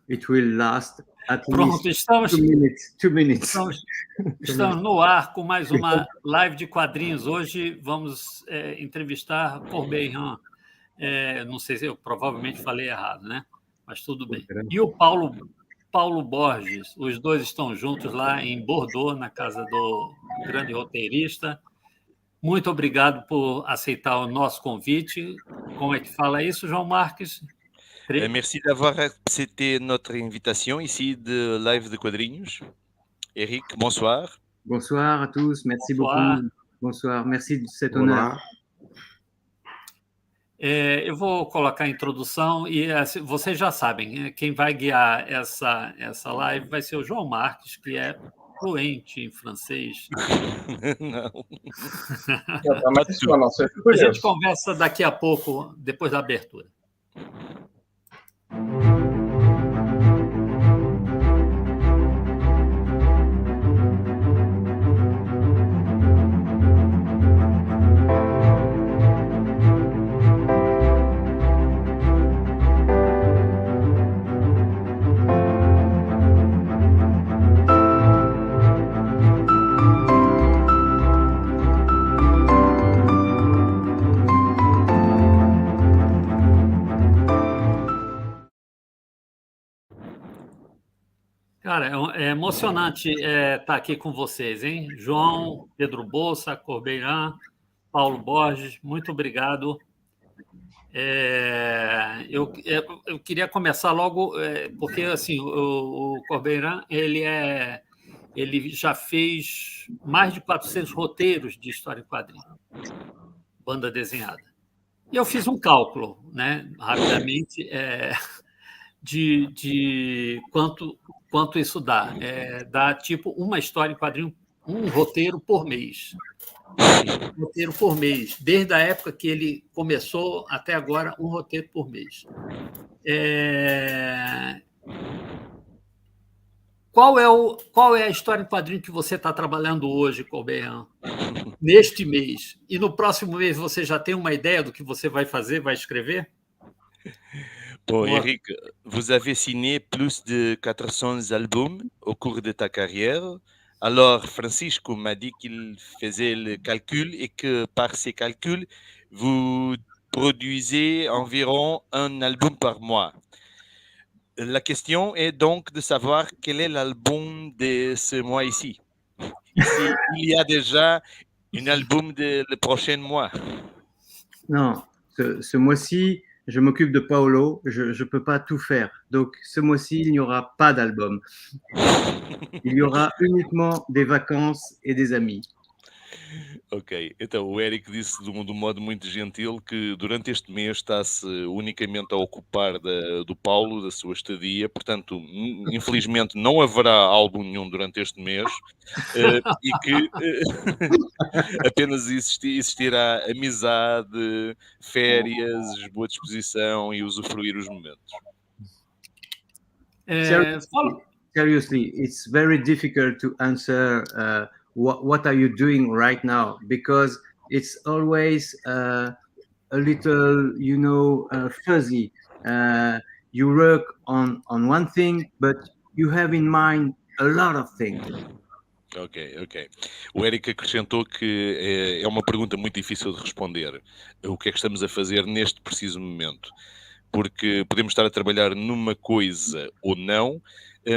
It will last at Pronto, least estamos 2 minutes. Estamos no ar com mais uma live de quadrinhos. Hoje vamos entrevistar Corbeyran. Não sei se eu provavelmente falei errado, né? Mas tudo bem. E o Paulo Borges, os dois estão juntos lá em Bordeaux, na casa do grande roteirista. Muito obrigado por aceitar o nosso convite. Como é que fala isso, João Marques? Merci d'avoir accepté notre invitation ici de live de Quadrinhos. Eric, bonsoir. Bonsoir à tous, merci Bonsoir. beaucoup. Bonsoir, merci de cet honneur. Eu vou colocar a introdução e assim, vocês já sabem, quem vai guiar essa live vai ser o João Marques, que é fluente em francês. Não. A gente conversa daqui a pouco, depois da abertura. Cara, é emocionante estar aqui com vocês, hein? João, Pedro Bolsa, Corbeyran, Paulo Borges, muito obrigado. Eu queria começar logo, porque assim, o Corbeyran ele já fez mais de 400 roteiros de história em quadrinho, banda desenhada. E eu fiz um cálculo, né, rapidamente, de quanto isso dá. Dá tipo uma história em quadrinho, um roteiro por mês. Um roteiro por mês. Desde a época que ele começou até agora, um roteiro por mês. Qual é a história em quadrinho que você está trabalhando hoje, Corbeyran, neste mês? E no próximo mês você já tem uma ideia do que você vai fazer, vai escrever? Bon, Eric, vous avez signé plus de 400 albums au cours de ta carrière. Alors, Francisco m'a dit qu'il faisait le calcul et que par ces calculs, vous produisez environ un album par mois. La question est donc de savoir quel est l'album de ce mois ici. Ici, il y a déjà un album le prochain mois. Non, ce mois-ci, je m'occupe de Paolo, je ne peux pas tout faire. Donc, ce mois-ci, il n'y aura pas d'album. Il y aura uniquement des vacances et des amis. Ok, então o Eric disse de um modo muito gentil que durante este mês está-se unicamente a ocupar do Paulo, da sua estadia, portanto, infelizmente não haverá álbum nenhum durante este mês e que apenas existirá amizade, férias, boa disposição e usufruir os momentos. Seriously, it's very difficult to answer what are you doing right now, because it's always a little, fuzzy. You work on one thing, but you have in mind a lot of things. Ok. O Eric acrescentou que é uma pergunta muito difícil de responder. O que é que estamos a fazer neste preciso momento? Porque podemos estar a trabalhar numa coisa ou não,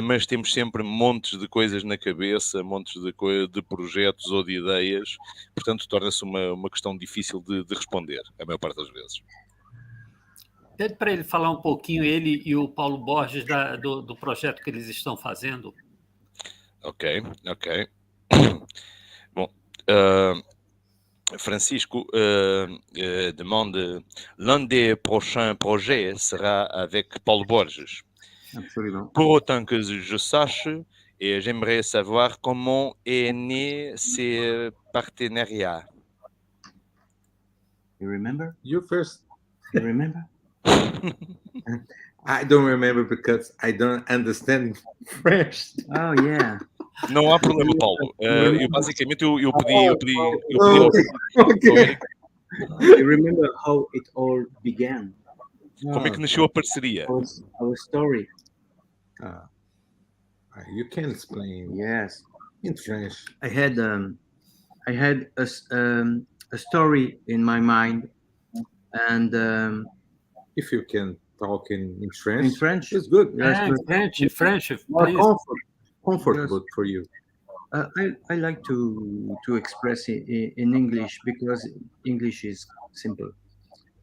mas temos sempre montes de coisas na cabeça, montes de projetos ou de ideias, portanto torna-se uma questão difícil de responder, a maior parte das vezes. Pede para ele falar um pouquinho, ele e o Paulo Borges, do projeto que eles estão fazendo. Ok. Bom, Francisco demande, l'un des prochains projets sera avec Paulo Borges. Absolument. Pour autant que je sache, et j'aimerais savoir comment est né ce partenariat. You remember? You first. You remember? I don't remember because I don't understand French. Oh, yeah. Não há problema, Paulo. Basicamente, eu pedi Okay. You remember how it all began? como é que nasceu a parceria. Our story. You can explain. Yes, In French. I had a story in my mind, and If you can talk in French, in French, it's good. yes, French, More please. comfortable Yes. for you. I like to express in English because English is simple,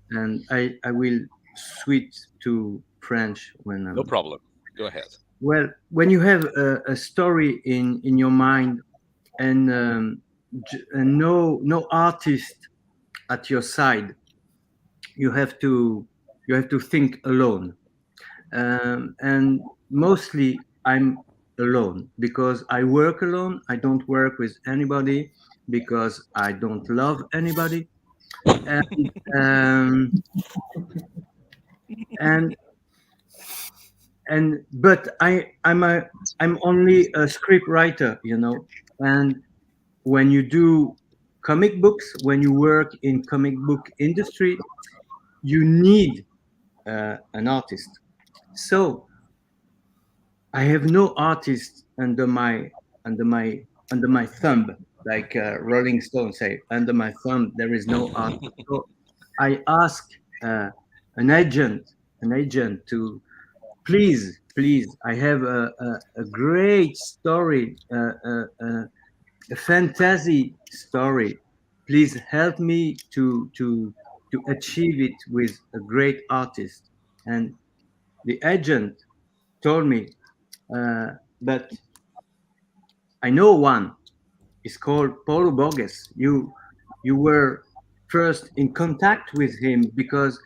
and I will switch to French when No problem. Go ahead. well, when you have a story in your mind, and no artist at your side, you have to think alone, and mostly I'm alone because I work alone. I don't work with anybody because I don't love anybody, and and but I'm only a script writer, and when you do comic books, when you work in comic book industry, you need an artist. So I have no artist under my thumb, like Rolling Stone say, under my thumb there is no artist. So I ask uh, an agent to please, I have a great story, a fantasy story. Please help me to achieve it with a great artist. And the agent told me, but I know one. It's called Paulo Borges. You were first in contact with him because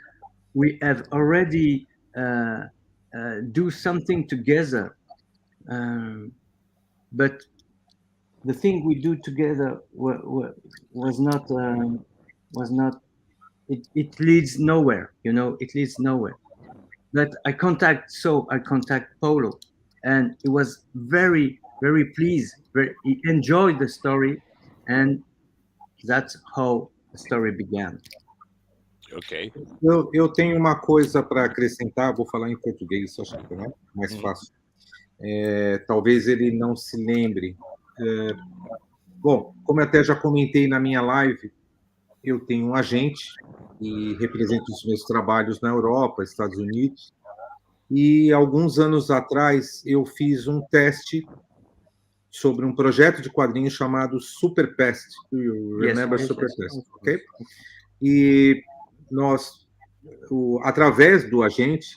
we have already do something together. But the thing we do together was not it leads nowhere. It leads nowhere. But I contact Paulo, and he was very very pleased. He enjoyed the story, and that's how the story began. Ok. Eu tenho uma coisa para acrescentar, vou falar em português, acho que é mais fácil. Talvez ele não se lembre. Bom, como eu até já comentei na minha live, eu tenho um agente que representa os meus trabalhos na Europa, Estados Unidos, e alguns anos atrás eu fiz um teste sobre um projeto de quadrinhos chamado Super Pest. Do you remember Super Pest? Ok? E nós, através do agente,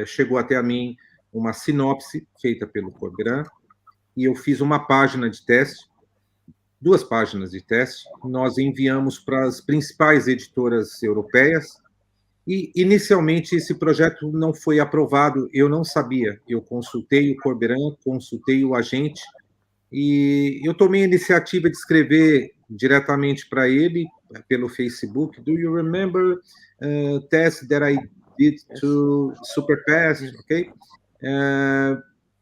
chegou até a mim uma sinopse feita pelo Corbeyran, e eu fiz uma página de teste, 2 páginas de teste, nós enviamos para as principais editoras europeias, e inicialmente esse projeto não foi aprovado, eu não sabia, eu consultei o Corbeyran, consultei o agente, e eu tomei a iniciativa de escrever diretamente para ele, pelo Facebook, do you remember test that I did to Super Pass, ok?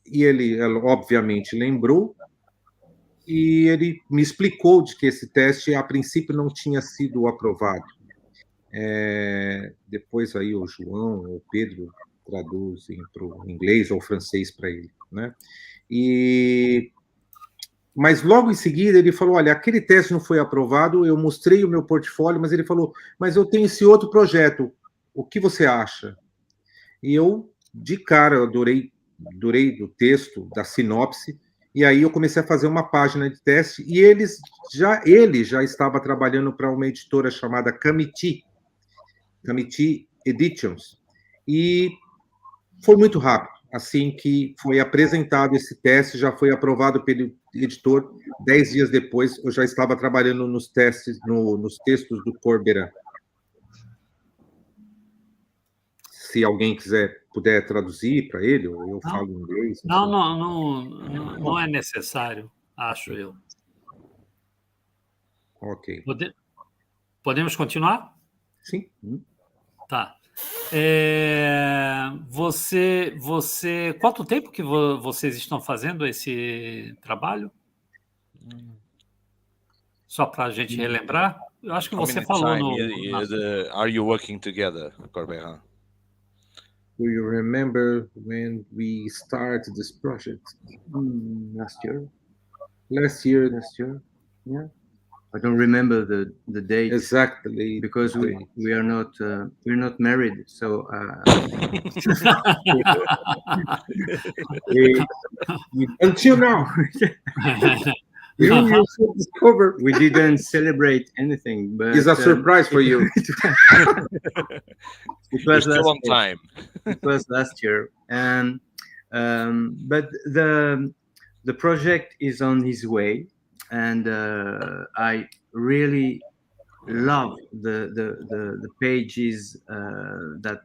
E ele, obviamente, lembrou, e ele me explicou de que esse teste, a princípio, não tinha sido aprovado. Depois aí o João ou o Pedro traduzem para o inglês ou francês para ele, né? Mas logo em seguida ele falou, olha, aquele teste não foi aprovado, eu mostrei o meu portfólio, mas ele falou, mas eu tenho esse outro projeto, o que você acha? E eu, de cara, adorei do texto, da sinopse, e aí eu comecei a fazer uma página de teste, e ele já estava trabalhando para uma editora chamada Committee Editions, e foi muito rápido. Assim que foi apresentado esse teste, já foi aprovado pelo editor. 10 dias depois, eu já estava trabalhando nos testes, nos textos do Corbeyran. Se alguém puder traduzir para ele, ou eu falo inglês. Não é necessário, acho eu. Ok. Podemos continuar? Sim. Tá. Quanto tempo que vocês estão fazendo esse trabalho? Só para a gente relembrar. Eu acho que você falou no... Are you working together, Corbeyran? Do you remember when we started this project? Last year. Last year, Yeah. I don't remember the date exactly, because we are not we're not married. So until now, you should discover we didn't celebrate anything. But it's a surprise for you. It was You're still on year. time. It was last year, and but the project is on his way, and I really love the pages that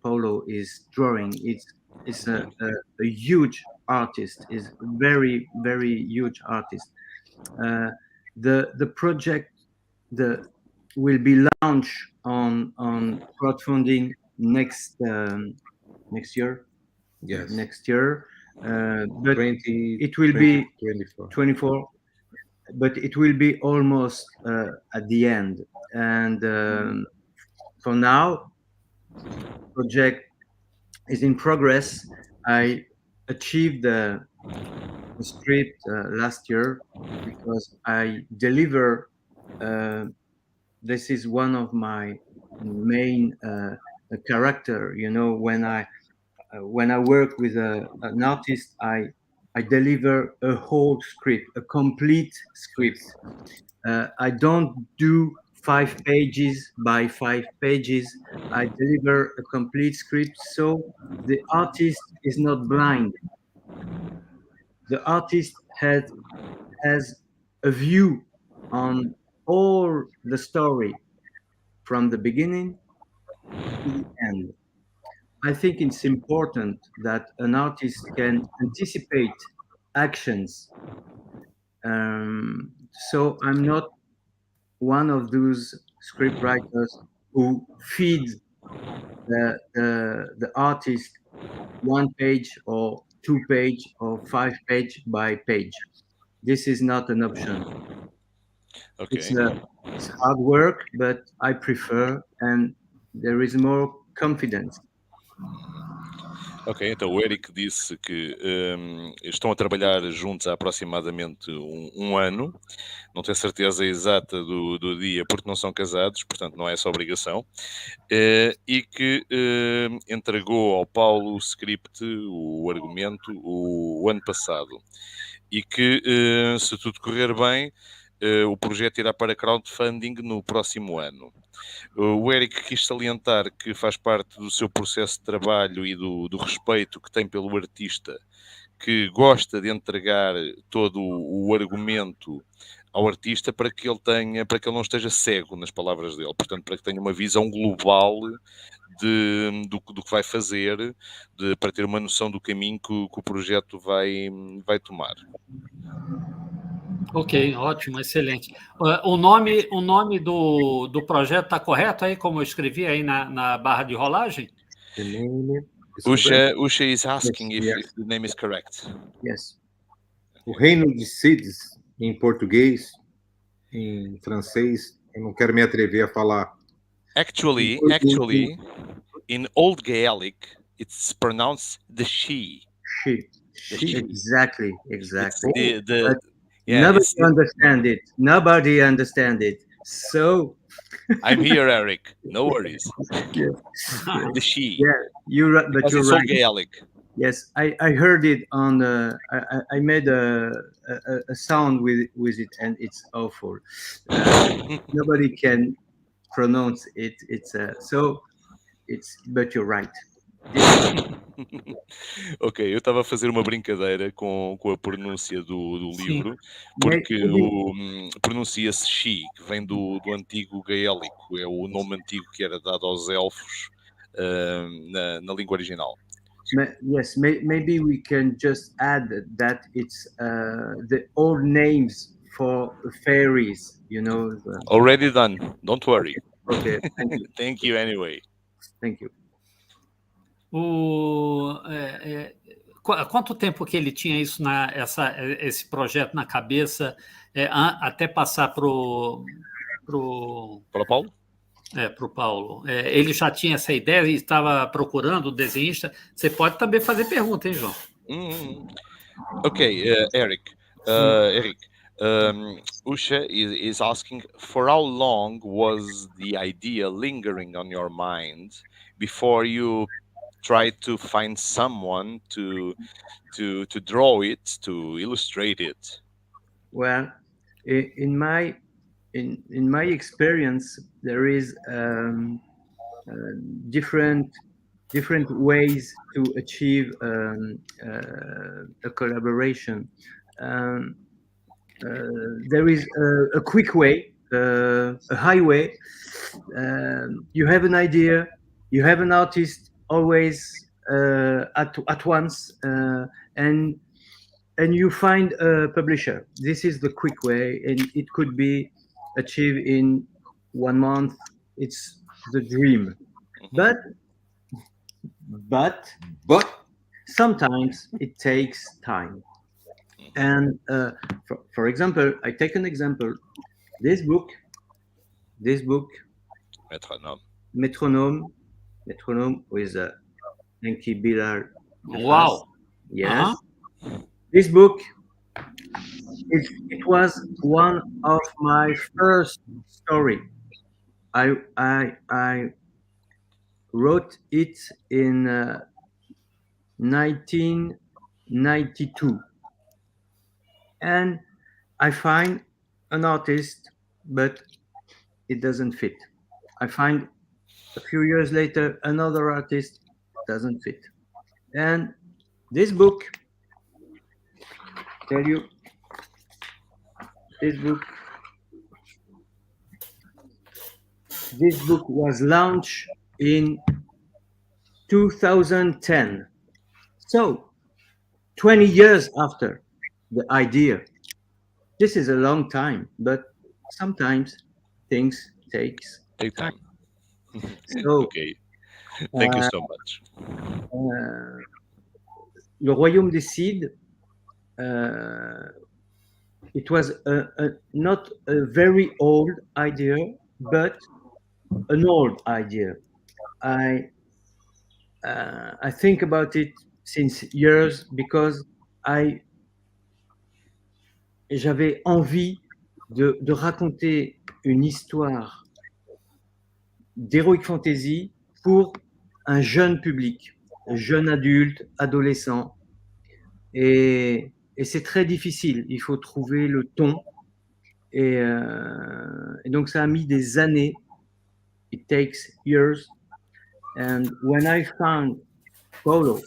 Paulo is drawing. It's a huge artist. Is very huge artist. The project will be launched on crowdfunding next year. Yes, Next year, but 20, it will be 24. but it will be almost at the end. And for now, project is in progress. I achieved the script last year because I deliver. This is one of my main character. You know, when I work with an artist, I deliver a whole script, a complete script. I don't do 5 pages by 5 pages. I deliver a complete script, so the artist is not blind. The artist has a view on all the story from the beginning to the end. I think it's important that an artist can anticipate actions. So I'm not one of those script writers who feed the artist 1 page or 2 page or 5 page by page. This is not an option. Ok. It's hard work, but I prefer, and there is more confidence. Ok, então o Eric disse que estão a trabalhar juntos há aproximadamente um ano. Não tenho certeza exata do dia, porque não são casados, portanto não é essa obrigação. E que entregou ao Paulo o script, o argumento, o ano passado. E que, se tudo correr bem, o projeto irá para crowdfunding no próximo ano. O Eric quis salientar que faz parte do seu processo de trabalho e do respeito que tem pelo artista, que gosta de entregar todo o argumento ao artista para que ele não esteja cego nas palavras dele, portanto, para que tenha uma visão global do que vai fazer, para ter uma noção do caminho que o projeto vai tomar. Ok, ótimo, excelente. O nome do projeto está correto aí, como eu escrevi aí na barra de rolagem? Usha is asking if the name is correct. Yes. O Reino de Cides, em português, em francês, eu não quero me atrever a falar. Actually, in Old Gaelic, it's pronounced the she. She. Exactly. Nobody understand it. So I'm here, Eric. No worries. Yeah. The she. Yeah, you're right. But you're right. Gaelic. Yes, I heard it on. I made a sound with it, and it's awful. Nobody can pronounce it. But you're right. Ok, eu estava a fazer uma brincadeira com a pronúncia do livro, porque pronuncia-se she, que vem do antigo gaélico, é o nome antigo que era dado aos elfos na língua original. Yes, maybe we can just add that it's the old names for fairies, you know. Already done, don't worry. Okay, thank you. Thank you anyway. Thank you. Quanto tempo que ele tinha isso esse projeto na cabeça até passar para o Paulo? Para o Paulo. Ele já tinha essa ideia e estava procurando o desenhista. Você pode também fazer pergunta, hein, João? Okay, Eric. Eric, Usha is asking, for how long was the idea lingering on your mind before you tried to find someone to draw it, to illustrate it? Well, in my experience, there is different ways to achieve a collaboration. There is a quick way, a highway. You have an idea, you have an artist always at once, and you find a publisher. This is the quick way, and it could be achieved in 1 month. It's the dream. But sometimes it takes time. And for example, I take an example. This book, Metronome with Enki Bilal. Wow. Yes. This book, it was one of my first story. I wrote it in 1992, and I find an artist, but it doesn't fit. I find a few years later another artist, doesn't fit. And this book, tell you, this book was launched in 2010. So 20 years after the idea. This is a long time, but sometimes things take time. So, okay. Thank you so much. Le Royaume des Cides, it was not a very old idea, but an old idea. I think about it since years because j'avais envie de raconter une histoire d'heroic fantasy pour un jeune public, jeune adulte, adolescent. Et c'est très difficile. Il faut trouver le ton. Et donc, ça a mis des années. It takes years. And when I found Paulo,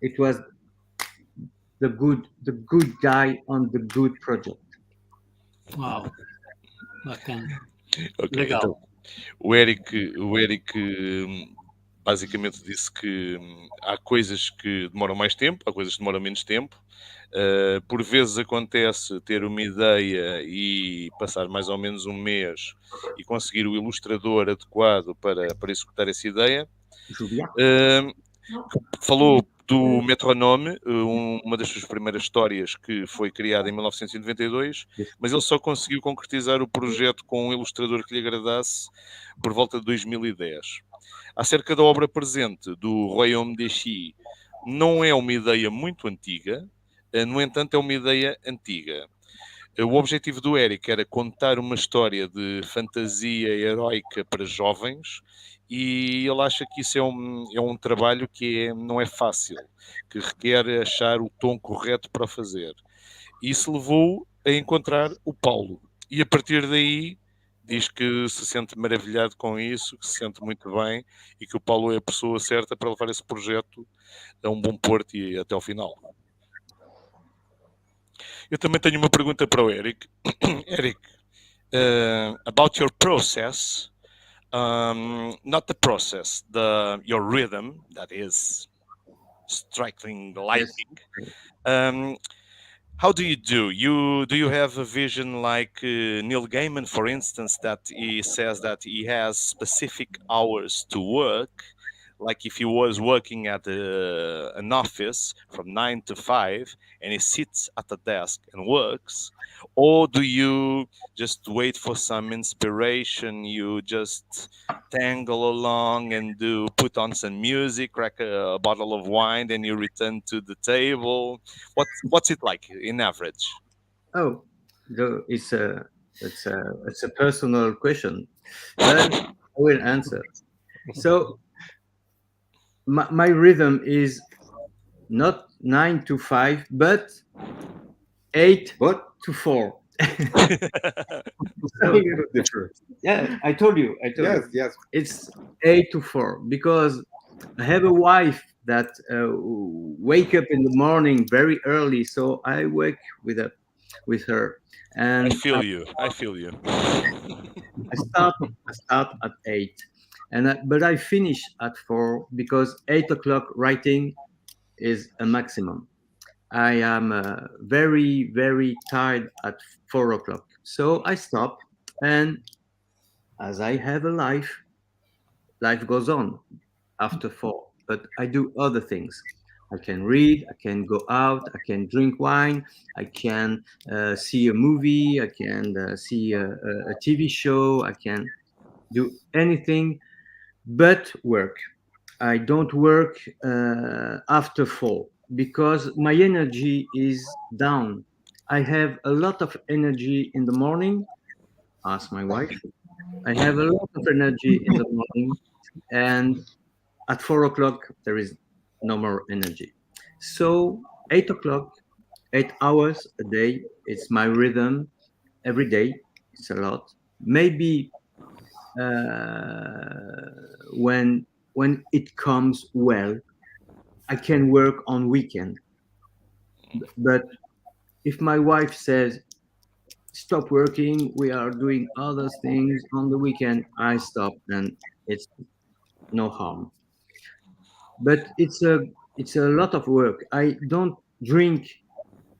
it was the good guy on the good project. Uau, bacana. Okay, Legal. então, o Eric basicamente disse que há coisas que demoram mais tempo, há coisas que demoram menos tempo. Por vezes acontece ter uma ideia e passar mais ou menos um mês e conseguir o ilustrador adequado para executar essa ideia. Falou do Metronome, uma das suas primeiras histórias que foi criada em 1992, mas ele só conseguiu concretizar o projeto com um ilustrador que lhe agradasse por volta de 2010. Acerca da obra presente do Royaume des Cides, não é uma ideia muito antiga, no entanto é uma ideia antiga. O objetivo do Eric era contar uma história de fantasia heroica para jovens e ele acha que isso é um trabalho que não é fácil, que requer achar o tom correto para fazer. Isso levou a encontrar o Paulo e a partir daí diz que se sente maravilhado com isso, que se sente muito bem e que o Paulo é a pessoa certa para levar esse projeto a um bom porto e até ao final. Eu também tenho uma pergunta para o Eric. Eric, about your process, not the process, your rhythm, that is striking lightning. How do you do? Do you have a vision like Neil Gaiman, for instance, that he says that he has specific hours to work, like if he was working at an office from 9 to 5 and he sits at a desk and works? Or do you just wait for some inspiration? You just tangle along and put on some music, crack a bottle of wine, then you return to the table. What's it like in average? Oh, it's a personal question, but I will answer. So my rhythm is not 9 to 5, but 8 to 4. So, yeah, I told you. Yes. It's 8 to 4 because I have a wife that wake up in the morning very early, so I wake with her. And I feel you. I start at 8, but I finish at 4 because 8 o'clock writing is a maximum. I am very, very tired at 4 o'clock. So I stop, and as I have a life goes on after 4. But I do other things. I can read, I can go out, I can drink wine, I can see a movie, I can see a TV show, I can do anything but work. I don't work after 4 because my energy is down. I have a lot of energy in the morning. Ask my wife. I have a lot of energy in the morning, and at 4 o'clock there is no more energy. So 8 o'clock, 8 hours a day. It's my rhythm every day. It's a lot. Maybe when it comes well, I can work on weekend. But if my wife says, stop working, we are doing other things on the weekend, I stop, and it's no harm. But it's a lot of work. I don't drink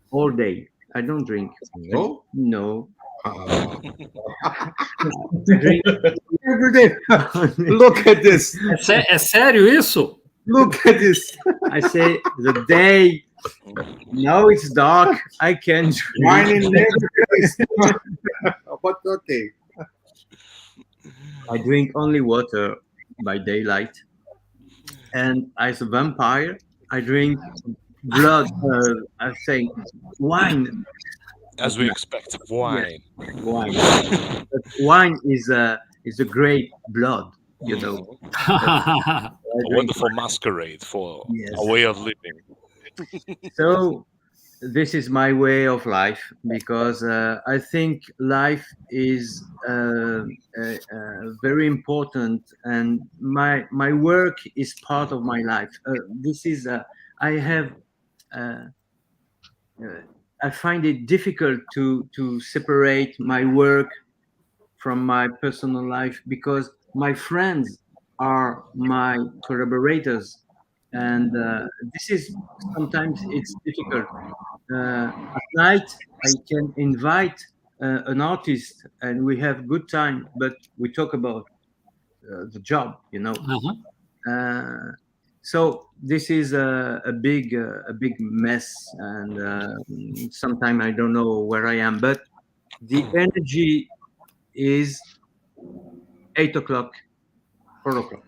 all day. I don't drink. No? No. Ah. Drink Every day. Look at this. É sério isso? Look at this. I say the day. Now it's dark. I can drink. Wine in every But okay. I drink only water by daylight, and as a vampire, I drink blood. I say wine. As we expect, wine. Yes, wine. But wine is a great blood. You know. A wonderful masquerade for a way of living. So this is my way of life because I think life is very important, and my work is part of my life. This is I have. I find it difficult to separate my work from my personal life because my friends are my collaborators, and this is sometimes it's difficult. At night, I can invite an artist, and we have good time, but we talk about the job, you know. So this is a big mess, and sometimes I don't know where I am. But the energy is 8 o'clock, 4 o'clock.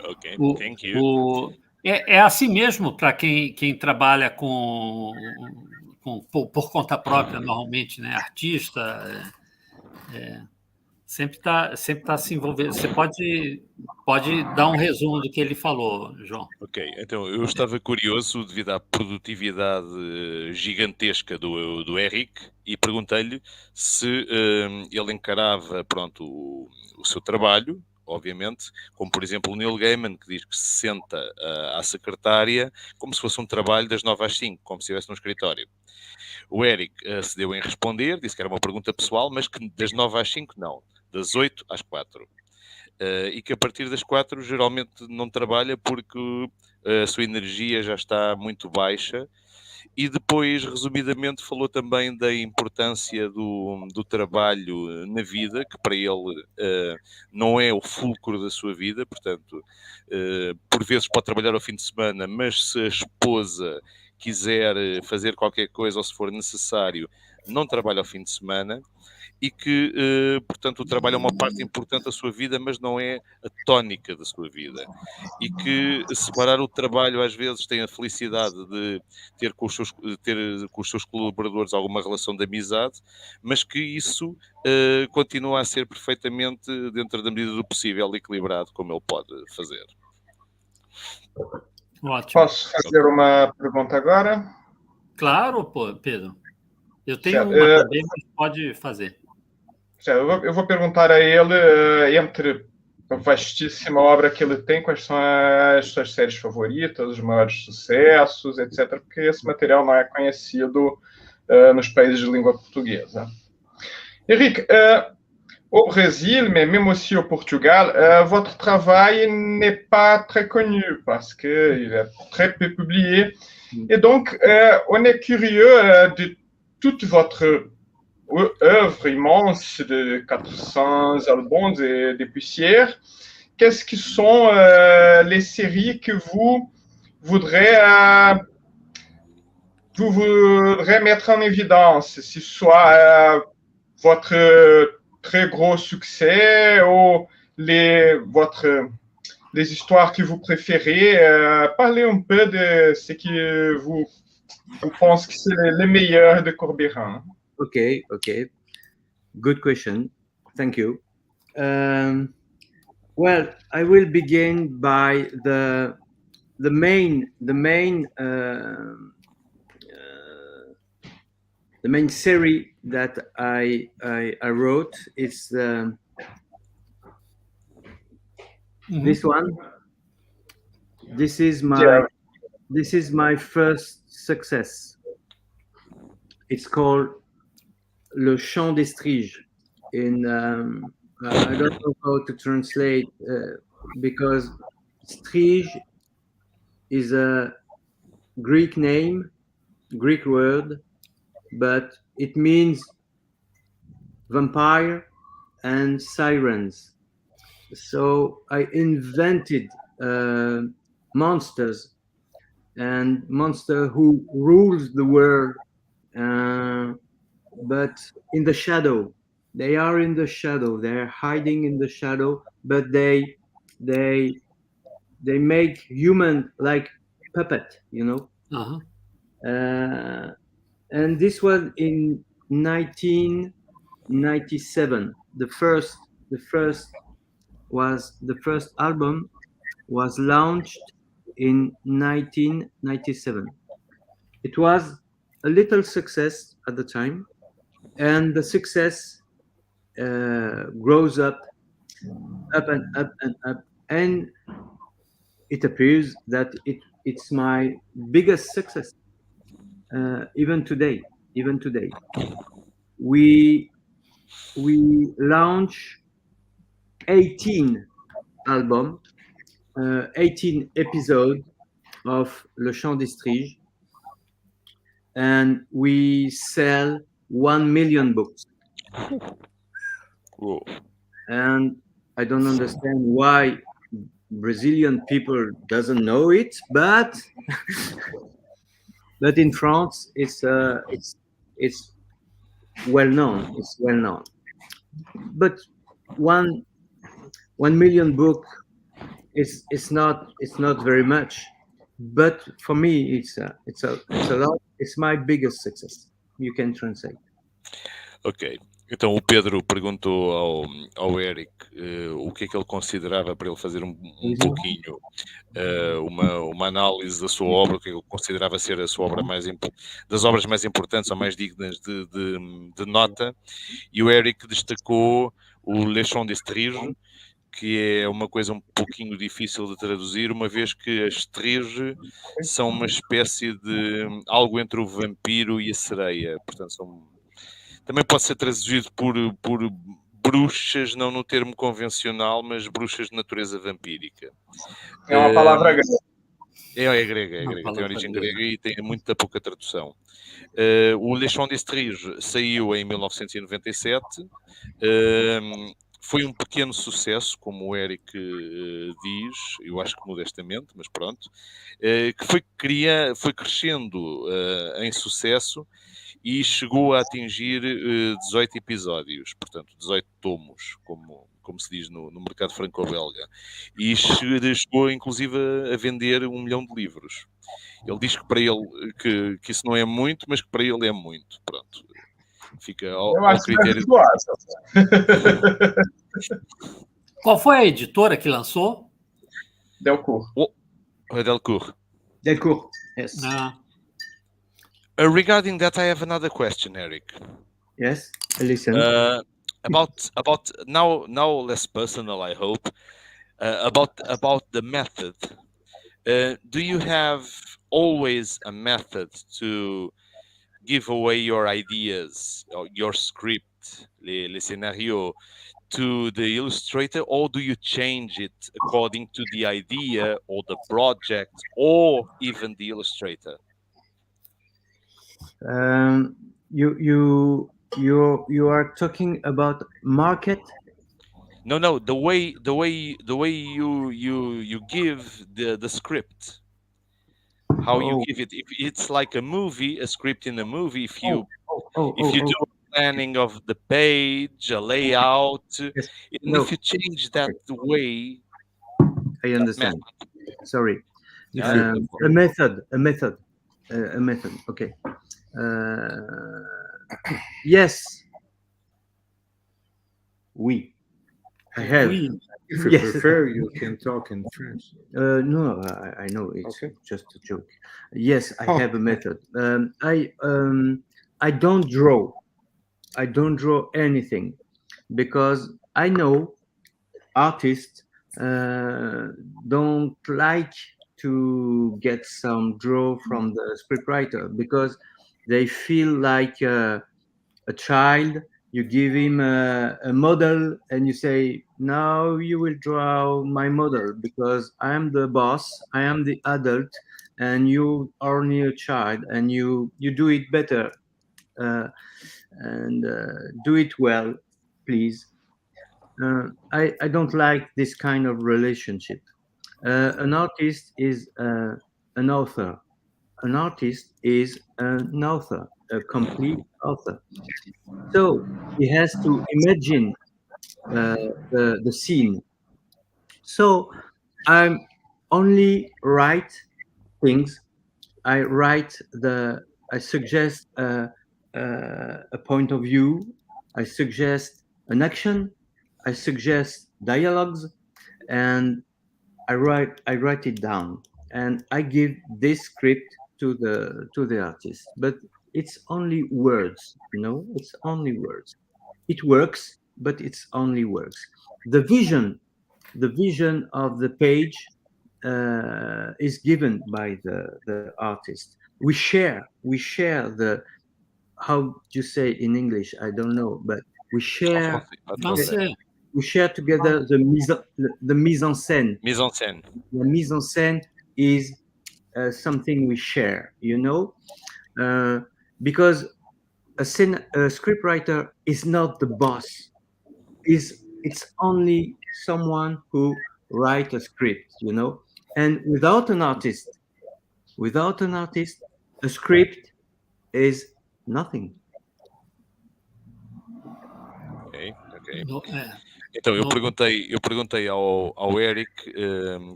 Okay, thank you. É assim mesmo para quem trabalha por conta própria, normalmente, né? Artista, sempre tá se envolvendo. Você pode dar um resumo do que ele falou, João. Ok, então eu estava curioso devido à produtividade gigantesca do Eric e perguntei-lhe se ele encarava, pronto, o seu trabalho, obviamente, como por exemplo o Neil Gaiman, que diz que se senta à secretária como se fosse um trabalho das 9 às 5, como se estivesse num escritório. O Eric cedeu em responder, disse que era uma pergunta pessoal, mas que das 9 às 5 não, das 8 às 4. E que a partir das 4 geralmente não trabalha porque a sua energia já está muito baixa E depois, resumidamente, falou também da importância do trabalho na vida, que para ele não é o fulcro da sua vida, portanto, por vezes pode trabalhar ao fim de semana, mas se a esposa quiser fazer qualquer coisa ou se for necessário, não trabalha ao fim de semana. E que, portanto, o trabalho é uma parte importante da sua vida, mas não é a tónica da sua vida. E que separar o trabalho, às vezes, tem a felicidade de ter com os seus colaboradores alguma relação de amizade, mas que isso continua a ser perfeitamente, dentro da medida do possível, equilibrado, como ele pode fazer. Ótimo. Posso fazer uma pergunta agora? Claro, Pedro. Eu tenho uma também, mas pode fazer. Eu vou perguntar a ele, entre a vastíssima obra que ele tem, quais são as suas séries favoritas, os maiores sucessos, etc., porque esse material não é conhecido nos países de língua portuguesa. Eric, au Brésil, mais même aussi au Portugal, votre travail n'est pas très connu parce qu'il est très peu publié. Et donc, on est curieux de toute votre œuvre immense de 400 albums et des poussières. Qu'est-ce que sont les séries que vous voudrez mettre en évidence, si soit votre très gros succès ou les histoires que vous préférez. Parlez un peu de ce que vous pensez que c'est le meilleur de Corbeyran. Okay. Good question. Thank you. Well, I will begin by the main series that I wrote. It's this one. This is my first success. It's called Le Chant des Striges. I don't know how to translate because Strige is a Greek name, Greek word, but it means vampire and sirens. So I invented monsters, and monster who rules the world, but in the shadow. They are in the shadow. They're hiding in the shadow, but they make human like puppet, you know. Uh-huh. And this was in 1997. The first album was launched in 1997. It was a little success at the time, and the success grows up and up and up, and it appears that it's my biggest success even today. We launch 18 albums, 18 episodes of Le Chant des Striges, and we sell 1 million books. Whoa. And I don't understand why Brazilian people doesn't know it, but in France it's well known. It's well known. But 1 million book is not very much. But for me it's a lot. It's my biggest success. You can translate. Ok. Então o Pedro perguntou ao Eric o que é que ele considerava para ele fazer um pouquinho uma análise da sua obra, o que ele considerava ser a sua obra das obras mais importantes ou mais dignas de nota, e o Eric destacou o Le Chant des Striges, que é uma coisa um pouquinho difícil de traduzir, uma vez que as striges são uma espécie de algo entre o vampiro e a sereia, portanto também pode ser traduzido por bruxas, não no termo convencional, mas bruxas de natureza vampírica. É uma palavra grande. É grega, Uma tem palavra origem grega. grega e tem muita pouca tradução. O Les Chants d'Estrige saiu em 1997. Foi um pequeno sucesso, como o Eric diz, eu acho que modestamente, mas pronto, que foi crescendo em sucesso e chegou a atingir 18 episódios, portanto 18 tomos, como se diz no mercado franco-belga, e chegou inclusive a vender 1 milhão de livros. Ele diz que para ele que isso não é muito, mas que para ele é muito. Pronto, fica ao critério. Qual foi a editora que lançou? Delcourt. Delcourt. Delcourt, yes. Regarding that, I have another question, Eric. Yes, I listen. About now less personal, I hope. About the method. Do you have always a method to give away your ideas, or your script, le scénario, to the illustrator, or do you change it according to the idea or the project or even the illustrator? You are talking about market? No. The way you give the script, how you give it. If it's like a movie, a script in a movie, if you do a planning of the page, a layout, yes. and if you change that way, I understand. Sorry. Yeah. A method. Okay. Yes. Oui. I have. Oui. If you prefer, you can talk in French. No, I know it's just a joke. Yes, I have a method. I don't draw. I don't draw anything because I know artists don't like to get some draw from the scriptwriter because they feel like a child. You give him a model and you say, now you will draw my model because I am the boss, I am the adult, and you are only a child, and you do it better and do it well, please. I don't like this kind of relationship. An artist is an author. An artist is an author, a complete author. So he has to imagine the scene. So I only write things. I suggest a point of view. I suggest an action. I suggest dialogues, and I write it down, and I give this script to the artist. But it's only words, it's only words. It works, but it's only words. The vision of the page is given by the artist. We share the, how do you say in English? I don't know, but we share. We share together the mise en scène. Mise en scène. The mise en scène is something we share, because a scriptwriter is not the boss. It's only someone who writes a script, And without an artist, a script is nothing. Ok. É. Então, eu perguntei ao Eric,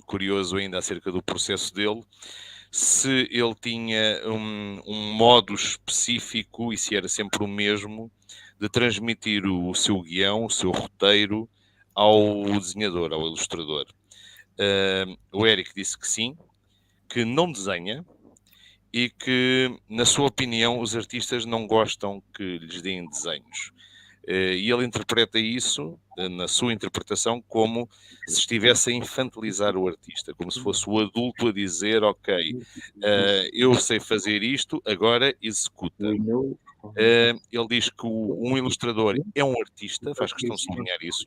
curioso ainda acerca do processo dele, se ele tinha um modo específico, e se era sempre o mesmo, de transmitir o seu guião, o seu roteiro, ao desenhador, ao ilustrador. O Eric disse que sim, que não desenha, e que, na sua opinião, os artistas não gostam que lhes deem desenhos. E ele interpreta isso, na sua interpretação, como se estivesse a infantilizar o artista, como se fosse o adulto a dizer, ok, eu sei fazer isto, agora executa. Ele diz que um ilustrador é um artista, faz questão de sublinhar isso.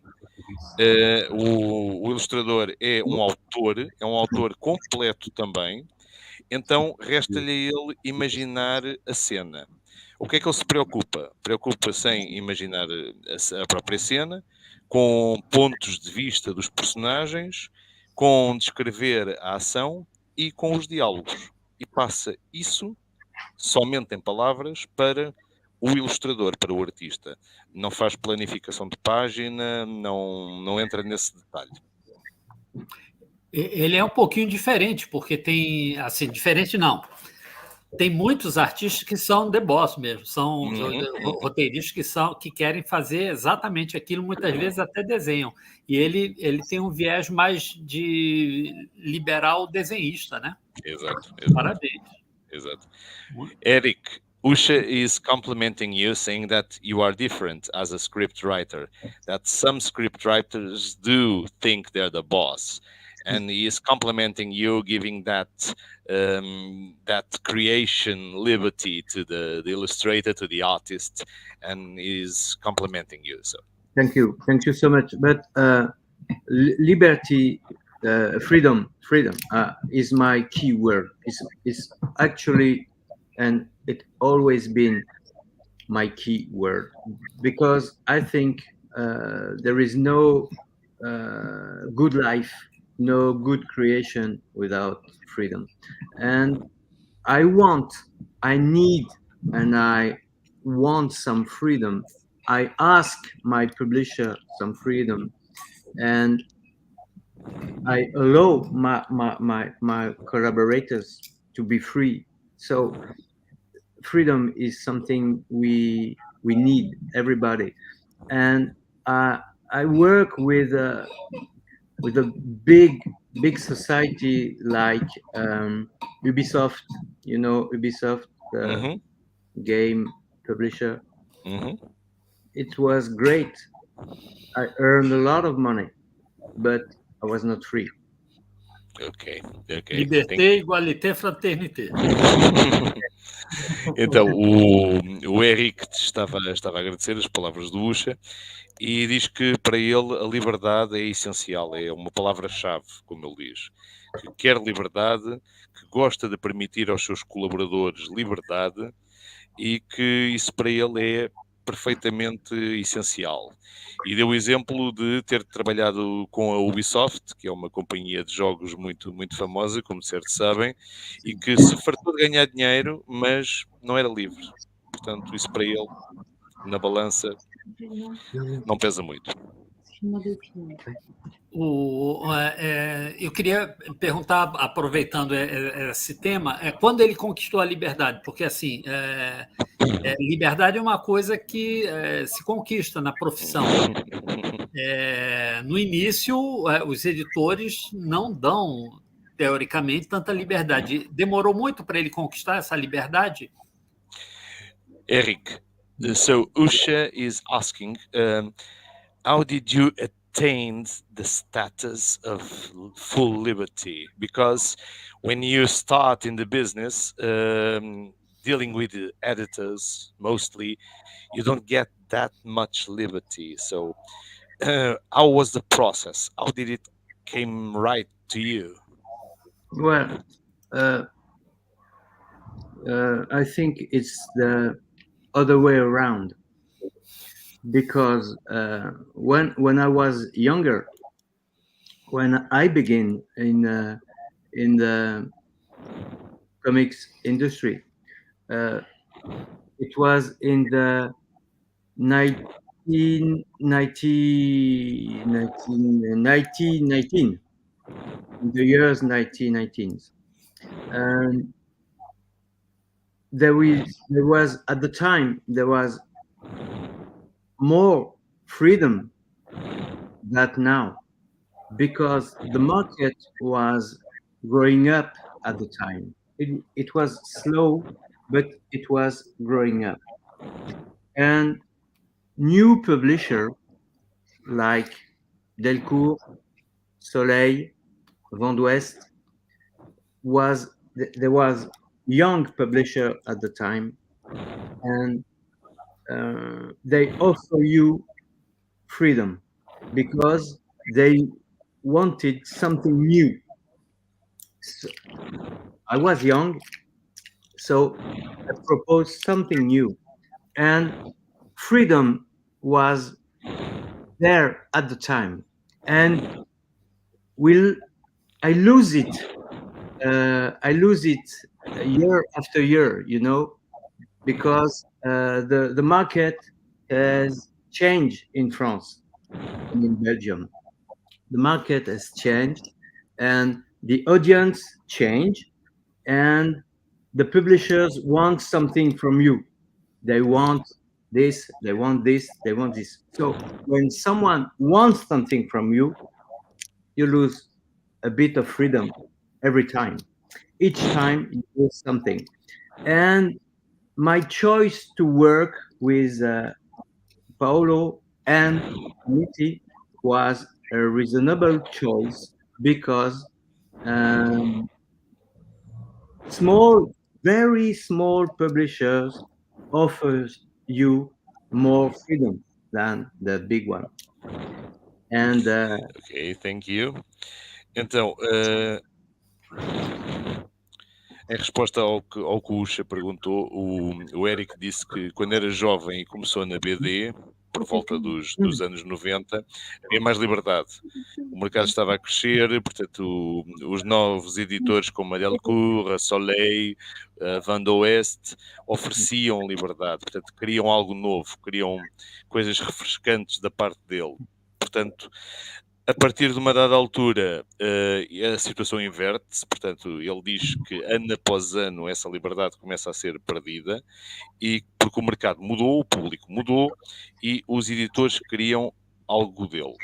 O ilustrador é um autor completo também, Então resta-lhe a ele imaginar a cena. O que é que ele se preocupa? Preocupa-se em imaginar a própria cena, com pontos de vista dos personagens, com descrever a ação e com os diálogos. E passa isso somente em palavras para o ilustrador, para o artista. Não faz planificação de página, não entra nesse detalhe. Ele é um pouquinho diferente, porque tem, assim, diferente não. Tem muitos artistas que são the boss mesmo, são roteiristas que querem fazer exatamente aquilo, muitas vezes até desenham. E ele tem um viés mais de liberal desenhista, né? Exato. Parabéns. Exato. Eric, Usha is complimenting you, saying that you are different as a script writer, that some script writers do think they're the boss. And he is complimenting you, giving that creation liberty to the illustrator, to the artist, and is complimenting you. So thank you so much. But liberty, freedom is my key word. Is actually, and it always been my key word, because I think there is no good life, no good creation without freedom. And I need, and I want some freedom. I ask my publisher some freedom, and I allow my collaborators to be free. So freedom is something we need, everybody. And I work with a big society like Ubisoft, Ubisoft game publisher. It was great. I earned a lot of money, but I was not free. Ok. Liberté, igualité, fraternité. Então, o Eric estava a agradecer as palavras do Usha e diz que para ele a liberdade é essencial, é uma palavra-chave, como ele diz. Que quer liberdade, que gosta de permitir aos seus colaboradores liberdade e que isso para ele é perfeitamente essencial. E deu o exemplo de ter trabalhado com a Ubisoft, que é uma companhia de jogos muito, muito famosa, como certo sabem, e que se fartou de ganhar dinheiro, mas não era livre. Portanto, isso para ele, na balança, não pesa muito. Eu queria perguntar, aproveitando esse tema, quando ele conquistou a liberdade? Porque, assim, liberdade é uma coisa que se conquista na profissão. No início, os editores não dão, teoricamente, tanta liberdade. Demorou muito para ele conquistar essa liberdade? Eric, so Usha is asking, how did you attain the status of full liberty? Because when you start in the business, dealing with the editors mostly, you don't get that much liberty. So how was the process? How did it came right to you? Well, I think it's the other way around, because when I was younger, when I began in the comics industry, it was in the 1919, in the years 1919. And there was at the time there was more freedom than now, because the market was growing up at the time. It was slow, but it was growing up. And new publisher like Delcourt, Soleil, Vent d'Ouest, there was young publisher at the time, and they offer you freedom because they wanted something new. So I was young, so I proposed something new, and freedom was there at the time, and will I lose it. I lose it year after year, because the market has changed in France and in Belgium. The market has changed, and the audience changed, and the publishers want something from you. They want this, they want this, they want this. So when someone wants something from you, you lose a bit of freedom every time. Each time you lose something. And my choice to work with Paolo and Mitty was a reasonable choice because um, small, very small publishers offers you more freedom than the big one. And Ok, thank you. Então, em resposta ao que o Ucha perguntou, o Eric disse que quando era jovem e começou na BD, por volta dos anos 90, havia mais liberdade. O mercado estava a crescer, portanto, os novos editores como a Delcourt, a Soleil, a Van Oeste, ofereciam liberdade, portanto, queriam algo novo, queriam coisas refrescantes da parte dele. Portanto, a partir de uma dada altura, a situação inverte-se, portanto, ele diz que ano após ano essa liberdade começa a ser perdida, e porque o mercado mudou, o público mudou, e os editores queriam algo dele.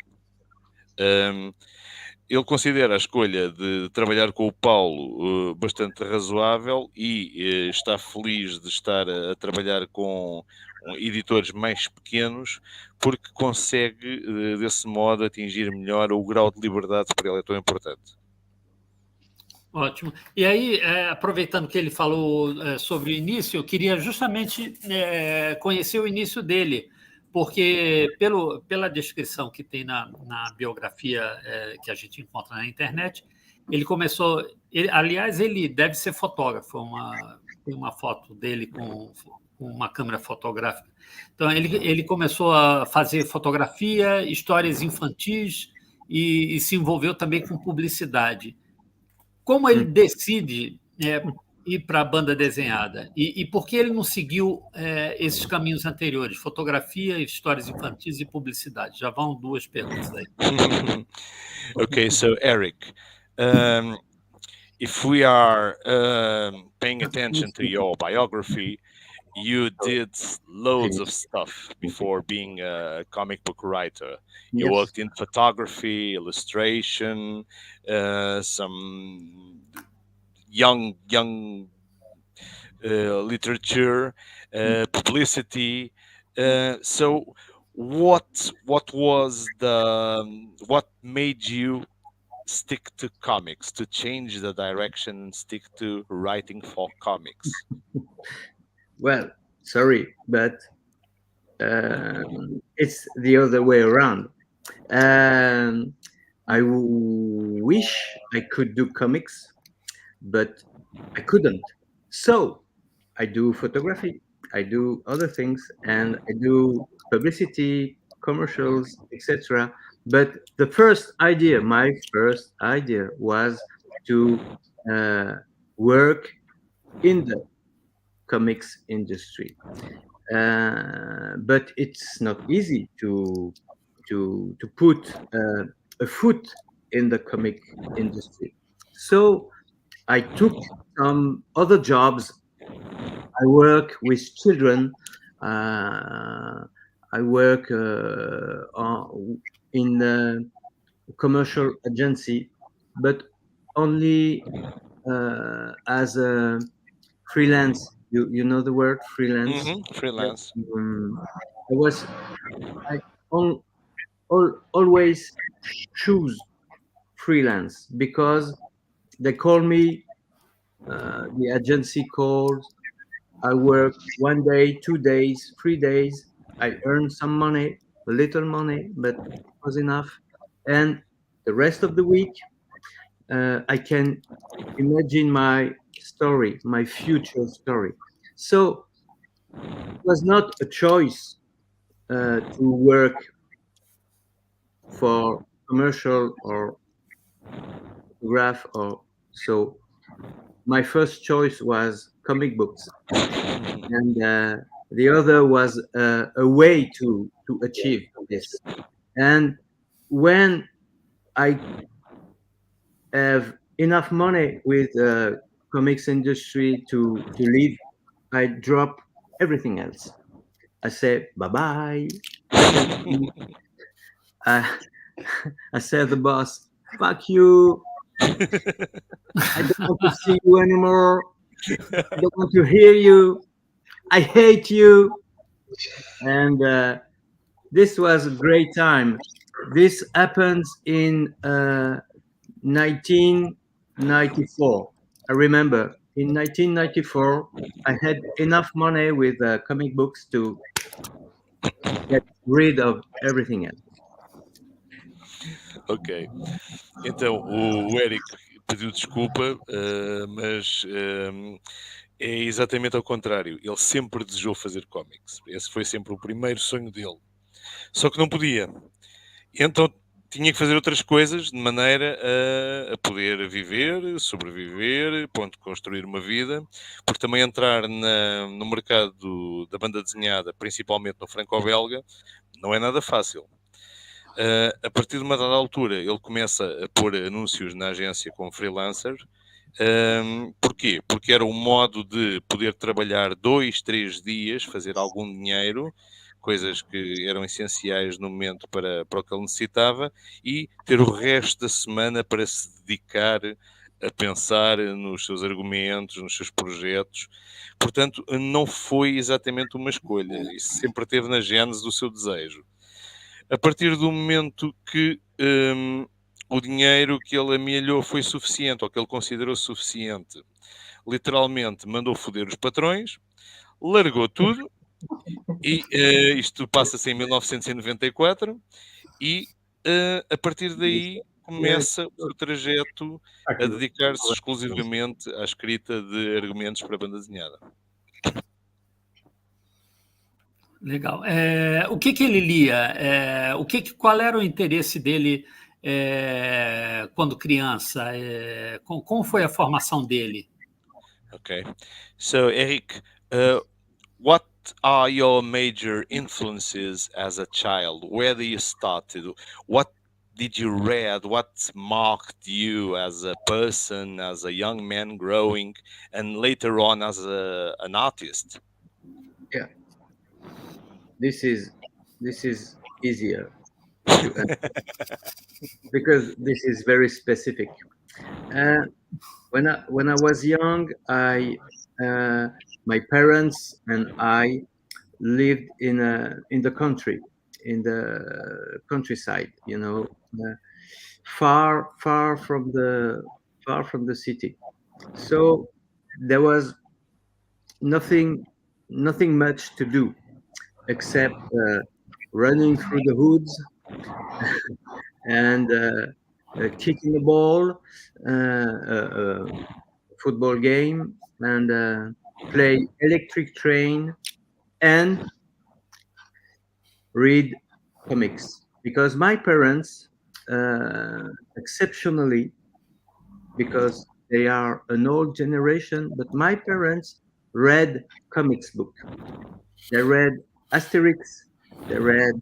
Ele considera a escolha de trabalhar com o Paulo bastante razoável e está feliz de estar a trabalhar com editores mais pequenos, porque consegue, desse modo, atingir melhor o grau de liberdade que para ele é tão importante. Ótimo. E aí, aproveitando que ele falou sobre o início, eu queria justamente conhecer o início dele, porque pela descrição que tem na biografia que a gente encontra na internet, ele começou... aliás, ele deve ser fotógrafo, tem uma foto dele com uma câmera fotográfica. Então, ele começou a fazer fotografia, histórias infantis e se envolveu também com publicidade. Como ele decide ir para a banda desenhada? E por que ele não seguiu esses caminhos anteriores? Fotografia, histórias infantis e publicidade. Já vão duas perguntas aí. Okay, so Eric, if we are paying attention to your biography, you did loads of stuff before being a comic book writer. You worked in photography, illustration, some young literature, publicity. So what made you stick to comics, to change the direction and stick to writing for comics? Well, sorry, but it's the other way around. I wish I could do comics, but I couldn't. So I do photography, I do other things, and I do publicity, commercials, etc. But my first idea was to work in the comics industry, but it's not easy to put a foot in the comic industry. So I took some other jobs. I work with children. I work in a commercial agency, but only as a freelance. You know the word freelance? Mm-hmm. Freelance. I always choose freelance because they call me, the agency calls, I work 1 day, 2 days, 3 days, I earn some money, a little money, but it was enough. And the rest of the week, I can imagine my story, my future story. So it was not a choice to work for commercial or graph or so. My first choice was comic books, and the other was a way to achieve this. And when I have enough money with comics industry to live, I drop everything else. I say bye bye. I said the boss, fuck you. I don't want to see you anymore. I don't want to hear you. I hate you. And this was a great time. This happens in 1994. I remember in 1994, I had enough money with comic books to get rid of everything else. Ok. Então, o Eric pediu desculpa, mas é exatamente ao contrário. Ele sempre desejou fazer cómics. Esse foi sempre o primeiro sonho dele. Só que não podia. Então tinha que fazer outras coisas de maneira a poder viver, sobreviver, ponto, construir uma vida, porque também entrar no mercado da banda desenhada, principalmente no Franco-Belga, não é nada fácil. A partir de uma dada altura, ele começa a pôr anúncios na agência como freelancer. Porquê? Porque era um modo de poder trabalhar 2, 3 dias, fazer algum dinheiro, coisas que eram essenciais no momento para o que ele necessitava, e ter o resto da semana para se dedicar a pensar nos seus argumentos, nos seus projetos. Portanto, não foi exatamente uma escolha. Isso sempre esteve na gênese do seu desejo. A partir do momento que o dinheiro que ele amealhou foi suficiente, ou que ele considerou suficiente, literalmente mandou foder os patrões, largou tudo, e isto passa-se em 1994, e a partir daí começa o trajeto a dedicar-se exclusivamente à escrita de argumentos para a banda desenhada. Legal. O que ele lia? Qual era o interesse dele quando criança? Como foi a formação dele? Okay. So, Eric, what are your major influences as a child? Where do you started? What did you read? What marked you as a person, as a young man growing, and later on as an artist? Yeah, this is easier to answer because this is very specific. When I was young, my parents and I lived in the country, in the countryside, far from the city. So there was nothing much to do except running through the woods and kicking the ball, football game, and play electric train and read comics. Because my parents, exceptionally, because they are an old generation, but my parents read comics book. They read Asterix, they read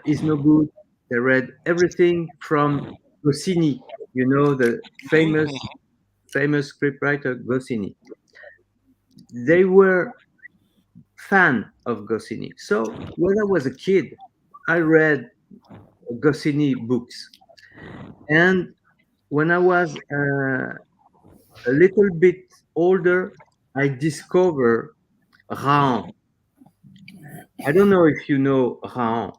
Is No Good, they read everything from Goscinny, the famous scriptwriter Goscinny. They were fan of Goscinny. So when I was a kid, I read Goscinny books. And when I was a little bit older, I discovered Raon. I don't know if you know Raon.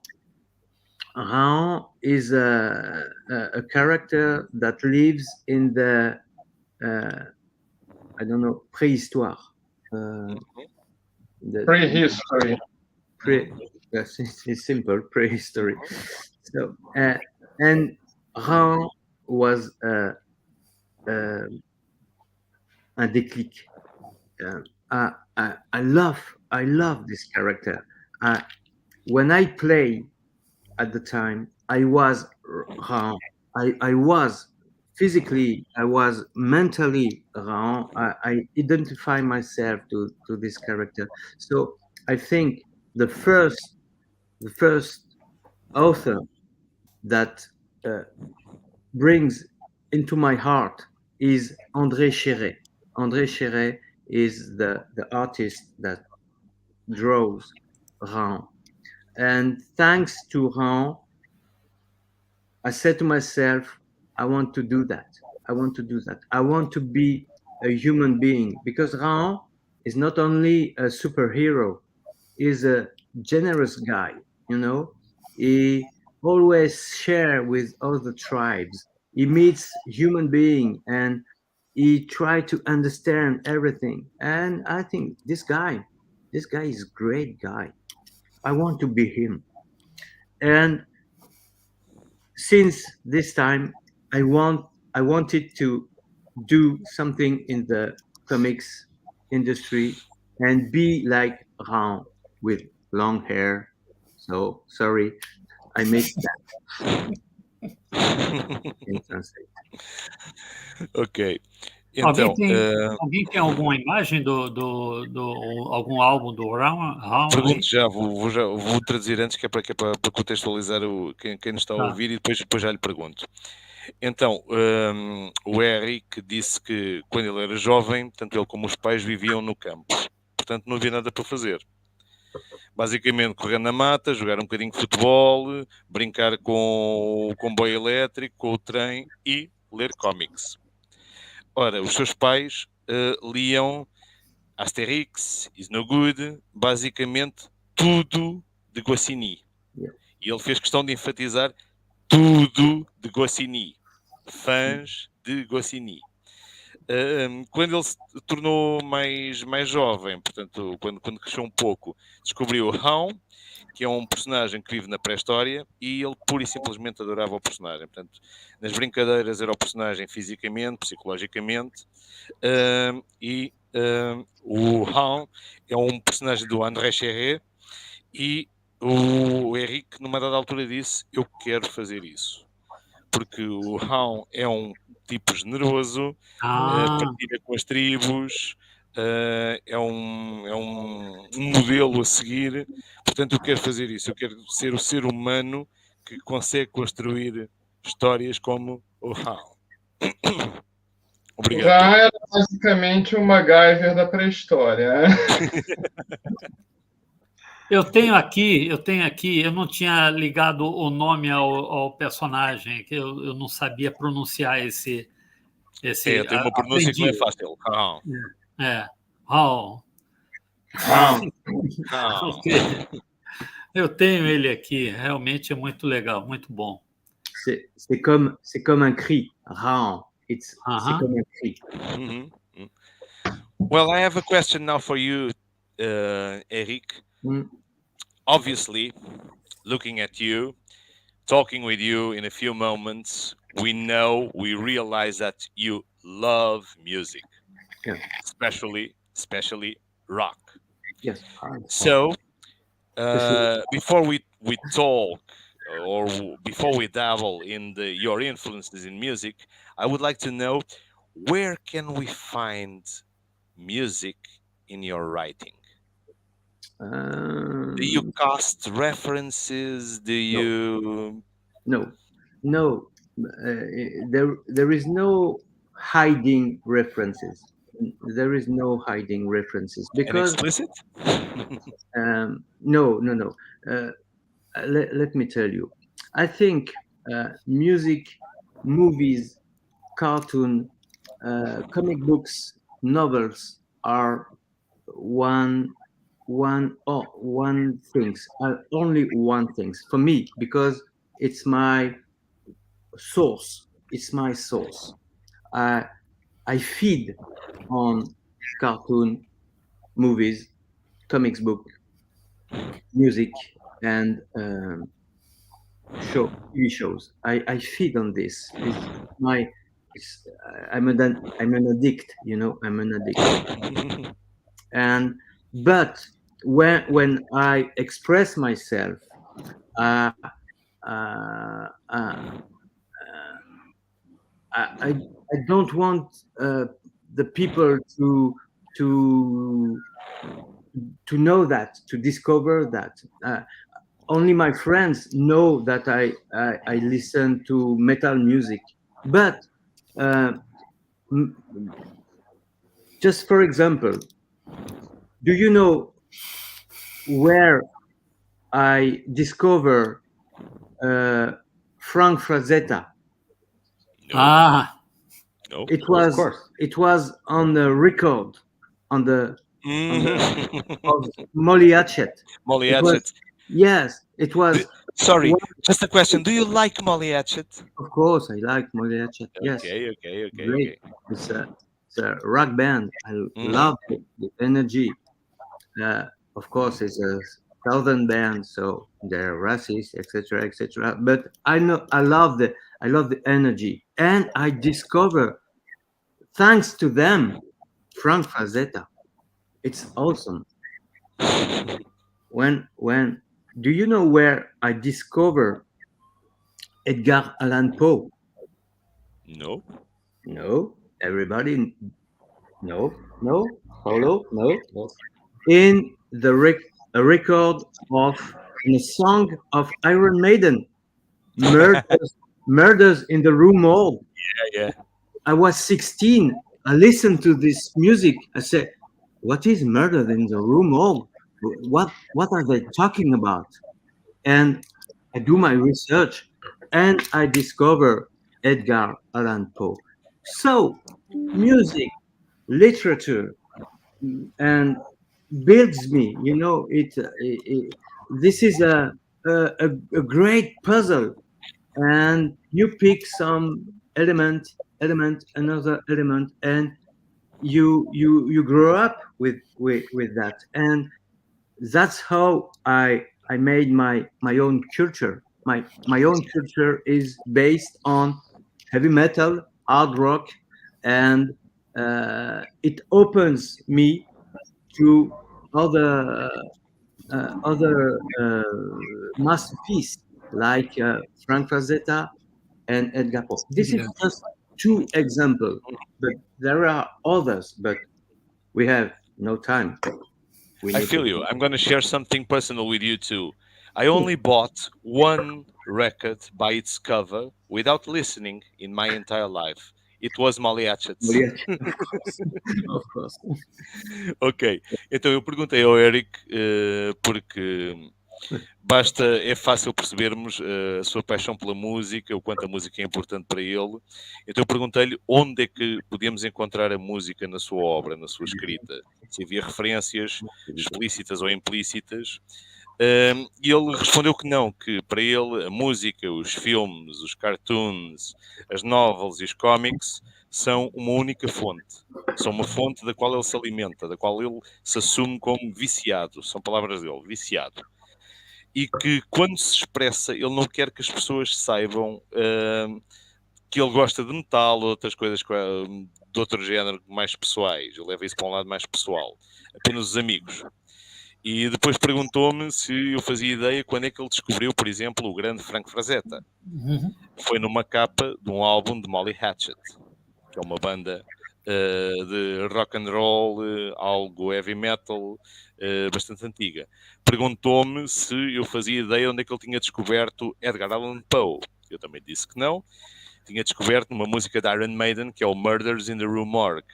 Raon is a character that lives in the, I don't know, préhistoire. Prehistory. Yes, it's simple, prehistory. So, and Raon was un déclic. I love this character. When I play at the time, I was wrong. I was physically, I was mentally wrong. I identify myself to this character. So I think the first author that brings into my heart is André Chéret. André Chéret is the artist that draws Ran. And thanks to Ran, I said to myself, I want to do that. I want to do that. I want to be a human being because Ran is not only a superhero, he's a generous guy, you know. He always share with other tribes. He meets human being and he try to understand everything. And I think this guy is a great guy. I want to be him. And since this time, I wanted to do something in the comics industry and be like Ran with long hair. So sorry, I missed that in translate. Ok. Alguém Então, tem alguma imagem algum álbum do Ran? pergunto já, vou traduzir antes, que é para contextualizar quem nos está a ouvir, e depois já lhe pergunto. Então, o Eric disse que quando ele era jovem, tanto ele como os pais viviam no campo, portanto não havia nada para fazer. Basicamente, correr na mata, jogar um bocadinho de futebol, brincar com o comboio elétrico, com o trem e ler cómics. Ora, os seus pais liam Asterix, Is No Good, basicamente tudo de Goscinny. E ele fez questão de enfatizar tudo de Goscinny. Fãs de Goscinny. Quando ele se tornou mais jovem, portanto, quando cresceu um pouco, descobriu o Ran, que é um personagem que vive na pré-história, e ele pura e simplesmente adorava o personagem. Portanto, nas brincadeiras era o personagem fisicamente, psicologicamente, e o Ran é um personagem do André Chéret, e o Eric, numa dada altura, disse: eu quero fazer isso. Porque o Ran é um tipo generoso, partilha com as tribos, é um modelo a seguir. Portanto, eu quero fazer isso. Eu quero ser o ser humano que consegue construir histórias como o Ran. Obrigado. O Ran era basicamente um MacGyver da pré-história. Eu tenho aqui, eu não tinha ligado o nome ao personagem, que eu não sabia pronunciar esse tem uma pronúncia que não é fácil. Okay. Eu tenho ele aqui, realmente é muito legal, muito bom. C'est comme un cri, Ran. C'est comme un cri. Well, I have a question now for you, Eric. Obviously, looking at you, talking with you in a few moments, we realize that you love music, especially rock. Yes. So, before we talk, or before we dabble in your influences in music, I would like to know, where can we find music in your writing? Do you cast references? Do you? No. There is no hiding references. There is no hiding references because. And explicit? No. Let me tell you. I think music, movies, cartoon, comic books, novels are one things, only one things for me, because it's my source. It's my source. I feed on cartoon, movies, comics book, music, and TV shows. I feed on this. I'm an addict, you know. I'm an addict. But when I express myself, uh, uh, uh, I don't want the people to know that, to discover that. Only my friends know that I listen to metal music. But just for example, do you know where I discover Frank Frazetta? Ah, No. It Of was course. on the record on the of Molly Hatchet. Molly It was, Hatchet. yes, it was. Sorry, one- just a question. Do you like Molly Hatchet? Of course, I like Molly Hatchet. Yes, Okay. great. It's a rock band. I love the energy. Of course, it's a southern band, so they're racist, etc., etc. But I love the energy, and I discover, thanks to them, Frank Frazetta. It's awesome. When do you know where I discover Edgar Allan Poe? No. No, everybody. No. Hello. No. In the a record of in a song of Iron Maiden, Murders in the Rue Morgue. Yeah. I was 16. I listened to this music. I said, "What is Murder in the Rue Morgue? What are they talking about?" And I do my research, and I discover Edgar Allan Poe. So, music, literature, and builds me. You know, this is a great puzzle, and you pick some element, another element, and you grow up with that, and that's how I made my own culture. My own culture is based on heavy metal, hard rock, and it opens me to other masterpiece like Frank Frazetta and Edgar Poe. This is just two examples, but there are others. But we have no time. I feel you. I'm going to share something personal with you too. I only bought one record by its cover without listening in my entire life. It was Molly Hatchet. Of course. Ok, então eu perguntei ao Eric porque é fácil percebermos a sua paixão pela música, o quanto a música é importante para ele. Então eu perguntei-lhe onde é que podíamos encontrar a música na sua obra, na sua escrita, se havia referências explícitas ou implícitas. E ele respondeu que não, que para ele a música, os filmes, os cartoons, as novels e os cómics são uma única fonte. São uma fonte da qual ele se alimenta, da qual ele se assume como viciado. São palavras dele, viciado. E que quando se expressa, ele não quer que as pessoas saibam que ele gosta de metal ou outras coisas de outro género mais pessoais. Ele leva isso para um lado mais pessoal. Apenas os amigos. E depois perguntou-me se eu fazia ideia quando é que ele descobriu, por exemplo, o grande Frank Frazetta. Foi numa capa de um álbum de Molly Hatchet, que é uma banda de rock and roll, algo heavy metal, bastante antiga. Perguntou-me se eu fazia ideia onde é que ele tinha descoberto Edgar Allan Poe. Eu também disse que não. Tinha descoberto numa música da Iron Maiden, que é o Murders in the Rue Morgue,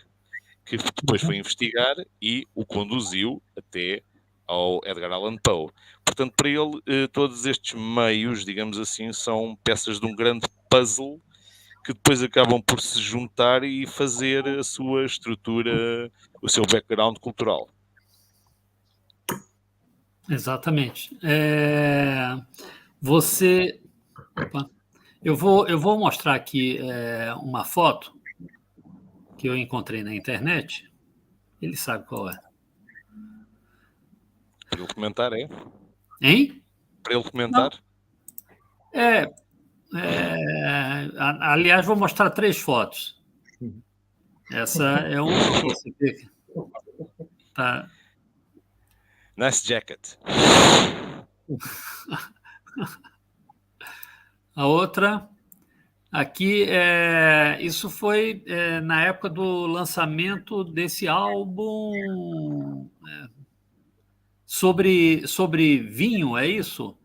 que depois foi investigar e o conduziu até ao Edgar Allan Poe. Portanto, para ele, todos estes meios, digamos assim, são peças de um grande puzzle que depois acabam por se juntar e fazer a sua estrutura, o seu background cultural. Exatamente. Você... Opa. Eu vou mostrar aqui uma foto que eu encontrei na internet. Ele sabe qual é. Para ele comentar, é? Hein? Para ele comentar? Aliás, vou mostrar 3 fotos. Essa é uma que você vê. Tá. Nice jacket. A outra, aqui, isso foi na época do lançamento desse álbum sobre vinho, é isso?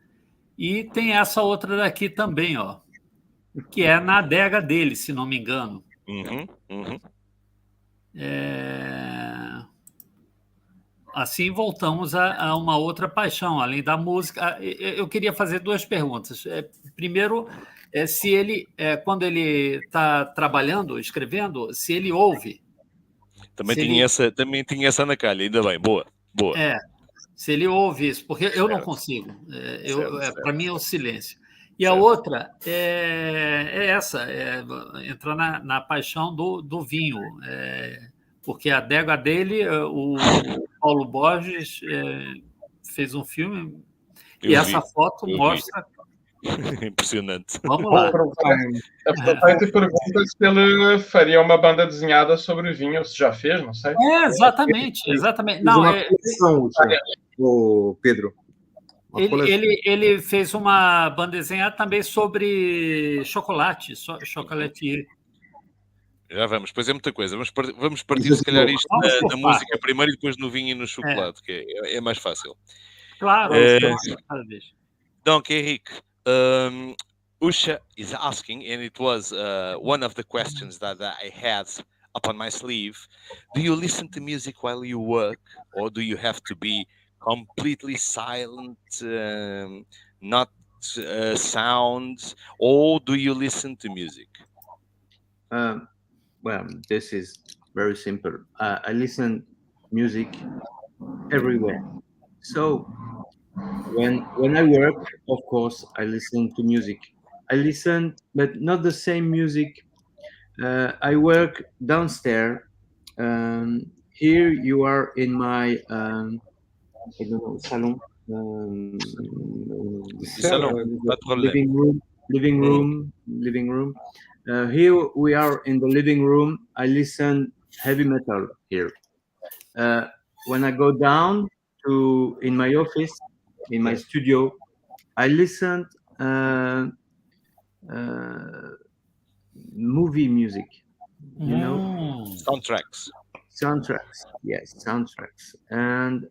E tem essa outra daqui também, ó, que é na adega dele, se não me engano. Assim voltamos a uma outra paixão, além da música. Eu queria fazer 2 perguntas. Primeiro, se ele, quando ele está trabalhando, escrevendo, se ele ouve. Também tinha essa na calha, ainda bem, boa. Se ele ouve isso, porque eu não consigo. Para mim é o silêncio. E a outra é essa, entrar na paixão do vinho. Porque a adega dele, o Paulo Borges fez um filme e essa foto mostra. Impressionante. Vamos lá. Aproveita e pergunta se ele faria uma banda desenhada sobre vinho, se já fez, não sei. Exatamente. Não, o Pedro. Ele fez uma banda desenhada também sobre chocolate, chocolatier. Já vamos, pois é muita coisa. Vamos partir, se calhar, isto da música primeiro e depois no vinho e no chocolate, que é mais fácil. Claro, cada vez. Donc, Eric, Usha is asking, and it was one of the questions that I had up on my sleeve. Do you listen to music while you work, or do you have to be completely silent, not sound, or do you listen to music? Well, this is very simple. I listen music everywhere. So when I work, of course, I listen to music. I listen, but not the same music. I work downstairs. Here you are in my salon. Living room. Here we are in the living room. I listen heavy metal here. When I go down in my office, in my studio, I listen movie music. You know, soundtracks. Yes, soundtracks, and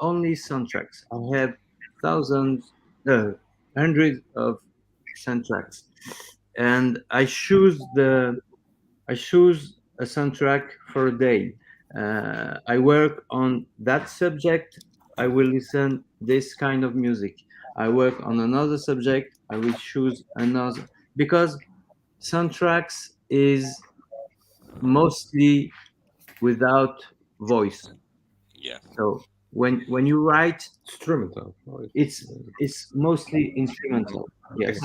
only soundtracks. I have hundreds of soundtracks. And I choose a soundtrack for a day. I work on that subject. I will listen this kind of music. I work on another subject. I will choose another, because soundtracks is mostly without voice. Yeah. So when you write instrumental, it's mostly instrumental. Yes.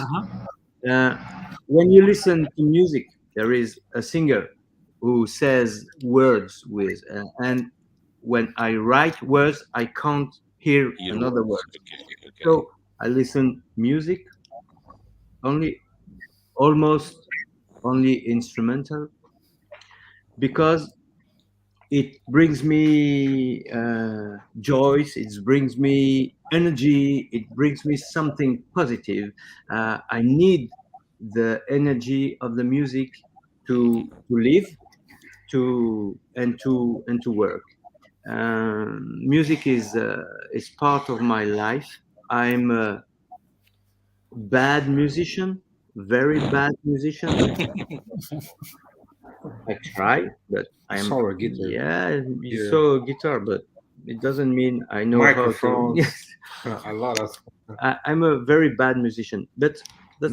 When you listen to music, there is a singer who says words with, and when I write words, I can't hear another word. Okay. So I listen music almost only instrumental, because it brings me joy, it brings me energy, it brings me something positive. I need the energy of the music to live, and to work. Music is part of my life. I'm a bad musician, very bad musician. I try, but I'm saw a guitar. Yeah, you saw a guitar, but it doesn't mean I know microphone. Yes. A lot of. I'm a very bad musician, but that's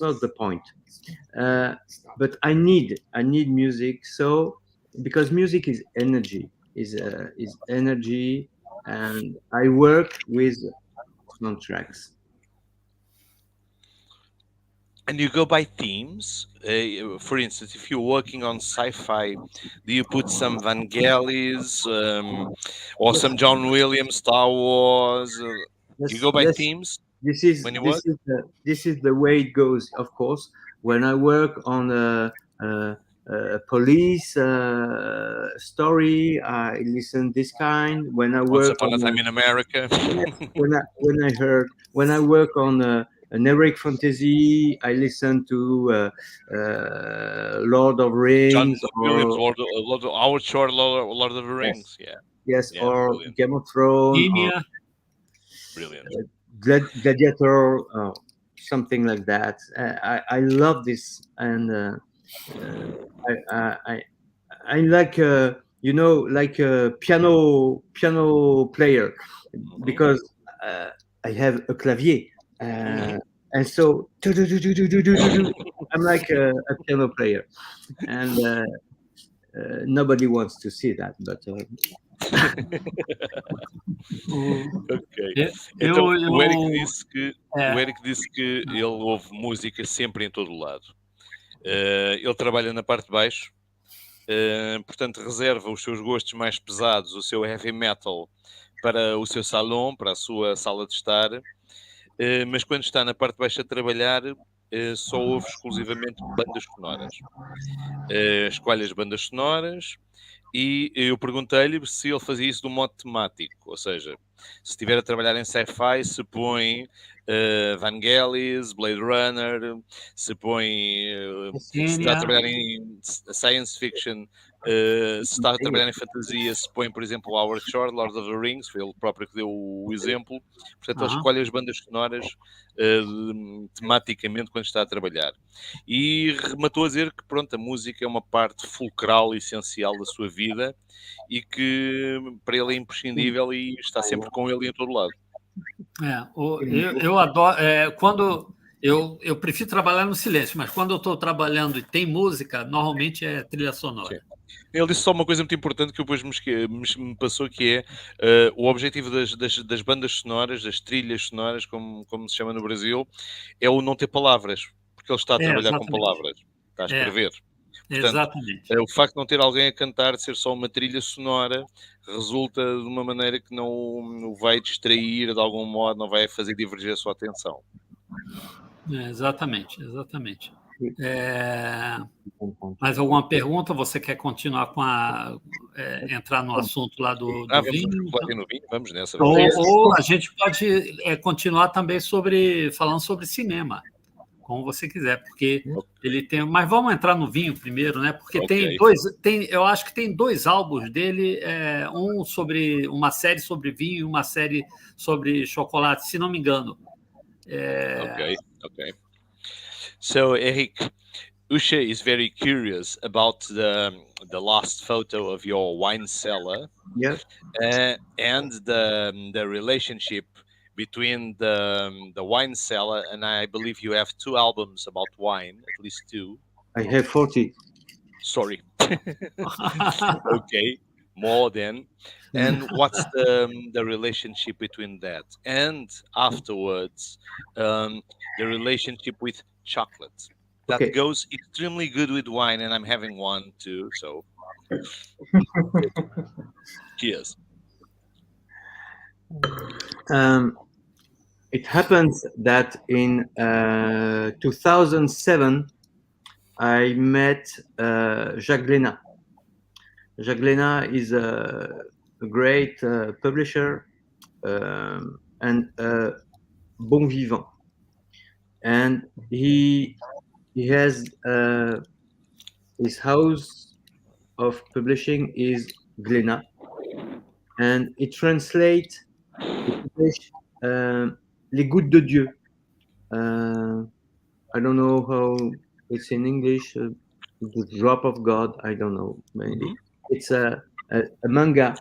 not the point. But I need music, so because music is energy, is energy, and I work with soundtracks. And you go by themes. For instance, if you're working on sci-fi, do you put some Vangelis or some John Williams, Star Wars? You go by themes? this is When you this is the way it goes. Of course, when I work on a police story, I listen this kind. When I Once work Upon a on Time in America. when I work on an heroic fantasy, I listen to Lord of John Rings Williams, or Lord of our short Lord of the Rings. Yeah, yes, yeah, or brilliant. Game of Thrones or India. Brilliant. Gladiator, something like that. I love this, and I like like a piano player because I have a clavier, and so I'm like a piano player, and nobody wants to see that, but. Ok. Então, o Eric disse que ele ouve música sempre em todo o lado. Ele trabalha na parte de baixo, portanto reserva os seus gostos mais pesados, o seu heavy metal, para o seu salão, para a sua sala de estar, mas quando está na parte de baixo a trabalhar, só ouve exclusivamente bandas sonoras. Escolhe as bandas sonoras e eu perguntei-lhe se ele fazia isso de um modo temático, ou seja, se estiver a trabalhar em sci-fi, se põe Vangelis, Blade Runner, se põe se está a trabalhar em science fiction, se está a trabalhar em fantasia, se põe, por exemplo, Howard Shore, Lord of the Rings, foi ele próprio que deu o exemplo. Portanto, ele escolhe as bandas sonoras tematicamente quando está a trabalhar. E rematou a dizer que, pronto, a música é uma parte fulcral e essencial da sua vida e que para ele é imprescindível e está sempre com ele em todo lado. Eu adoro. Quando eu prefiro trabalhar no silêncio, mas quando eu estou trabalhando e tem música, normalmente é trilha sonora. Sim. Ele disse só uma coisa muito importante que depois me passou, que é o objetivo das bandas sonoras, das trilhas sonoras, como se chama no Brasil, é o não ter palavras, porque ele está a trabalhar com palavras, está a escrever. Portanto, exatamente. O facto de não ter alguém a cantar, de ser só uma trilha sonora, resulta de uma maneira que não o vai distrair de algum modo, não vai fazer divergir a sua atenção. Exatamente. Mais alguma pergunta? Você quer continuar com entrar no assunto lá do vinho? No vinho? Vamos nessa. Ou a gente pode continuar também falando sobre cinema, como você quiser, porque ele tem. Mas vamos entrar no vinho primeiro, né? Porque eu acho que tem 2 álbuns dele, um sobre uma série sobre vinho e uma série sobre chocolate, se não me engano. Okay. So, Eric, Usha is very curious about the last photo of your wine cellar, and the relationship between the wine cellar, and I believe you have 2 albums about wine, at least 2. I have 40. Sorry. Okay, more than. And what's the relationship between that? And afterwards, the relationship with chocolate. That goes extremely good with wine, and I'm having one too, so cheers. It happens that in 2007, I met Jacques Glénat. Jacques Glénat is a great publisher and bon vivant. And he has his house of publishing is Glénat, and it translates Les Gouttes de Dieu. I don't know how it's in English. The Drop of God. I don't know. Maybe it's a manga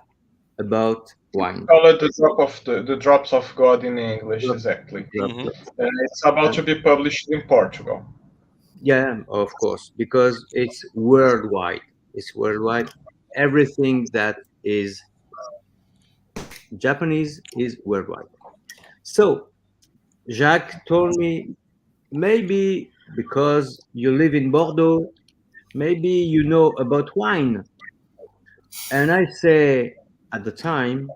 about wine. Call it the Drops of God in English, exactly. It's about to be published in Portugal. Yeah, of course, because it's worldwide. It's worldwide. Everything that is Japanese is worldwide. So Jacques told me, maybe because you live in Bordeaux, maybe you know about wine. And I say, at the time,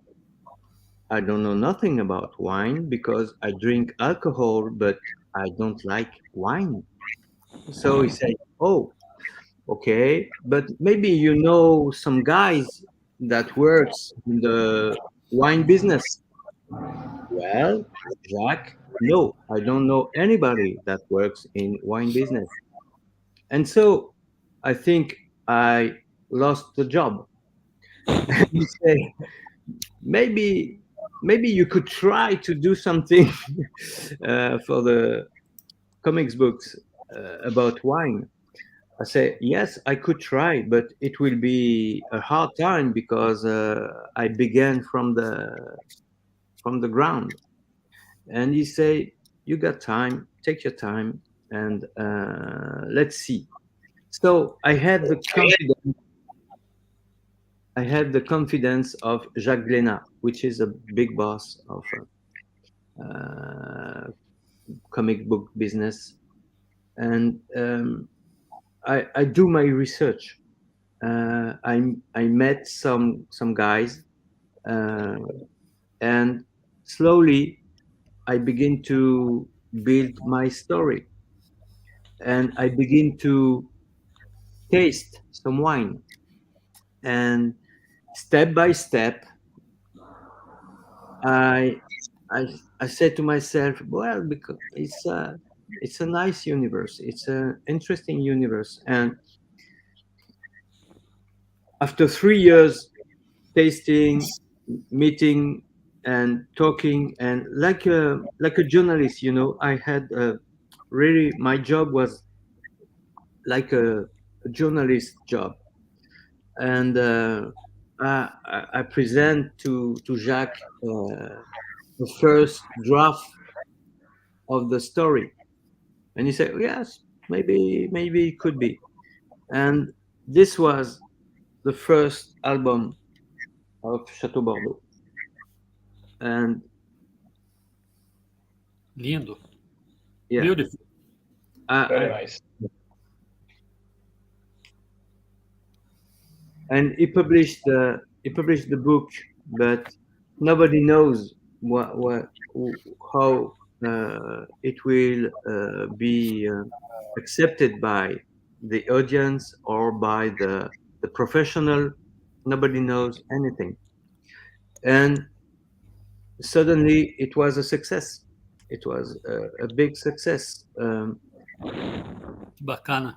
I don't know nothing about wine because I drink alcohol, but I don't like wine. So he said, oh, okay, but maybe you know some guys that works in the wine business. Well, Jacques, no, I don't know anybody that works in wine business. And so I think I lost the job. And he said, maybe you could try to do something for the comics books about wine. I say, yes, I could try, but it will be a hard time because I began from the ground. And he say, you got time, take your time, and let's see. So I had the confidence. I had the confidence of Jacques Glénat, which is a big boss of comic book business, and I do my research. I met some guys, and slowly I begin to build my story, and I begin to taste some wine, and step by step, I said to myself, well, because it's a nice universe, it's an interesting universe, and after 3 years tasting, meeting, and talking, and like a journalist, I had really my job was like a journalist job, and I present to Jacques the first draft of the story, and he said, yes, maybe it could be. And this was the first album of Chateau Bordeaux. And Lindo. yeah, Beautiful. Very nice. And he published the book, but nobody knows how it will be accepted by the audience or by the professional. Nobody knows anything. And suddenly it was a success. It was a big success. Bacana.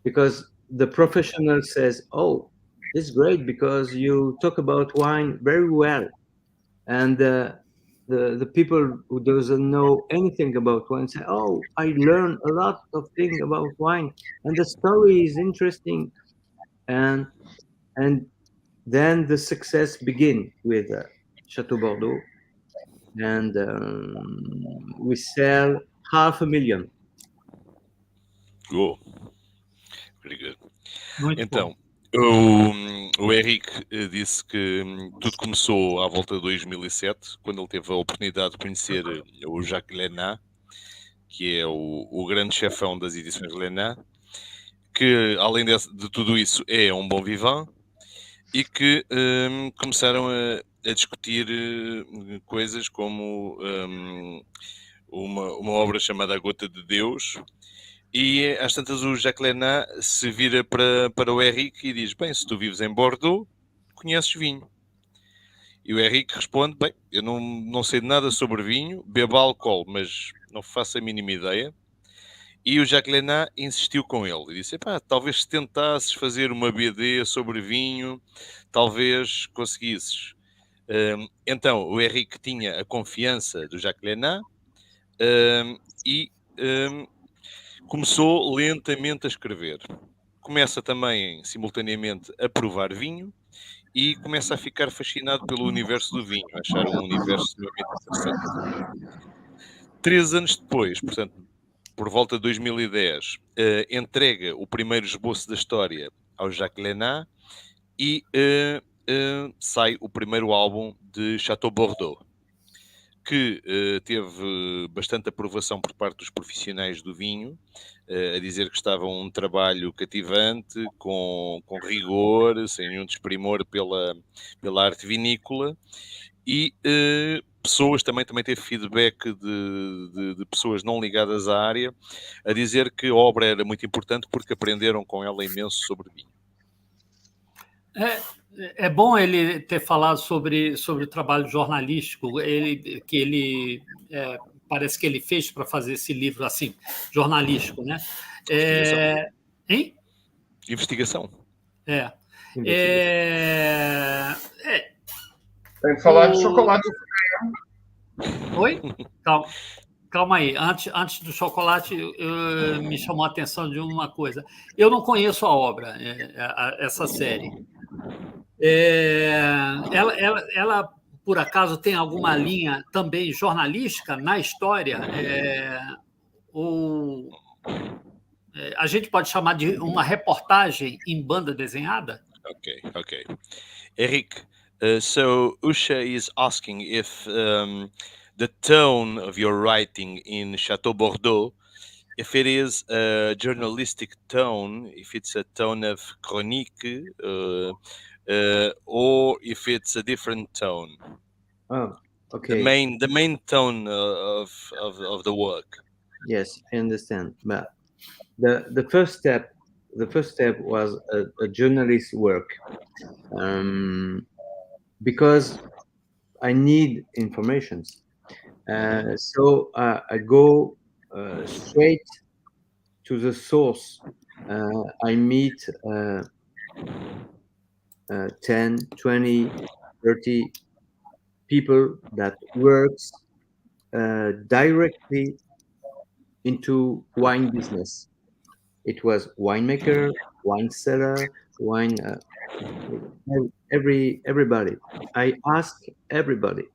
Because the professional says, oh, it's great because you talk about wine very well. And the people who doesn't know anything about wine say, oh, I learned a lot of things about wine, and the story is interesting. And then the success begin with Chateau Bordeaux, and we sell 500,000. Oh, very good. Muito Então, bom. o Eric disse que tudo começou à volta de 2007, quando ele teve a oportunidade de conhecer o Jacques Glénat, que é o grande chefão das edições Glénat, que além de tudo isso é um bom vivant, e que começaram a discutir coisas como uma obra chamada A Gota de Deus. E às tantas o Jacques Glénat se vira para o Eric e diz, bem, se tu vives em Bordeaux, conheces vinho. E o Eric responde, bem, eu não sei de nada sobre vinho, bebo álcool, mas não faço a mínima ideia. E o Jacques Glénat insistiu com ele e disse, talvez se tentasses fazer uma BD sobre vinho, talvez conseguisses. Então o Eric tinha a confiança do Jacques Glénat e começou lentamente a escrever. Começa também, simultaneamente, a provar vinho e começa a ficar fascinado pelo universo do vinho, a achar um universo extremamente interessante. 3 anos depois, portanto, por volta de 2010, entrega o primeiro esboço da história ao Jacques Glénat e sai o primeiro álbum de Chateau Bordeaux, que teve bastante aprovação por parte dos profissionais do vinho, a dizer que estava um trabalho cativante, com rigor, sem nenhum desprimor pela arte vinícola, e pessoas também teve feedback de pessoas não ligadas à área, a dizer que a obra era muito importante porque aprenderam com ela imenso sobre vinho. É bom ele ter falado sobre o trabalho jornalístico, parece que ele fez para fazer esse livro assim, jornalístico, né? Investigação. Tem que falar de chocolate. Oi? Calma aí. Antes do chocolate, me chamou a atenção de uma coisa. Eu não conheço a obra, essa série. Ela, por acaso, tem alguma linha também jornalística na história? A gente pode chamar de uma reportagem em banda desenhada? Okay. Eric, so Usha is asking if the tone of your writing in Chateau Bordeaux, if it is a journalistic tone, if it's a tone of chronique, or if it's a different tone. Oh, okay. The main tone of the work. Yes, I understand. But the first step was a journalist work, because I need information. So I go straight to the source. I meet 10, 20, 30 people that works directly into wine business. It was winemaker, wine seller, wine, everybody. I ask everybody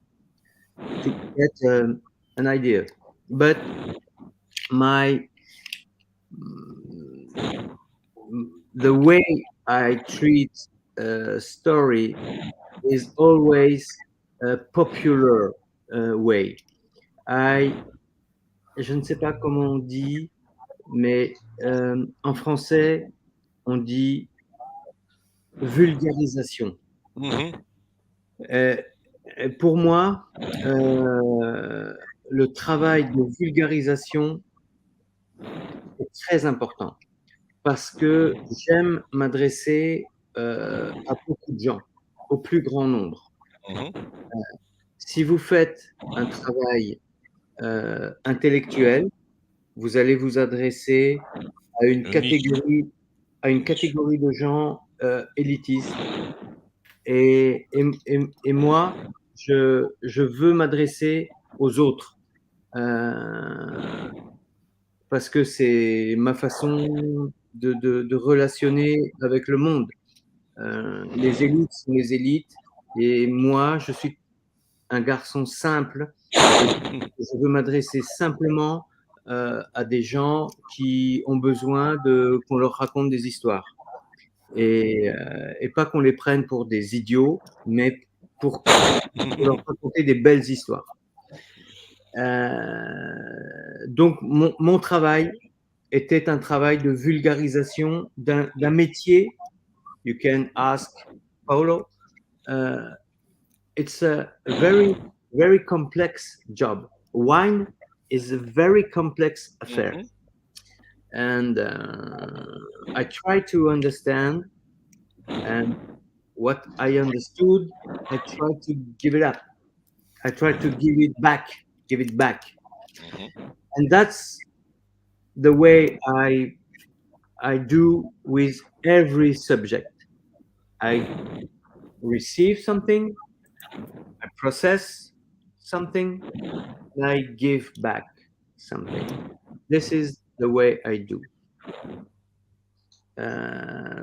to get an idea, but the way I treat a story is always a popular way. Je ne sais pas comment on dit, mais en français, on dit vulgarisation. Pour moi, le travail de vulgarisation est très important parce que j'aime m'adresser à beaucoup de gens, au plus grand nombre. Si vous faites un travail intellectuel, vous allez vous adresser à une catégorie de gens élitistes. Et moi, je veux m'adresser aux autres parce que c'est ma façon de relationner avec le monde. Les élites sont les élites et moi, je suis un garçon simple. Je veux m'adresser simplement à des gens qui ont besoin qu'on leur raconte des histoires. Et pas qu'on les prenne pour des idiots, mais pour leur raconter des belles histoires. Donc, mon travail était un travail de vulgarisation d'un métier. You can ask Paulo. It's a very, very complex job. Wine is a very complex affair. And I try to understand, and what I understood, I try to give it up. I try to give it back. And that's the way I do with every subject. I receive something, I process something, and I give back something. This is the way I do.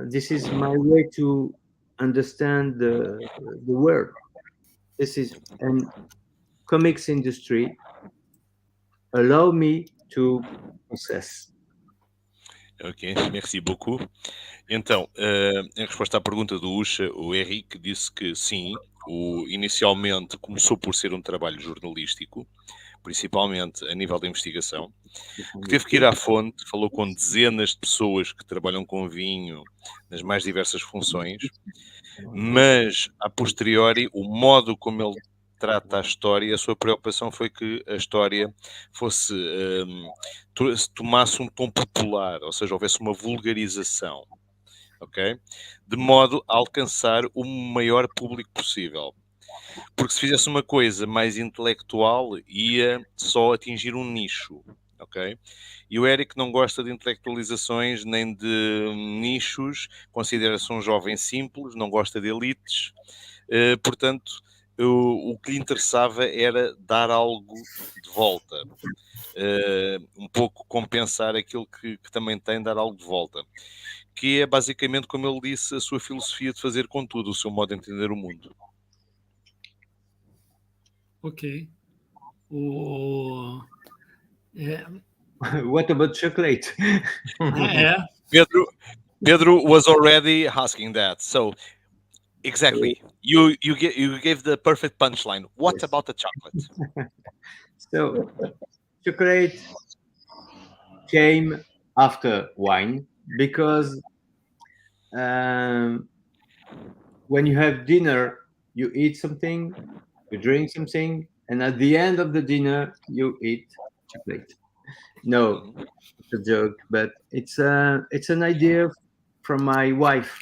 This is my way to understand the world. This is, and comics industry allow me to process. Ok, merci beaucoup. Então, em resposta à pergunta do Usha, o Eric disse que sim, inicialmente começou por ser um trabalho jornalístico, principalmente a nível da investigação, que teve que ir à fonte, falou com dezenas de pessoas que trabalham com vinho nas mais diversas funções, mas, a posteriori, o modo como ele trata a história, a sua preocupação foi que a história fosse, tomasse um tom popular, ou seja, houvesse uma vulgarização, ok? De modo a alcançar o maior público possível. Porque se fizesse uma coisa mais intelectual, ia só atingir um nicho, ok? E o Eric não gosta de intelectualizações nem de nichos, considera-se um jovem simples, não gosta de elites, portanto, o que lhe interessava era dar algo de volta, um pouco compensar aquilo que também tem, dar algo de volta, que é basicamente, como ele disse, a sua filosofia de fazer com tudo, o seu modo de entender o mundo. Ok. What about chocolate? Pedro was already asking that. So, exactly. You gave the perfect punchline. What Yes. about the chocolate? So, chocolate came after wine because when you have dinner, you eat something, you drink something, and at the end of the dinner, you eat chocolate. No, it's a joke, but it's an idea from my wife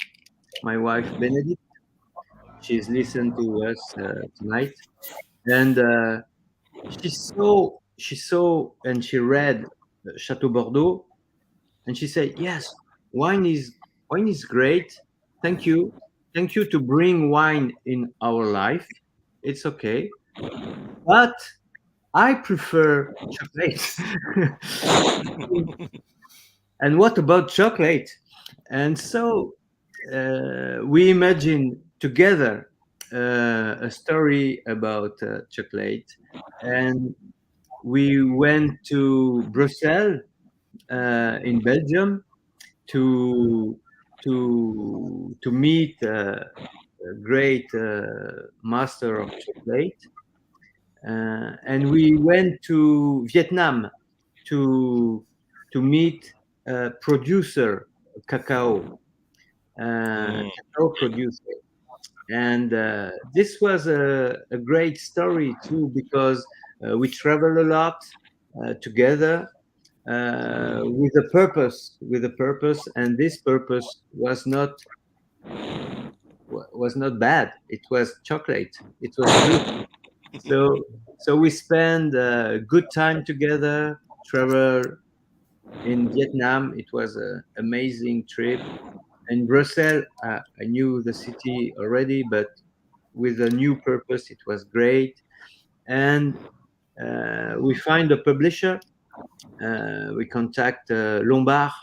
Benedict. She's listened to us tonight, and she saw and she read Chateau Bordeaux, and she said, "Yes, wine is great. Thank you to bring wine in our life. It's okay, but I prefer chocolate." And what about chocolate? And so we imagine together a story about chocolate, and we went to Brussels in Belgium to meet a great master of chocolate, and we went to Vietnam to meet a producer cacao producer. And this was a great story too, because we travel a lot together with a purpose, and this purpose was not bad. It was chocolate. It was good. So we spend a good time together, travel in Vietnam. It was an amazing trip. In Brussels, I knew the city already, but with a new purpose, it was great. And we find a publisher. We contact Lombard,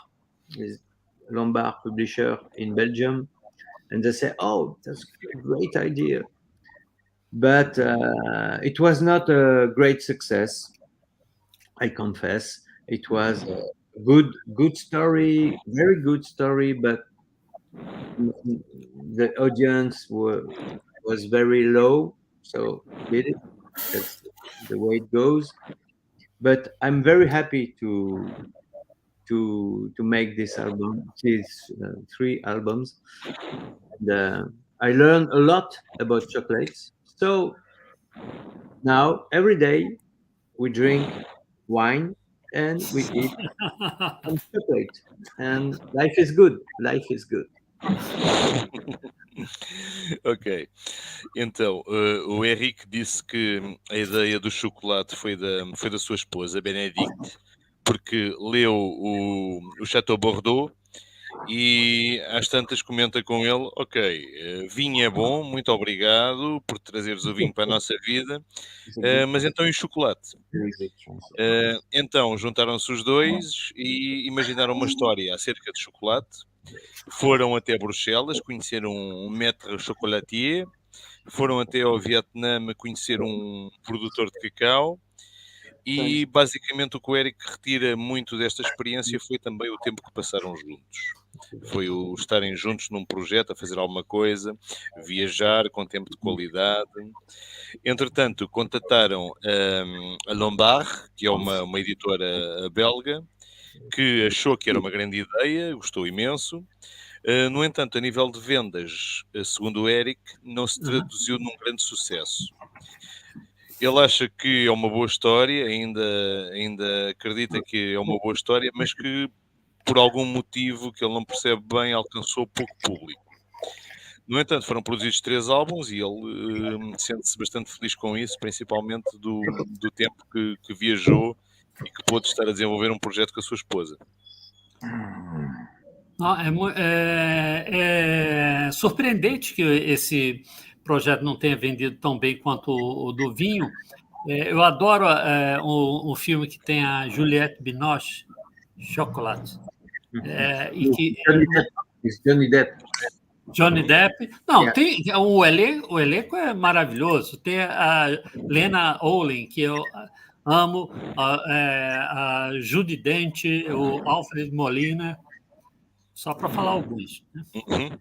Lombard publisher in Belgium, and they say, "Oh, that's a great idea." But it was not a great success, I confess. It was a good story, very good story, but the audience was very low, so did it. That's the way it goes. But I'm very happy to make this album, these 3 albums. And I learned a lot about chocolates. So now every day we drink wine and we eat some chocolate, and life is good. Life is good. Ok. Então, o Eric disse que a ideia do chocolate foi da sua esposa, Benedict, porque leu o Chateau Bordeaux e às tantas comenta com ele: ok, vinho é bom, muito obrigado por trazeres o vinho para a nossa vida, mas então e o chocolate? Então juntaram-se os dois e imaginaram uma história acerca de chocolate. Foram até Bruxelas, conheceram um maître chocolatier, foram até ao Vietnã conhecer um produtor de cacau e basicamente o que o Eric retira muito desta experiência foi também o tempo que passaram juntos. Foi o estarem juntos num projeto, a fazer alguma coisa, viajar com tempo de qualidade. Entretanto, contataram a Lombard, que é uma editora belga, que achou que era uma grande ideia, gostou imenso. No entanto, a nível de vendas, segundo o Eric, não se traduziu num grande sucesso. Ele acha que é uma boa história, ainda acredita que é uma boa história, mas que por algum motivo que ele não percebe bem, alcançou pouco público. No entanto, foram produzidos 3 álbuns e ele sente-se bastante feliz com isso, principalmente do tempo que viajou e que pôde estar a desenvolver um projeto com a sua esposa. Não, é surpreendente que esse projeto não tenha vendido tão bem quanto o do vinho. Eu adoro um filme que tem a Juliette Binoche, Chocolate. Johnny Depp. Johnny Depp. Não, tem o elenco é maravilhoso. Tem a Lena Olin, que eu amo, a Judi Dench, o Alfred Molina, só para falar alguns. Né?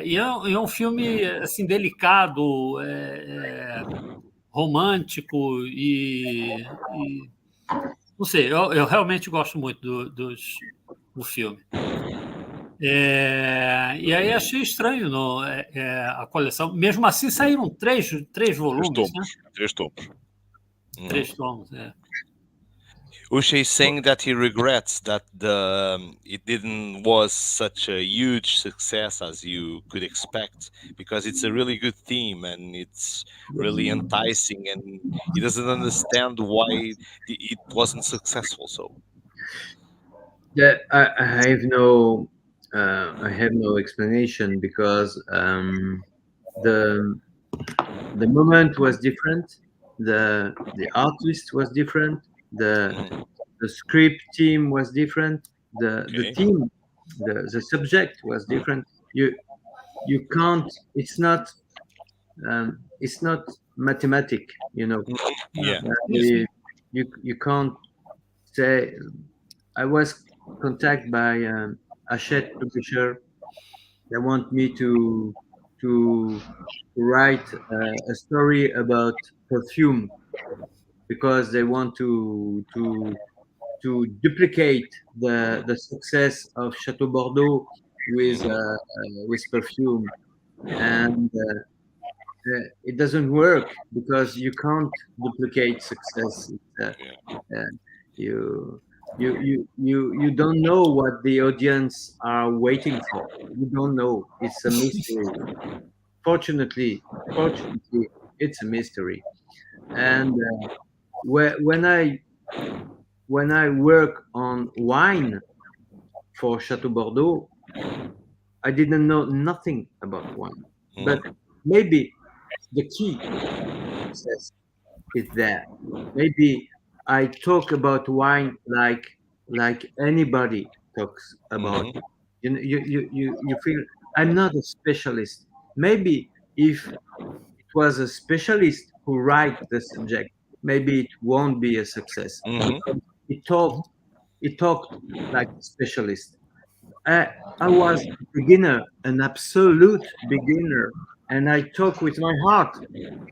E é um filme assim, delicado, romântico e não sei, eu realmente gosto muito do filme. E aí achei estranho a coleção. Mesmo assim, saíram três volumes. 3 tomos. Né? 3 tomos, Uche is saying that he regrets that it didn't was such a huge success as you could expect, because it's a really good theme and it's really enticing, and he doesn't understand why it wasn't successful. So yeah, I have no explanation, because the moment was different, the artist was different, the script team was different, the team, the subject was different. You can't. It's not mathematic, Yeah. You can't say. I was contacted by Hachette publisher. They want me to write a story about perfume, because they want to duplicate the success of Chateau Bordeaux with perfume, and it doesn't work, because you can't duplicate success. You don't know what the audience are waiting for. You don't know. It's a mystery. Fortunately, it's a mystery. And when I work on wine for Chateau Bordeaux, I didn't know nothing about wine. But maybe the key success is there. Maybe I talk about wine like anybody talks about. You feel I'm not a specialist. Maybe if it was a specialist who write the subject, maybe it won't be a success. It talked like a specialist. I was a beginner, an absolute beginner, and I talk with my heart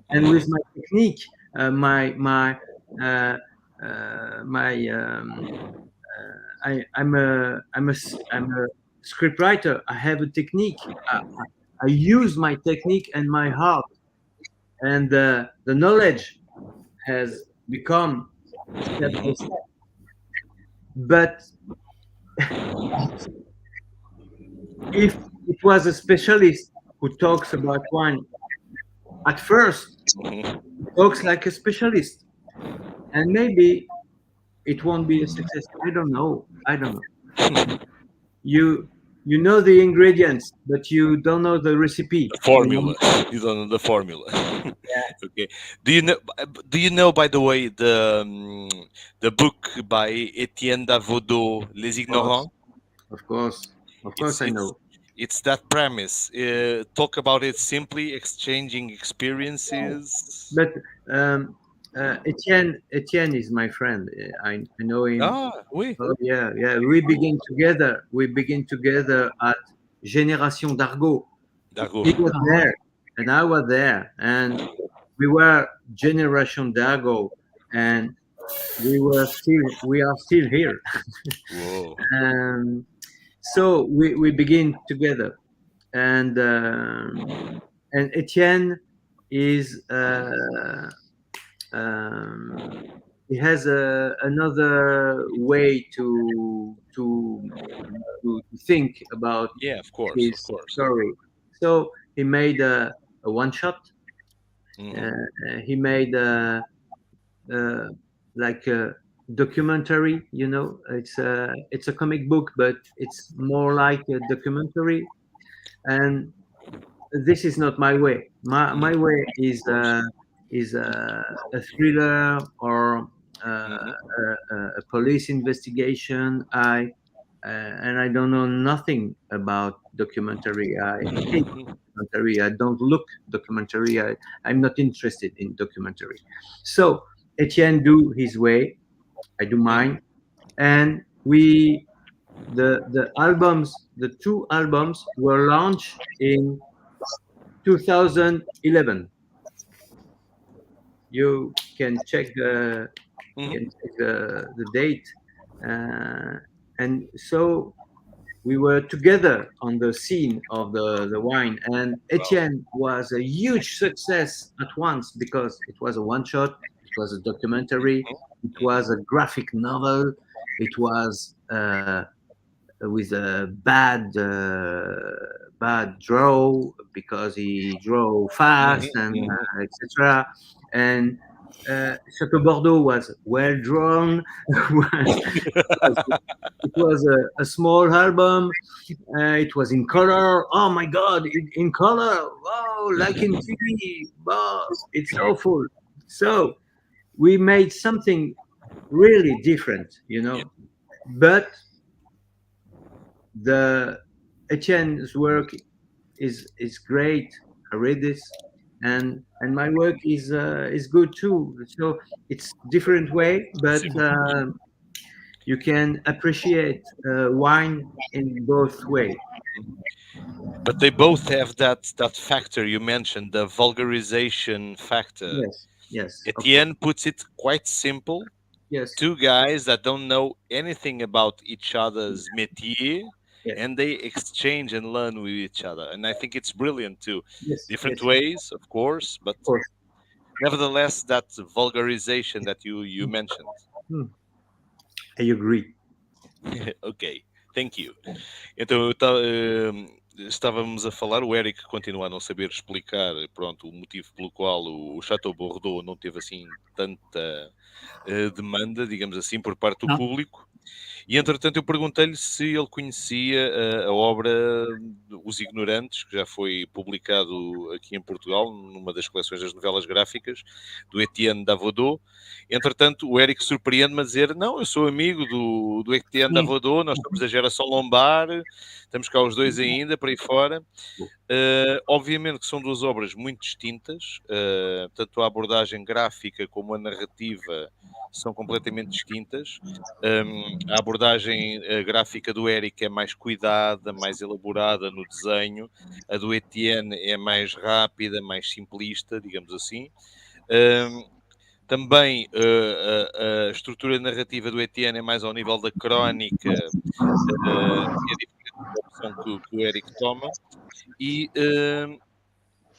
and with my technique, I'm a scriptwriter. I have a technique. I use my technique and my heart, and the knowledge has become step by step. But if it was a specialist who talks about wine, at first talks like a specialist, and maybe it won't be a success. I don't know. You know the ingredients, but you don't know the recipe. The formula. You don't know the formula. Yeah. Okay. Do you know, by the way, the book by Etienne Davodeau, Les Ignorants? Of course, I know. It's that premise. Talk about it simply, exchanging experiences. But Etienne is my friend. I know him. Ah, oui. Oh, yeah. We begin together at Génération Dargaud. Dargaud. He was there, and I was there, and we were Generation Dargaud, and we are still here. Whoa. So we begin together, and Etienne is he has another way to think about Yeah, of course. story. So he made a one shot. He made like a documentary. It's a comic book, but it's more like a documentary. And this is not my way. My way is a thriller or a police investigation. And I don't know nothing about documentary. I hate documentary. I don't look documentary. I'm not interested in documentary. So Etienne do his way, I do mine, and the two albums were launched in 2011. You can check the date, and so we were together on the scene of the wine. And Etienne was a huge success at once because it was a one shot, it was a documentary, it was a graphic novel, it was with a bad draw because he drew fast and etc. And Chateau Bordeaux was well drawn. It was a small album. It was in color. Oh my God, in color. Wow, like in TV. Wow, it's awful. So we made something really different, But the Etienne's work is great. I read this, and my work is good too. So it's different way, but you can appreciate wine in both ways. But they both have that factor you mentioned, the vulgarization factor. Yes. Etienne puts it quite simple. Yes. Two guys that don't know anything about each other's métier, and they exchange and learn with each other. And I think it's brilliant too. Different ways, of course, but nevertheless, that vulgarization that you mentioned. I agree. Ok, thank you. Então, estávamos a falar, o Eric continua a não saber explicar, pronto, o motivo pelo qual o Chateau Bordeaux não teve assim tanta demanda, digamos assim, por parte do público. E, entretanto, eu perguntei-lhe se ele conhecia a obra Os Ignorantes, que já foi publicado aqui em Portugal, numa das coleções das novelas gráficas, do Etienne Dargaud. Entretanto, o Eric surpreende-me a dizer: não, eu sou amigo do Etienne Dargaud, nós somos da geração Lombar, estamos cá os dois ainda, por aí fora. Obviamente que são duas obras muito distintas, tanto a abordagem gráfica como a narrativa são completamente distintas. A abordagem gráfica do Eric é mais cuidada, mais elaborada no desenho. A do Etienne é mais rápida, mais simplista, digamos assim. Também a estrutura narrativa do Etienne é mais ao nível da crónica, e é diferente da opção que o Eric toma. E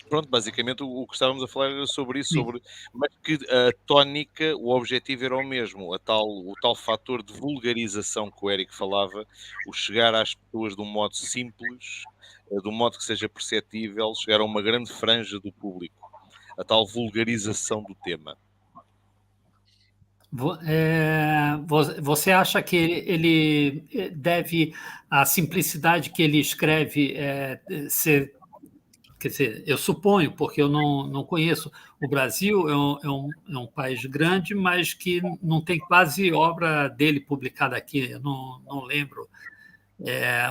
pronto, basicamente o que estávamos a falar era sobre isso, mas que a tónica, o objetivo era o mesmo, o tal fator de vulgarização que o Eric falava, o chegar às pessoas de um modo simples, de um modo que seja perceptível, chegar a uma grande franja do público, a tal vulgarização do tema. Você acha que ele deve, a simplicidade que ele escreve ser... Quer dizer, eu suponho, porque eu não conheço. O Brasil é um país grande, mas que não tem quase obra dele publicada aqui. Eu não lembro.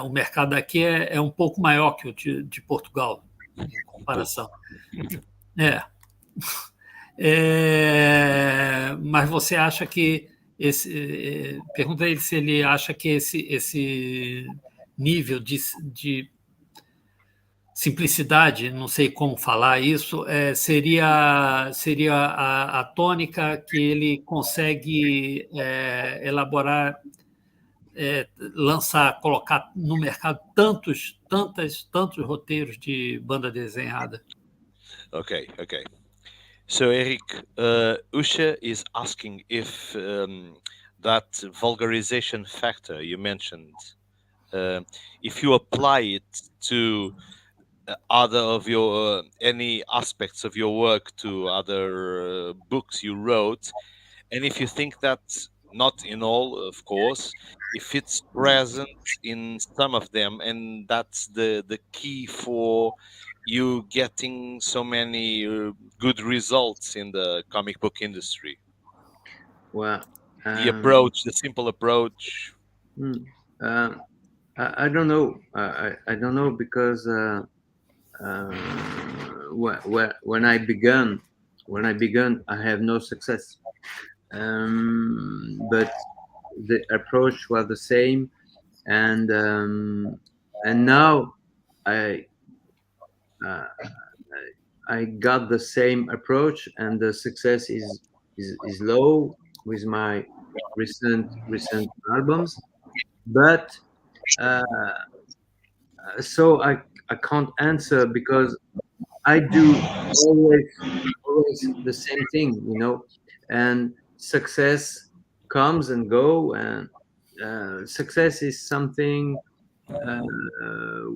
O mercado aqui é um pouco maior que o de Portugal, em comparação. Mas você acha que pergunta a ele se ele acha que esse nível de simplicidade, não sei como falar isso, seria a tônica que ele consegue elaborar, lançar, colocar no mercado tantos roteiros de banda desenhada. Okay. So, Eric, Usha is asking if that vulgarization factor you mentioned, if you apply it to other of your any aspects of your work, to other books you wrote, and if you think that, not in all, of course, if it's present in some of them, and that's the key for you getting so many good results in the comic book industry. Well, The simple approach. I don't know. I don't know, because when I began, I have no success. But the approach was the same, and now I got the same approach, and the success is low with my recent albums. But so I can't answer, because I do always the same thing, and success comes and go, and success is something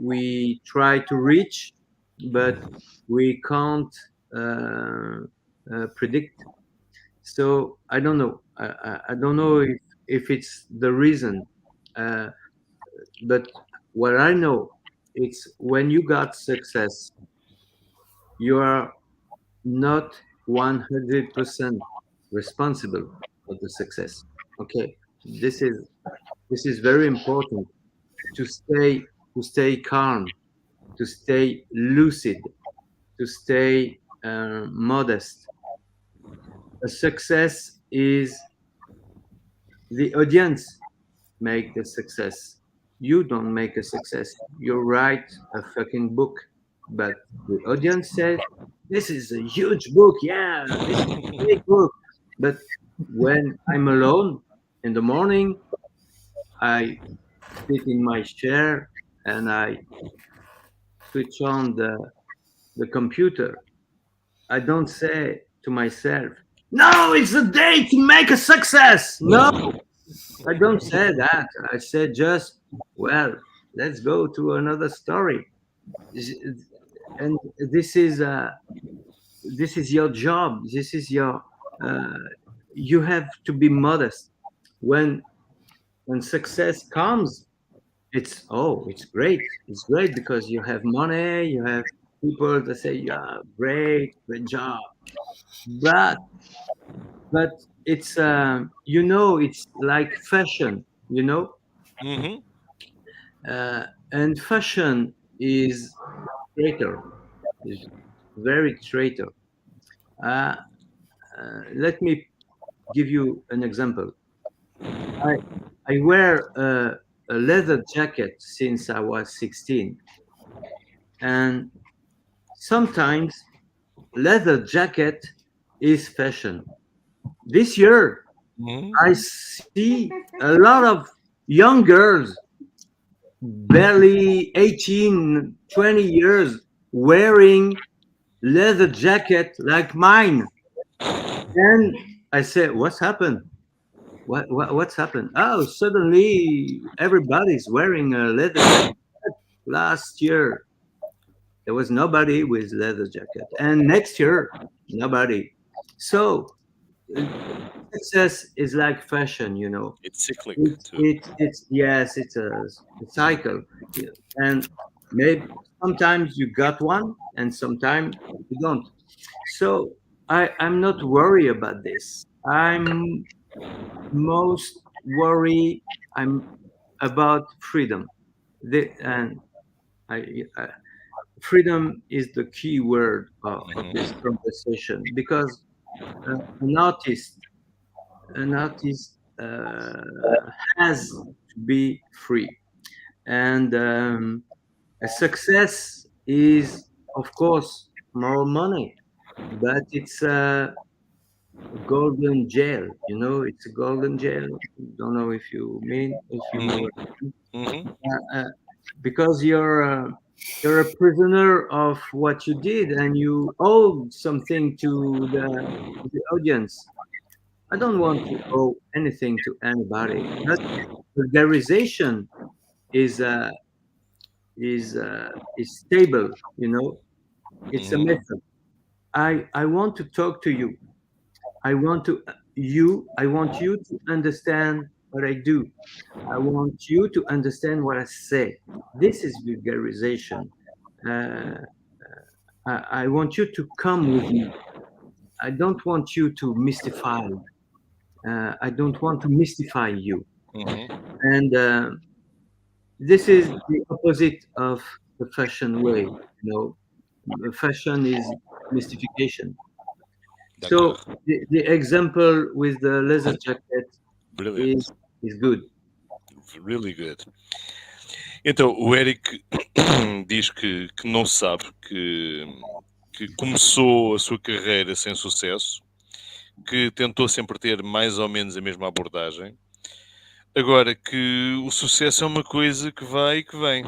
we try to reach, but we can't predict. So I don't know. I don't know if it's the reason, but what I know, it's when you got success, you are not 100% responsible for the success. Okay, this is very important, to stay calm, to stay lucid, to stay modest. A success is the audience make the success. You don't make a success. You write a fucking book, but the audience says, this is a huge book. Yeah, this is a big book. But when I'm alone in the morning, I sit in my chair and I switch on the computer. I don't say to myself, no, it's the day to make a success. No, I don't say that. I say just, well, let's go to another story. And this is your job. This is your. You have to be modest. When success comes, it's great. It's great because you have money. You have people that say, yeah, great job. But it's it's like fashion, Mm-hmm. And fashion is traitor, is very traitor. Let me give you an example. I wear a leather jacket since I was 16, and sometimes leather jacket is fashion. This year, I see a lot of young girls, barely 18, 20 years, wearing leather jacket like mine. And I said, what's happened? What's happened? Oh, suddenly everybody's wearing a leather jacket. Last year, there was nobody with leather jacket. And next year, nobody. So success is like fashion, It's cyclic. It's a cycle, and maybe sometimes you got one, and sometimes you don't. So I'm not worried about this. I'm most worried. I'm about freedom. Freedom is the key word of this conversation, because an artist has to be free, and a success is, of course, more money, but it's a golden jail. You know, it's a golden jail. Don't know if you know it. Because you're a prisoner of what you did, and you owe something to the audience. I don't want to owe anything to anybody. But vulgarization is stable. You know, it's a method. I want to talk to you. I want you to understand what I do. I want you to understand what I say. This is vulgarization. I want you to come with me. I don't want you to mystify. I don't want to mystify you. And this is the opposite of the fashion way. You know, fashion is mystification. So the example with the leather jacket is good. Really good. Então, o Eric diz que não sabe, que começou a sua carreira sem sucesso, que tentou sempre ter mais ou menos a mesma abordagem. Agora, que o sucesso é uma coisa que vai e que vem.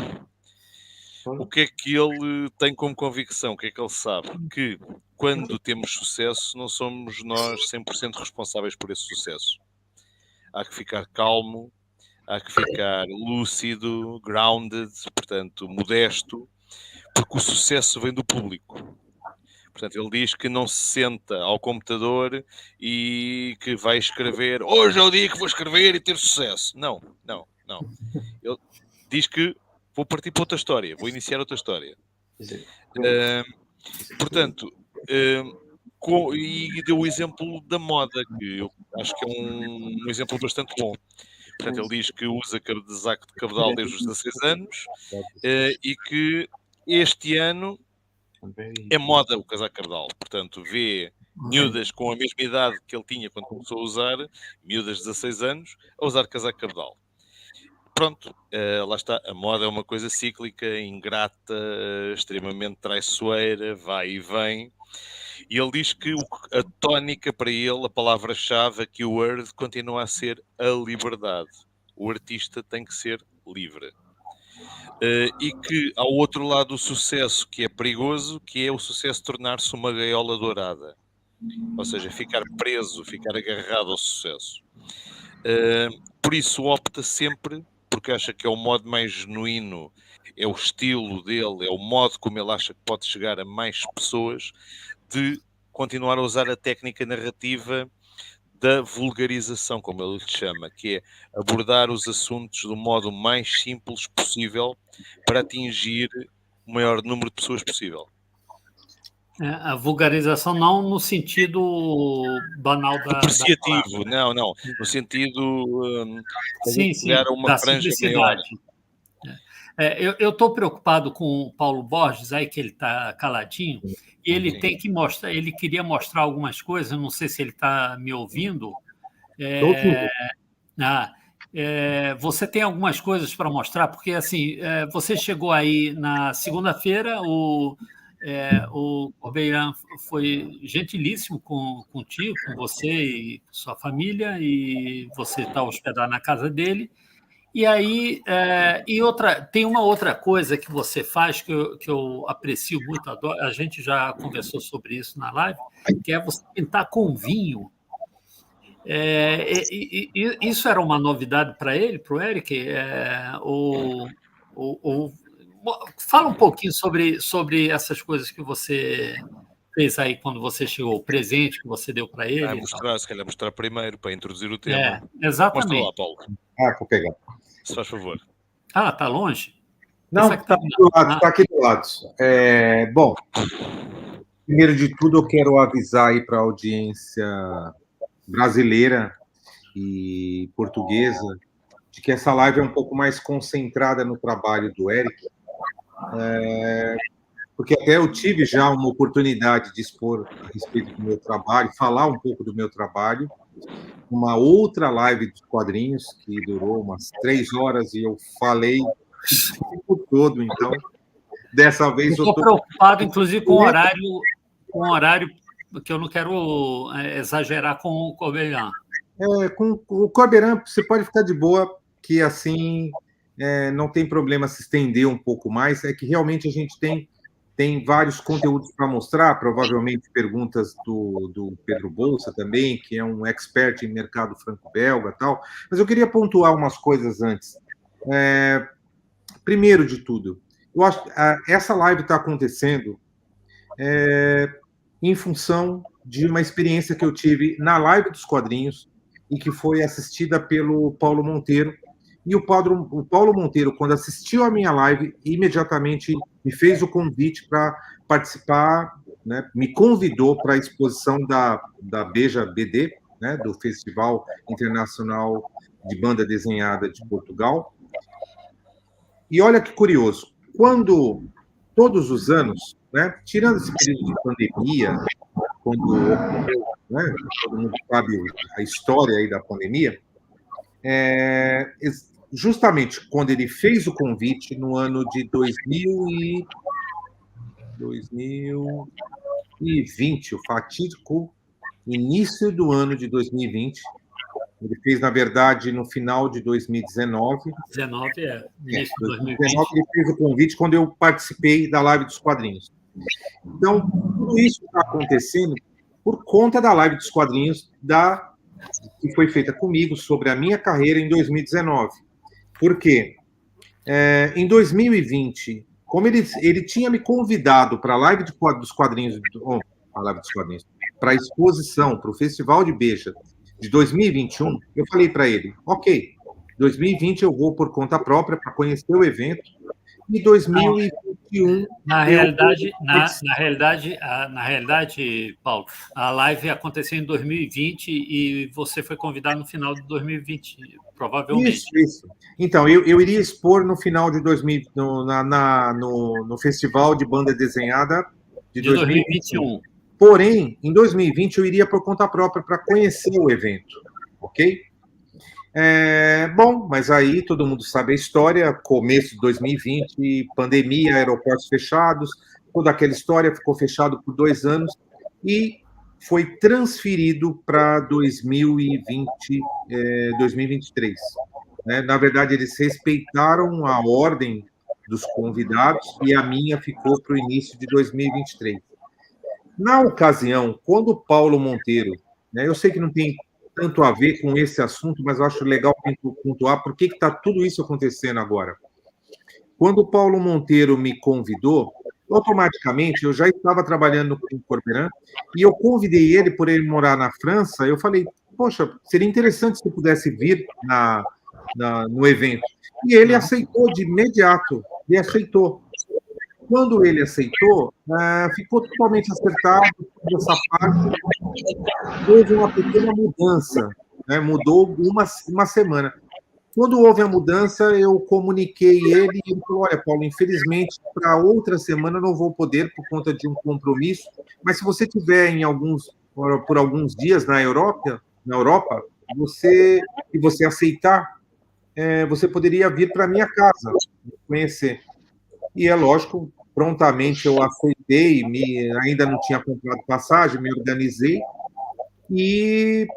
O que é que ele tem como convicção? O que é que ele sabe? Que quando temos sucesso, não somos nós 100% responsáveis por esse sucesso. Há que ficar calmo, há que ficar lúcido, grounded, portanto, modesto, porque o sucesso vem do público. Portanto, ele diz que não se senta ao computador e que vai escrever, hoje é o dia que vou escrever e ter sucesso. Não. Ele diz que vou partir para outra história, vou iniciar outra história. Portanto, e deu o exemplo da moda, que eu acho que é um exemplo bastante bom. Portanto, ele diz que usa casaco de cabedal desde os 16 anos e que este ano é moda o casaco de cabedal. Portanto, vê miúdas com a mesma idade que ele tinha quando começou a usar, miúdas de 16 anos, a usar casaco de cabedal. Pronto, lá está. A moda é uma coisa cíclica, ingrata, extremamente traiçoeira, vai e vem. E ele diz que a tónica para ele, a palavra-chave, a keyword, continua a ser a liberdade. O artista tem que ser livre. E que ao outro lado do sucesso, que é perigoso, que é o sucesso tornar-se uma gaiola dourada. Ou seja, ficar preso, ficar agarrado ao sucesso. Por isso opta sempre, porque acha que é o modo mais genuíno, é o estilo dele, é o modo como ele acha que pode chegar a mais pessoas, de continuar a usar a técnica narrativa da vulgarização, como ele lhe chama, que é abordar os assuntos do modo mais simples possível para atingir o maior número de pessoas possível. A vulgarização não no sentido banal da apreciativo, não, no sentido sim, uma da franja maior. Eu estou preocupado com o Paulo Borges, aí que ele está caladinho, e ele tem que mostrar, ele queria mostrar algumas coisas, não sei se ele está me ouvindo. Você tem algumas coisas para mostrar, porque assim, você chegou aí na segunda-feira, o Corbeyran foi gentilíssimo contigo, com você e sua família, e você está hospedado na casa dele. E aí, tem uma outra coisa que você faz que eu aprecio muito, adoro, a gente já conversou sobre isso na live, que é você pintar com vinho. Isso era uma novidade para ele, para o Eric? Fala um pouquinho sobre essas coisas que você fez aí quando você chegou, o presente que você deu para ele. Se calhar mostrar primeiro, para introduzir o tema. Exatamente. Mostra lá, Paulo. Vou pegar. Se faz favor. Está longe? Não, está aqui do lado. Bom, primeiro de tudo, eu quero avisar aí para a audiência brasileira e portuguesa de que essa live é um pouco mais concentrada no trabalho do Eric. porque até eu tive já uma oportunidade de expor a respeito do meu trabalho, falar um pouco do meu trabalho, uma outra live dos quadrinhos, que durou umas 3 horas, e eu falei o tempo todo, então, dessa vez... Eu estou preocupado, inclusive, com o horário, que eu não quero exagerar com o Corbeyran. Com o Corbeyran, você pode ficar de boa, que assim não tem problema se estender um pouco mais, é que realmente a gente tem vários conteúdos para mostrar, provavelmente perguntas do Pedro Bolsa também, que é um expert em mercado franco-belga e tal, mas eu queria pontuar umas coisas antes. Primeiro de tudo, eu acho que essa live está acontecendo em função de uma experiência que eu tive na live dos quadrinhos e que foi assistida pelo Paulo Monteiro. E o Paulo Monteiro, quando assistiu a minha live, imediatamente me fez o convite para participar, né, me convidou para a exposição da Beja BD, né, do Festival Internacional de Banda Desenhada de Portugal. E olha que curioso, quando todos os anos, né, tirando esse período de pandemia, quando ocorreu, né, todo mundo sabe a história aí da pandemia, justamente quando ele fez o convite no ano de 2020, o fatídico início do ano de 2020, ele fez, na verdade, no final de 2019. Início de 2019 ele fez o convite quando eu participei da live dos quadrinhos. Então, tudo isso está acontecendo por conta da live dos quadrinhos que foi feita comigo sobre a minha carreira em 2019. Por quê? Em 2020, como ele tinha me convidado para a live dos quadrinhos, para a exposição, para o Festival de Beja de 2021, eu falei para ele, ok, 2020 eu vou por conta própria para conhecer o evento, e 2021... Na realidade, Paulo, a live aconteceu em 2020 e você foi convidado no final de 2020, provavelmente. Isso. Então, eu iria expor no final de 2020, no Festival de Banda Desenhada de 2021. Porém, em 2020, eu iria por conta própria para conhecer o evento, ok? Bom, mas aí todo mundo sabe a história, começo de 2020, pandemia, aeroportos fechados, toda aquela história ficou fechado por 2 anos e foi transferido para 2023. Né? Na verdade, eles respeitaram a ordem dos convidados e a minha ficou para o início de 2023. Na ocasião, quando o Paulo Monteiro, né, eu sei que não tem tanto a ver com esse assunto, mas eu acho legal pontuar por que está tudo isso acontecendo agora. Quando o Paulo Monteiro me convidou, automaticamente eu já estava trabalhando com o Corbeyran e eu convidei ele, por ele morar na França, eu falei, poxa, seria interessante se eu pudesse vir no evento. E ele aceitou de imediato, ele aceitou. Quando ele aceitou, ficou totalmente acertado essa parte. Houve uma pequena mudança, né? Mudou uma semana. Quando houve a mudança, eu comuniquei ele e ele falou, olha, Paulo, infelizmente, para outra semana eu não vou poder por conta de um compromisso, mas se você estiver por alguns dias na Europa, e você aceitar, você poderia vir para a minha casa conhecer. E é lógico, prontamente eu aceitei, ainda não tinha comprado passagem, me organizei, e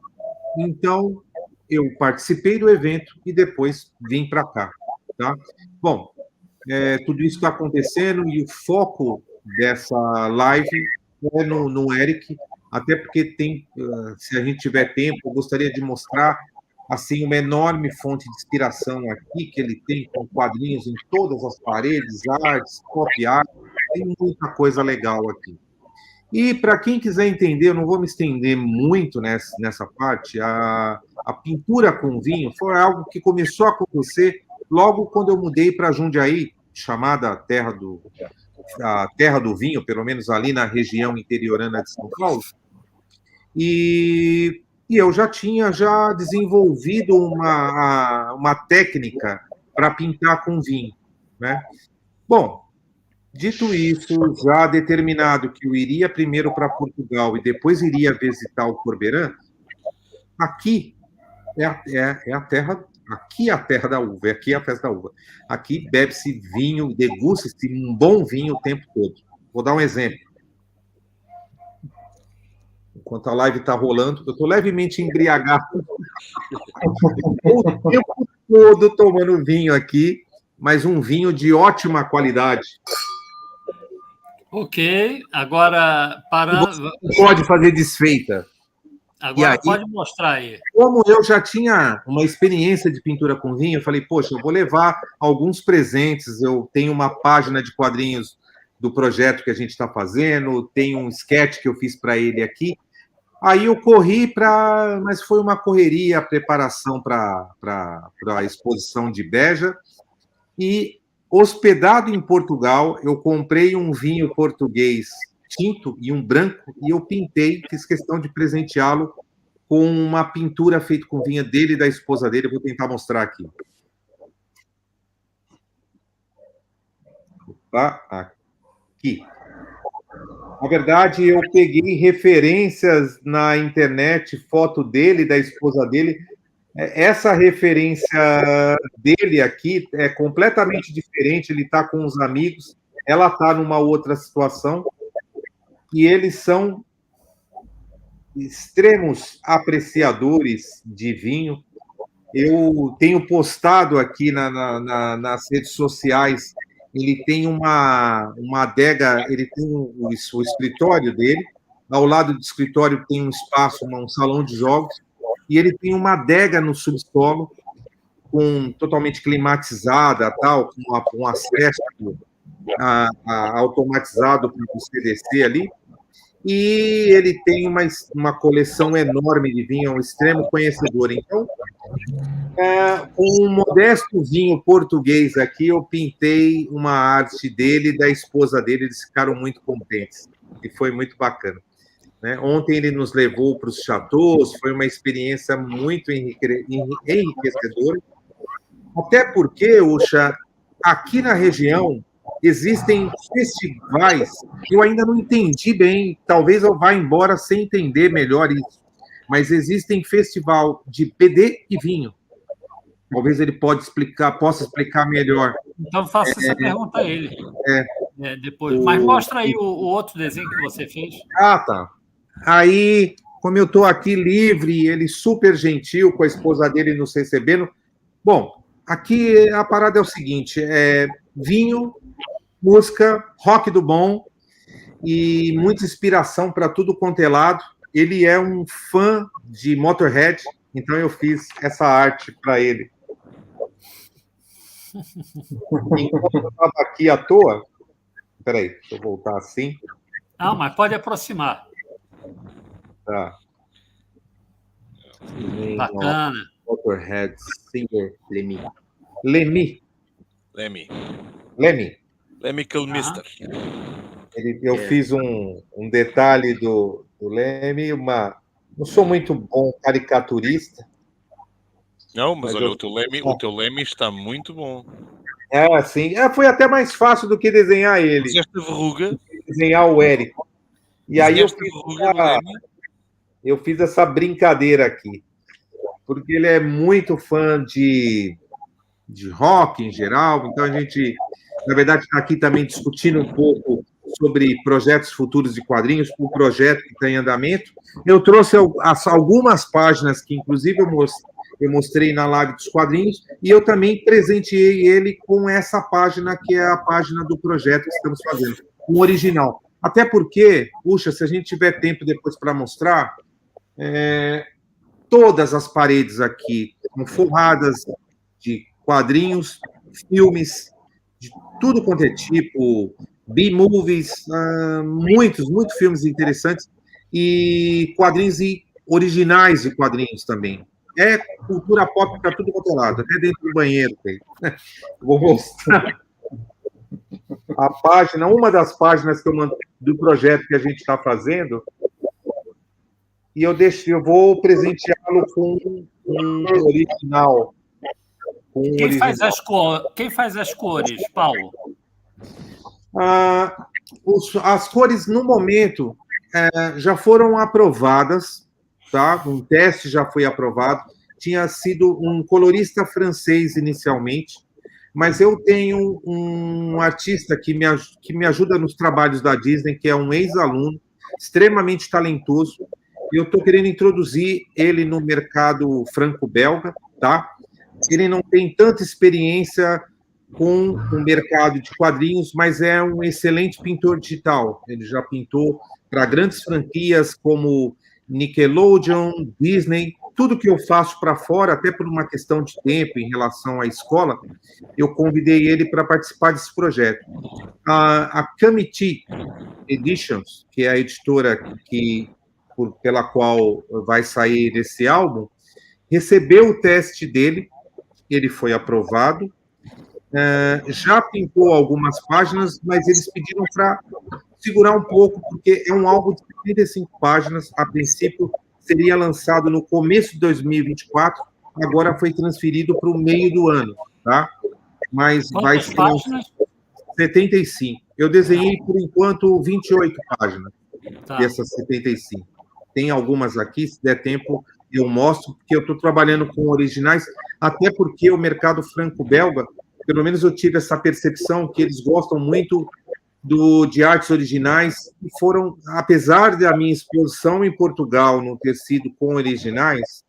então eu participei do evento e depois vim para cá. Tá? Bom, tudo isso está acontecendo e o foco dessa live é no Eric, até porque se a gente tiver tempo, eu gostaria de mostrar assim, uma enorme fonte de inspiração aqui que ele tem, com quadrinhos em todas as paredes, artes, copy art, tem muita coisa legal aqui. E, para quem quiser entender, eu não vou me estender muito nessa parte, a pintura com vinho foi algo que começou a acontecer logo quando eu mudei para Jundiaí, chamada a terra do vinho, pelo menos ali na região interiorana de São Paulo, e eu já tinha desenvolvido uma técnica para pintar com vinho, né? Bom, Dito isso, já determinado que eu iria primeiro para Portugal e depois iria visitar o Corbeyran, aqui é a terra, aqui é a terra da uva, aqui é a festa da uva. Aqui bebe-se vinho, degusta-se um bom vinho o tempo todo. Vou dar um exemplo. Enquanto a live está rolando, eu estou levemente embriagado. O tempo todo tomando vinho aqui, mas um vinho de ótima qualidade. Ok, agora para. Você pode fazer desfeita. Agora aí, pode mostrar aí. Como eu já tinha uma experiência de pintura com vinho, eu falei, poxa, eu vou levar alguns presentes. Eu tenho uma página de quadrinhos do projeto que a gente está fazendo, tem um sketch que eu fiz para ele aqui. Aí eu corri mas foi uma correria, a preparação para a exposição de Beja. E hospedado em Portugal, eu comprei um vinho português tinto e um branco, e eu pintei, fiz questão de presenteá-lo com uma pintura feita com vinho dele e da esposa dele. Eu vou tentar mostrar aqui. Tá? Aqui. Na verdade, eu peguei referências na internet, foto dele, da esposa dele. Essa referência dele aqui é completamente diferente. Ele está com os amigos, ela está numa outra situação, e eles são extremos apreciadores de vinho. Eu tenho postado aqui nas redes sociais. Ele tem uma adega, ele tem o escritório dele. Ao lado do escritório tem um espaço, um salão de jogos, e ele tem uma adega no subsolo, totalmente climatizada, tal, com um acesso automatizado para você descer ali. E ele tem uma coleção enorme de vinho, é um extremo conhecedor. Então, com um modesto vinho português aqui, eu pintei uma arte dele e da esposa dele. Eles ficaram muito contentes, e foi muito bacana. Né? Ontem ele nos levou para os chateaus, foi uma experiência muito enriquecedora. Até porque, Ucha, aqui na região existem festivais que eu ainda não entendi bem, talvez eu vá embora sem entender melhor isso, mas existem festival de PD e vinho. Talvez ele possa explicar melhor. Então faça essa pergunta a ele. Depois. Mas mostra aí o outro desenho que você fez. Ah, tá. Aí, como eu estou aqui livre, ele super gentil com a esposa dele nos recebendo. Bom, aqui a parada é o seguinte: vinho, música, rock do bom e muita inspiração para tudo quanto é lado. Ele é um fã de Motorhead, então eu fiz essa arte para ele. Enquanto eu estava aqui à toa... Espera aí, deixa eu voltar assim. Ah, mas pode aproximar. Tá. Bacana. Motorhead, singer, Lemmy. Mister. Eu fiz um detalhe do Lemmy, não sou muito bom caricaturista. Não, mas olha, o teu Lemmy está muito bom. Sim. Foi até mais fácil do que desenhar ele. Fizeste verruga. Desenhar o Eric. E aí eu fiz essa brincadeira aqui. Porque ele é muito fã de rock em geral, então a gente, na verdade, está aqui também discutindo um pouco sobre projetos futuros de quadrinhos, o projeto que está em andamento. Eu trouxe algumas páginas que, inclusive, eu mostrei na live dos quadrinhos, e eu também presenteei ele com essa página, que é a página do projeto que estamos fazendo, um original. Até porque, puxa, se a gente tiver tempo depois para mostrar, todas as paredes aqui são forradas de quadrinhos, filmes, de tudo quanto é tipo, B-movies, muitos filmes interessantes, e quadrinhos originais de quadrinhos também. É cultura pop para tudo quanto é lado, até dentro do banheiro tem. Vou mostrar a página, uma das páginas do projeto que a gente está fazendo, e eu vou presenteá-lo com um original. Quem faz as cores, Paulo? As cores, no momento, já foram aprovadas, tá? Um teste já foi aprovado. Tinha sido um colorista francês inicialmente, mas eu tenho um artista que me ajuda nos trabalhos da Disney, que é um ex-aluno, extremamente talentoso. Eu estou querendo introduzir ele no mercado franco-belga, tá? Ele não tem tanta experiência com o mercado de quadrinhos, mas é um excelente pintor digital. Ele já pintou para grandes franquias como Nickelodeon, Disney, tudo que eu faço para fora, até por uma questão de tempo em relação à escola, eu convidei ele para participar desse projeto. A Committee Editions, que é a editora pela qual vai sair esse álbum, recebeu o teste dele, ele foi aprovado, já pintou algumas páginas, mas eles pediram para segurar um pouco, porque é um álbum de 35 páginas, a princípio seria lançado no começo de 2024, agora foi transferido para o meio do ano, tá? Mas vai ser páginas? 75. Eu desenhei, por enquanto, 28 páginas dessas 75. Tem algumas aqui, se der tempo, eu mostro, porque eu estou trabalhando com originais, até porque o mercado franco-belga, pelo menos eu tive essa percepção que eles gostam muito de artes originais, e foram, apesar da minha exposição em Portugal não ter sido com originais,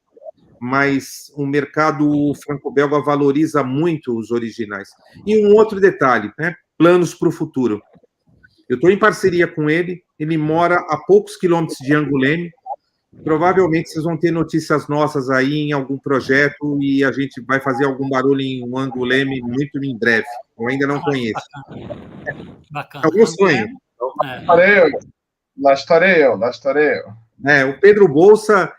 mas o mercado franco-belga valoriza muito os originais. E um outro detalhe, né? Planos para o futuro. Eu estou em parceria com ele, ele mora a poucos quilômetros de Angoulême. Provavelmente vocês vão ter notícias nossas aí em algum projeto e a gente vai fazer algum barulho em Angoulême muito em breve. Eu ainda não conheço. Bacana. É o meu sonho. Lá estarei eu. O Pedro Bolsa,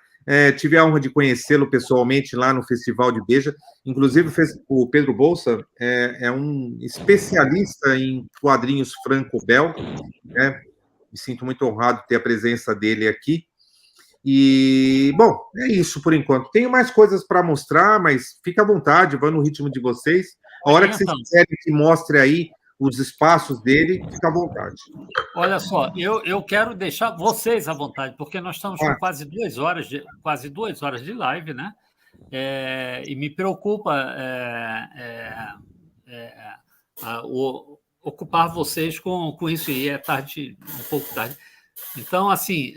tive a honra de conhecê-lo pessoalmente lá no Festival de Beja. Inclusive, o Pedro Bolsa é um especialista em quadrinhos franco-belga. Né? Me sinto muito honrado de ter a presença dele aqui. E, bom, é isso por enquanto. Tenho mais coisas para mostrar, mas fica à vontade, vá no ritmo de vocês. A hora que vocês quiserem que mostre aí os espaços dele, fica à vontade. Olha só, eu quero deixar vocês à vontade, porque nós estamos com quase 2 horas de live, né? E me preocupa ocupar vocês com isso, e é tarde, um pouco tarde. Então, assim,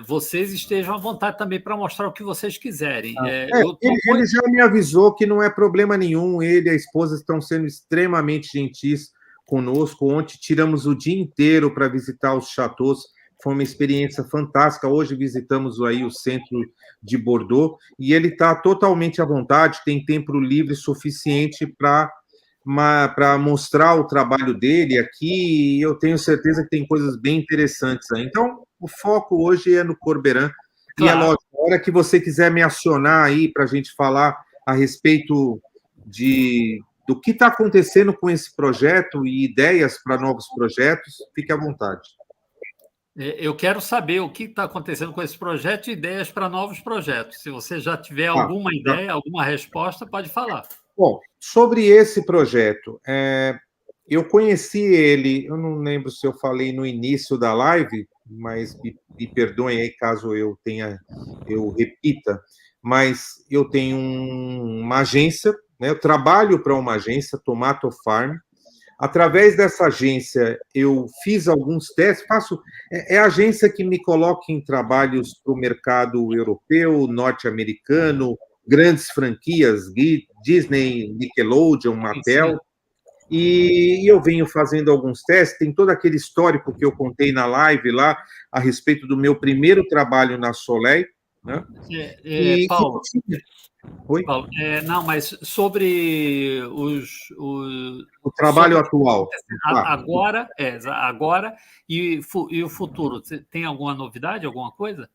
vocês estejam à vontade também para mostrar o que vocês quiserem. Ele já me avisou que não é problema nenhum, ele e a esposa estão sendo extremamente gentis conosco. Ontem tiramos o dia inteiro para visitar os chateaus, foi uma experiência fantástica. Hoje visitamos aí o centro de Bordeaux, e ele está totalmente à vontade, tem tempo livre suficiente para mostrar o trabalho dele aqui, e eu tenho certeza que tem coisas bem interessantes aí. Então, o foco hoje é no Corbeyran, claro. E é lógico, a hora que você quiser me acionar aí para a gente falar a respeito do que está acontecendo com esse projeto e ideias para novos projetos, fique à vontade. Eu quero saber o que está acontecendo com esse projeto e ideias para novos projetos. Se você já tiver alguma ideia, alguma resposta, pode falar. Bom, sobre esse projeto, eu conheci ele, eu não lembro se eu falei no início da live, mas me perdoem aí caso eu repita, mas eu tenho uma agência, né, eu trabalho para uma agência, Tomato Farm. Através dessa agência, eu fiz alguns testes, é a agência que me coloca em trabalhos para o mercado europeu, norte-americano, grandes franquias, Disney, Nickelodeon, Mattel, e eu venho fazendo alguns testes. Tem todo aquele histórico que eu contei na live lá, a respeito do meu primeiro trabalho na Soleil, né? Paulo, Oi? Paulo, não, mas sobre o trabalho atual. Agora e o futuro, tem alguma novidade, alguma coisa?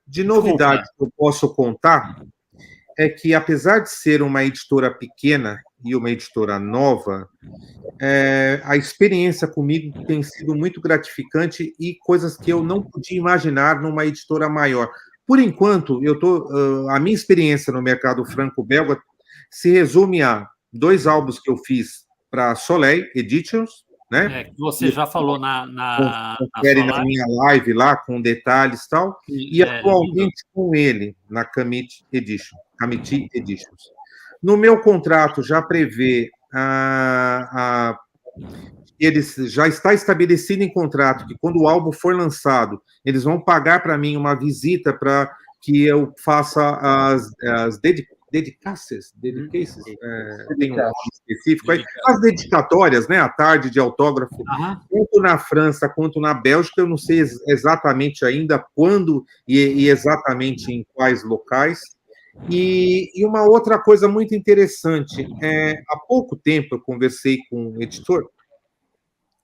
De novidade que eu posso contar é que, apesar de ser uma editora pequena e uma editora nova, a experiência comigo tem sido muito gratificante e coisas que eu não podia imaginar numa editora maior. Por enquanto, a minha experiência no mercado franco-belga se resume a 2 álbuns que eu fiz para Soleil Editions, né? Que você já falou na Confere sua na live. minha live lá, com detalhes e tal. E atualmente com ele, na Camite Editions. No meu contrato já prevê eles já está estabelecido em contrato que quando o álbum for lançado, eles vão pagar para mim uma visita para que eu faça as dedicações, tem um nome específico aí, as dedicatórias, né, à tarde de autógrafo, tanto na França quanto na Bélgica, eu não sei exatamente ainda quando e exatamente em quais locais. E uma outra coisa muito interessante, há pouco tempo eu conversei com um editor,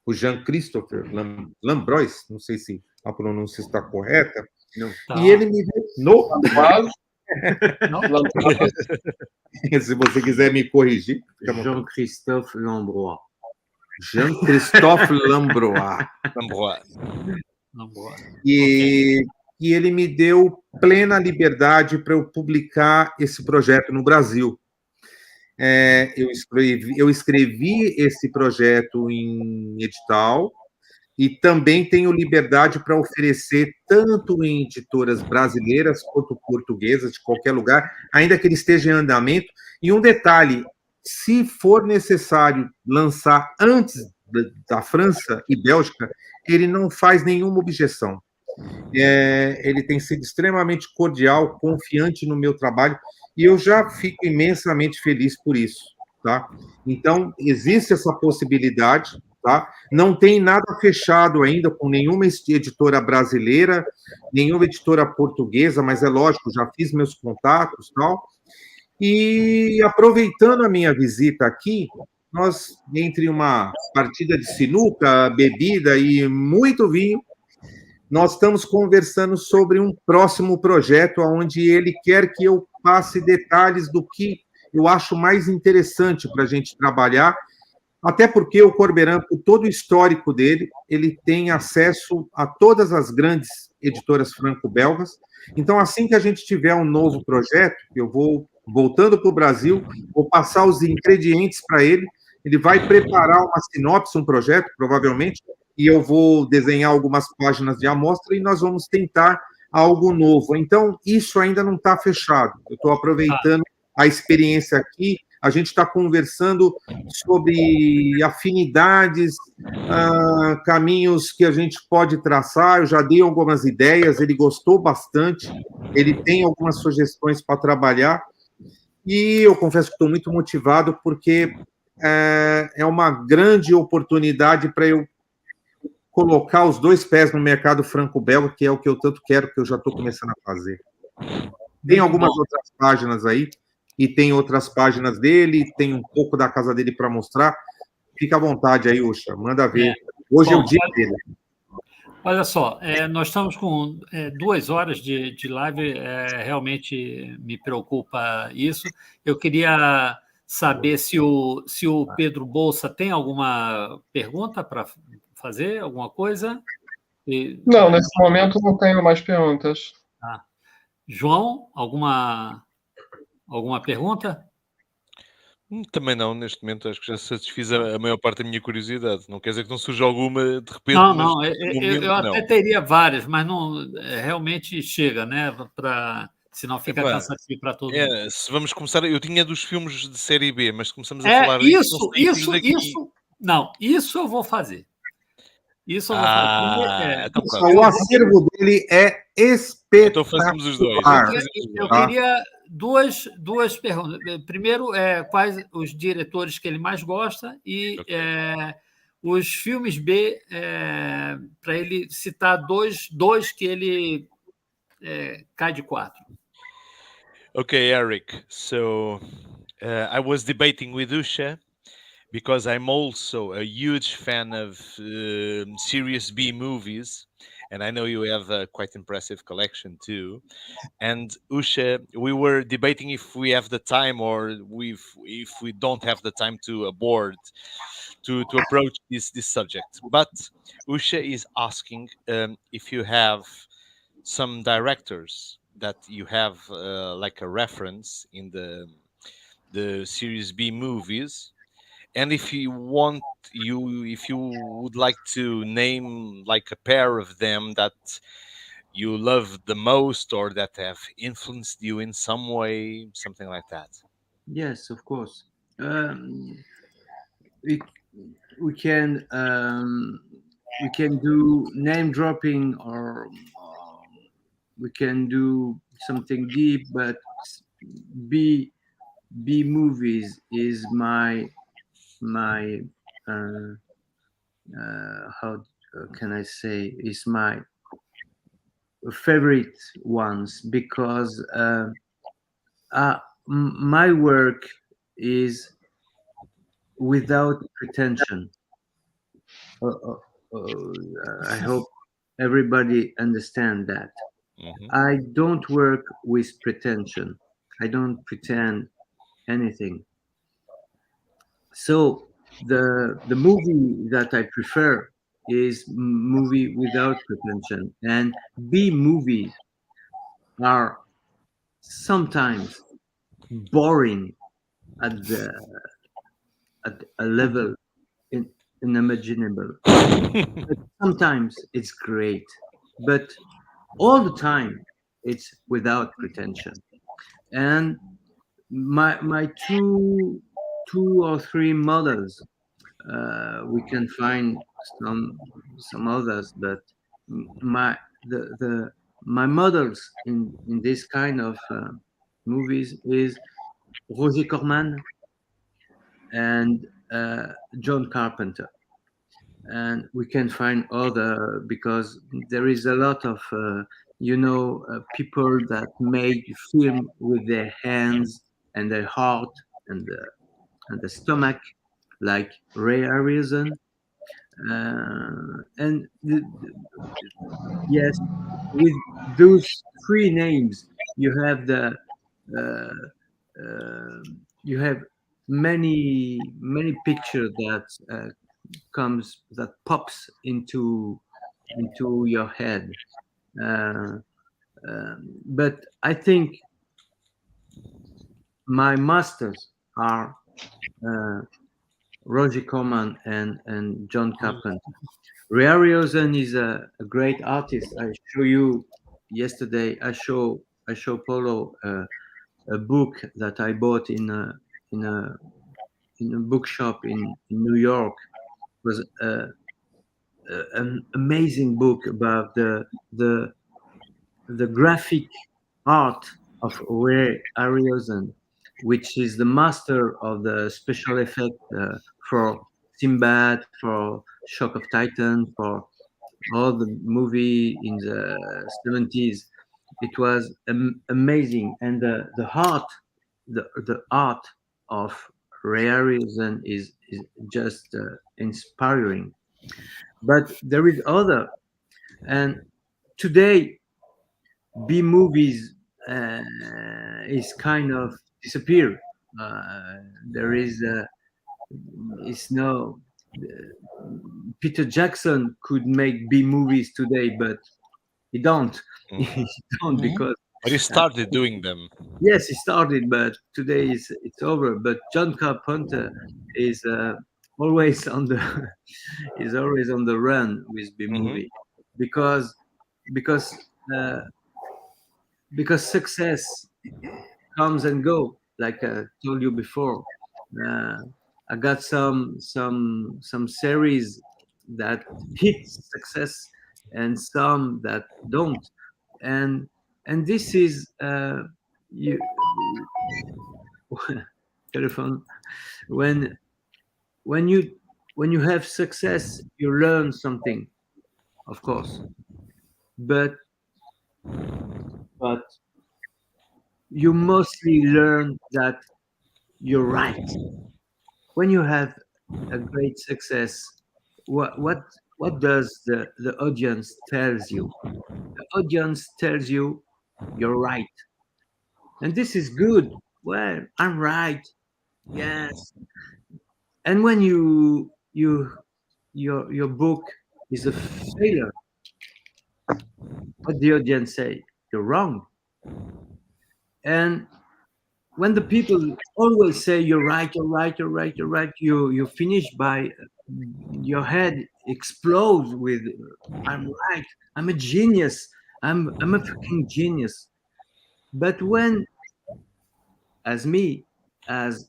o Jean-Christopher Lambrois, não sei se a pronúncia está correta, e ele me se você quiser me corrigir. Jean-Christophe Lambrois. Jean-Christophe Lambrois. E ele me deu plena liberdade para eu publicar esse projeto no Brasil. Eu escrevi esse projeto em edital e também tenho liberdade para oferecer tanto em editoras brasileiras quanto portuguesas, de qualquer lugar, ainda que ele esteja em andamento. E um detalhe, se for necessário lançar antes da França e Bélgica, ele não faz nenhuma objeção. Ele tem sido extremamente cordial, confiante no meu trabalho, e eu já fico imensamente feliz por isso, tá? Então, existe essa possibilidade, tá? Não tem nada fechado ainda com nenhuma editora brasileira, nenhuma editora portuguesa, mas é lógico, já fiz meus contatos, tal. E aproveitando a minha visita aqui, nós, entre uma partida de sinuca, bebida e muito vinho, nós estamos conversando sobre um próximo projeto onde ele quer que eu passe detalhes do que eu acho mais interessante para a gente trabalhar, até porque o Corbeyran, por todo o histórico dele, ele tem acesso a todas as grandes editoras franco-belgas. Então, assim que a gente tiver um novo projeto, eu vou voltando para o Brasil, vou passar os ingredientes para ele, ele vai preparar uma sinopse, um projeto, provavelmente, e eu vou desenhar algumas páginas de amostra e nós vamos tentar algo novo. Então, isso ainda não está fechado. Eu estou aproveitando a experiência aqui, a gente está conversando sobre afinidades, caminhos que a gente pode traçar. Eu já dei algumas ideias, ele gostou bastante, ele tem algumas sugestões para trabalhar, e eu confesso que estou muito motivado, porque é uma grande oportunidade para eu colocar os dois pés no mercado franco-belga, que é o que eu tanto quero, que eu já estou começando a fazer. Tem algumas outras páginas aí, e tem outras páginas dele, tem um pouco da casa dele para mostrar. Fica à vontade aí, Ucha, manda ver. Hoje é o dia dele. Olha só, nós estamos com 2 horas de live, realmente me preocupa isso. Eu queria saber se o Pedro Bolsa tem alguma pergunta para fazer, alguma coisa? Não, nesse momento não tenho mais perguntas. João, alguma pergunta? Também não, neste momento acho que já satisfiz a maior parte da minha curiosidade. Não quer dizer que não surja alguma de repente, Não, mas eu até teria várias, mas não realmente chega, né? Senão fica cansativo para todo mundo. Se vamos começar, eu tinha dos filmes de série B, mas se começamos a falar disso, isso eu vou fazer. Isso eu vou fazer. Então o acervo dele é espetacular. Então fazemos os dois. Eu queria duas perguntas. Primeiro, quais os diretores que ele mais gosta e os filmes B, para ele citar dois que ele cai de 4. Okay, Eric. So I was debating with Usha because I'm also a huge fan of Series B movies, and I know you have a quite impressive collection too. And Usha, we were debating if we have the time or if we don't have the time to aboard to approach this subject. But Usha is asking if you have some directors that you have like a reference in the Series B movies, And if you would like to name like a pair of them that you love the most or that have influenced you in some way, something like that. Yes, of course. We we can do name dropping, or we can do something deep, but B B movies is my uh, how can I say, is my favorite ones, because my work is without pretension. Uh, uh, I hope everybody understand that. Hmm. I don't work with pretension. I don't pretend anything. So the movie that I prefer is movie without pretension, and B movie are sometimes boring at the at a level unimaginable. But sometimes it's great, but all the time it's without pretension. And my two or three models, we can find some others, but my the my models in this kind of movies is Roger Corman and John Carpenter. And we can find other, because there is a lot of people that make film with their hands and their heart and the stomach, like Ray Harryhausen. And yes, with those three names, you have the you have many pictures that that pops into your head. Uh, but I think my masters are Roger Corman and John Carpenter. Ray Harryhausen is a great artist. I show you yesterday. I show Polo a book that I bought in a in a bookshop in New York. It was an amazing book about the graphic art of Ray Harryhausen, which is the master of the special effect for Sinbad, for Shock of Titan, for all the movie in the 70s. It was amazing, and the art of Ray Harryhausen is just inspiring. But there is other, and today B movies is kind of disappear. There is no Peter Jackson could make B movies today, but he don't. He don't, because But he started doing them. yes, he started, but today it's over. But John Carpenter is always on the is always on the run with B movie, because because uh, because success comes and go. Like I told you before, uh, I got some series that hit success and some that don't, and this is you telephone. when when you when you have success, you learn something, of course, but but you mostly learn that you're right. When you have a great success, what does the audience tells you? The audience tells you you're right, and this is good. Well, I'm right. Yes. And when your book is a failure, what the audience say? You're wrong. And when the people always say you're right, you're right, you're right, you're right, you finish by your head explodes with I'm right, I'm a genius, I'm a fucking genius. But when, as me, as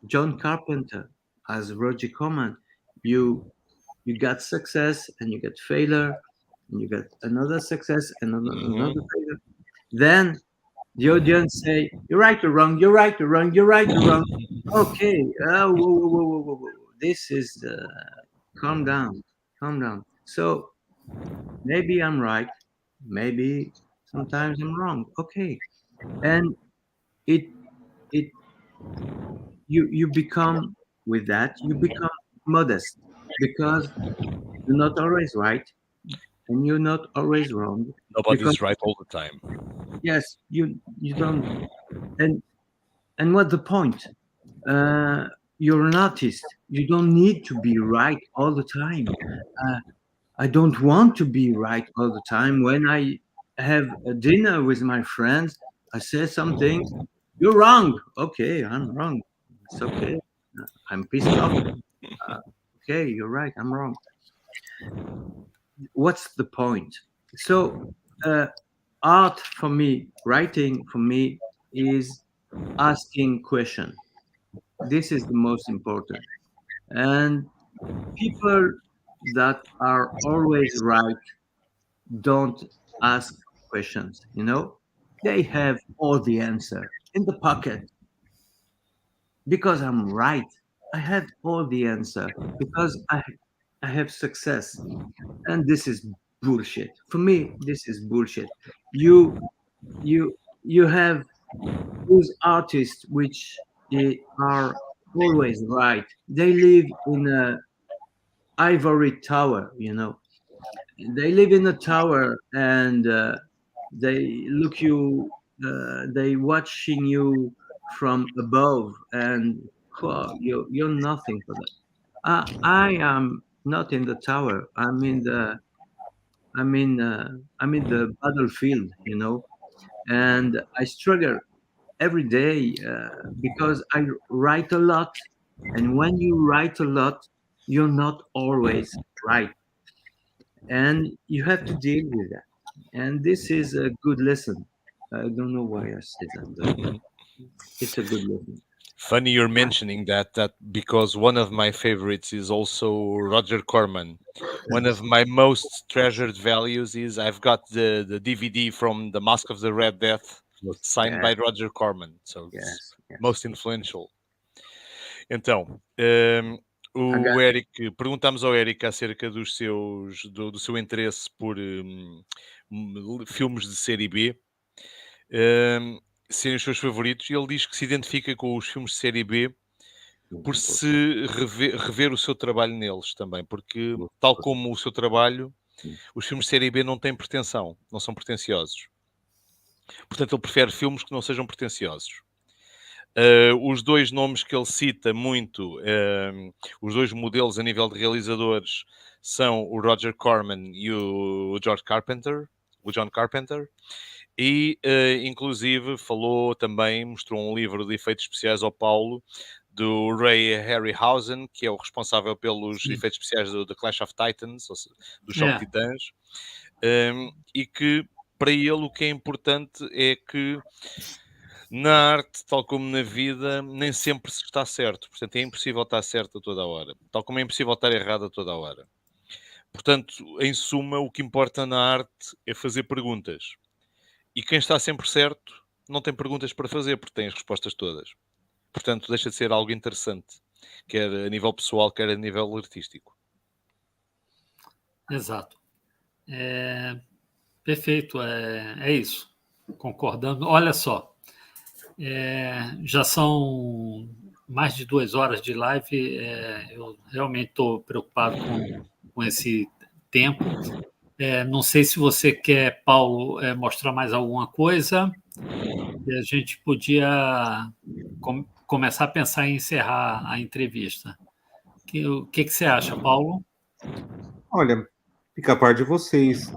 John Carpenter, as Roger Corman, you got success and you get failure and you get another success and another failure, then the audience say, you're right or wrong, you're right or wrong, you're right or wrong. Okay, whoa, whoa, whoa, whoa, whoa, whoa. This is, calm down, calm down. So maybe I'm right, maybe sometimes I'm wrong. Okay. And you become, with that, you become modest because you're not always right and you're not always wrong. Nobody's right all the time. Yes, you don't. And what's the point? You're an artist. You don't need to be right all the time. I don't want to be right all the time. When I have a dinner with my friends, I say something. You're wrong. Okay, I'm wrong. It's okay. I'm pissed off. Okay, you're right. I'm wrong. What's the point? So, art for me, writing for me, is asking questions. This is the most important. And people that are always right don't ask questions, you know? They have all the answer in the pocket. Because I'm right, I have all the answer because I have success. And this is bullshit. For me, this is bullshit. You have those artists which are always right. They live in a ivory tower, you know. They live in a tower and they look you, they watching you from above, and you're nothing for them. I am not in the tower. I'm in the battlefield, you know, and I struggle every day because I write a lot, and when you write a lot, you're not always right, and you have to deal with that. And this is a good lesson. I don't know why I said that, but it's a good lesson. Funny you're mentioning that because one of my favorites is also Roger Corman. One of my most treasured values is I've got the DVD from The Mask of the Red Death, signed by Roger Corman. So it's most influential. Então, o Eric, perguntamos ao Eric acerca do seu interesse por filmes de série B. Serem os seus favoritos, e ele diz que se identifica com os filmes de série B por se rever o seu trabalho neles também, porque tal como o seu trabalho, os filmes de série B não têm pretensão, não são pretenciosos. Portanto, ele prefere filmes que não sejam pretenciosos. Os dois nomes que ele cita muito, os dois modelos a nível de realizadores, são o Roger Corman e o John Carpenter. E, inclusive, mostrou um livro de efeitos especiais ao Paulo, do Ray Harryhausen, que é o responsável pelos efeitos especiais do The Clash of Titans, ou seja, do Choque de Titãs, e que, para ele, o que é importante é que na arte, tal como na vida, nem sempre se está certo. Portanto, é impossível estar certo a toda a hora, tal como é impossível estar errado a toda a hora. Portanto, em suma, o que importa na arte é fazer perguntas. E quem está sempre certo não tem perguntas para fazer, porque tem as respostas todas. Portanto, deixa de ser algo interessante, quer a nível pessoal, quer a nível artístico. Exato. Perfeito, é isso. Concordando. Olha só, já são mais de 2 horas de live. Eu realmente estou preocupado com esse tempo. Não sei se você quer, Paulo, mostrar mais alguma coisa. E a gente podia começar a pensar em encerrar a entrevista. O que você acha, Paulo? Olha, fica a par de vocês.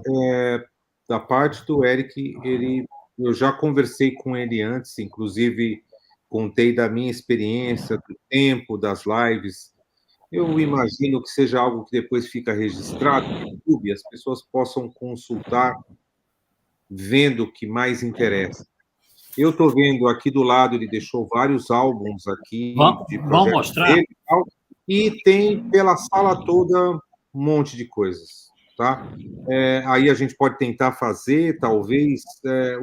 Da parte do Eric, ele Eu já conversei com ele antes, inclusive contei da minha experiência, do tempo das lives. Eu imagino que seja algo que depois fica registrado no YouTube, as pessoas possam consultar, vendo o que mais interessa. Eu estou vendo aqui do lado, ele deixou vários álbuns aqui de Vamos projetos mostrar? dele e tal, e tem pela sala toda um monte de coisas, tá? Aí a gente pode tentar fazer, talvez,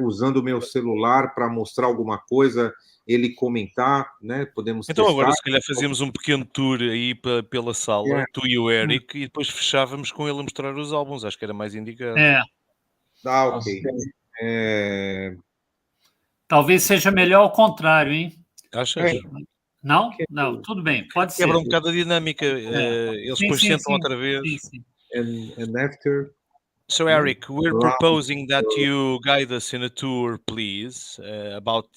usando o meu celular para mostrar alguma coisa, ele comentar, né? Podemos Então agora, testar. se calhar, fazíamos um pequeno tour aí pela sala, Yeah. tu e o Eric, e depois fechávamos com ele a mostrar os álbuns. Acho que era mais indicado. Tá, ok. Talvez seja melhor ao contrário, hein? Achas? Não? Não, tudo bem, pode ser. Quebra um bocado a dinâmica. Eles depois sentam outra vez. Sim. And after... So, Eric, we're proposing that you guide us in a tour, please, about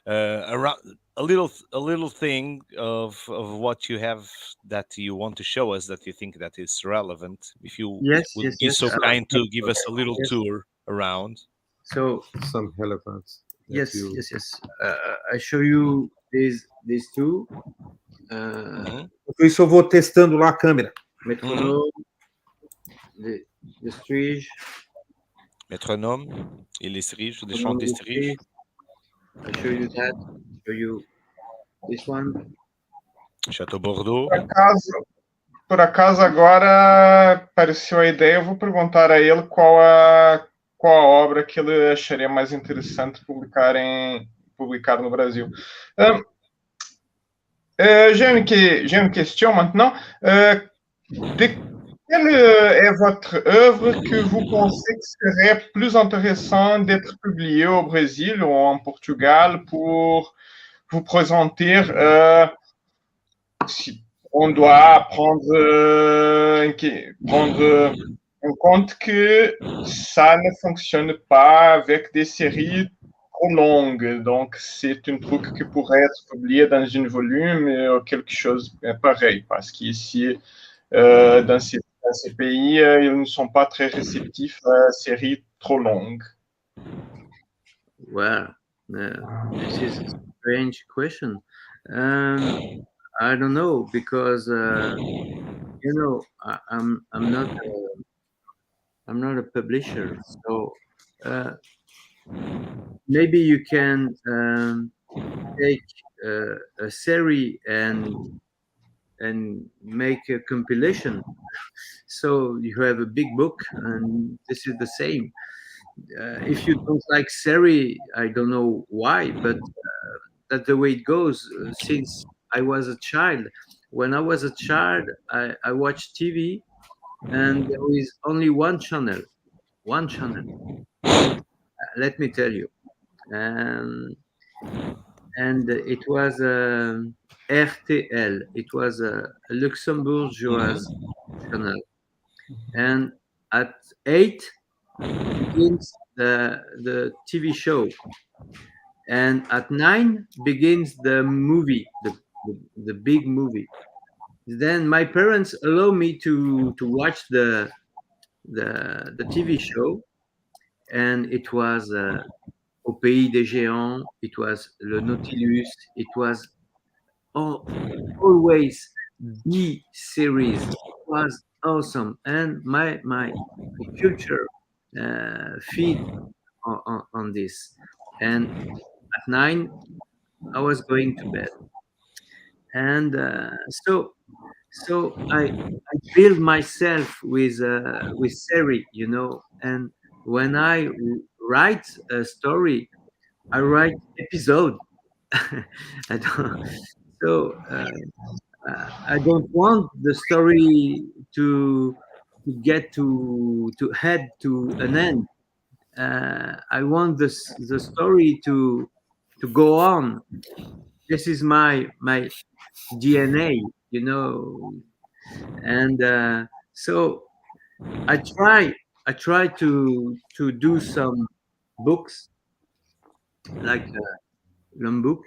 around a little thing of what you have that you want to show us that you think that is relevant. If you would be so kind to give us a little tour around. So some relevance. Yes. I show you these two. Por isso eu vou testando lá a câmera. Métronome, the strige. Métronome et les striges, des chants des striges. I show you that. Show you this one. Château Bordeaux. Por acaso agora apareceu a ideia, eu vou perguntar a ele qual a obra que ele acharia mais interessante publicar no Brasil. J'ai une question maintenant. Quelle est votre œuvre que vous pensez que serait plus intéressant d'être publiée au Brésil ou en Portugal pour vous présenter si on doit prendre en compte que ça ne fonctionne pas avec des séries trop longues. Donc, c'est un truc qui pourrait être publié dans un volume ou quelque chose pareil. Parce qu'ici, dans ces pays, ils ne sont pas très réceptifs à séries trop longues. Well, this is a strange question. I don't know, because I'm not a publisher, so maybe you can take a series and make a compilation. So you have a big book, and this is the same. If you don't like series, I don't know why, but that's the way it goes since I was a child. When I was a child, I watched TV, and there is only one channel. Let me tell you. And it was RTL. It was a Luxembourgeois channel. And at 8 begins the TV show. And at 9 begins the movie, the big movie. Then my parents allow me to watch the TV show, and it was Au Pays des Géants, it was Le Nautilus, it was always B series. It was awesome, and my culture feed on this. And at 9, I was going to bed, and so I build myself with series, and when I write a story, I write episode. I don't want the story to get to head to an end. I want the story to go on. This is my DNA, and so I try to do some books like Lombok,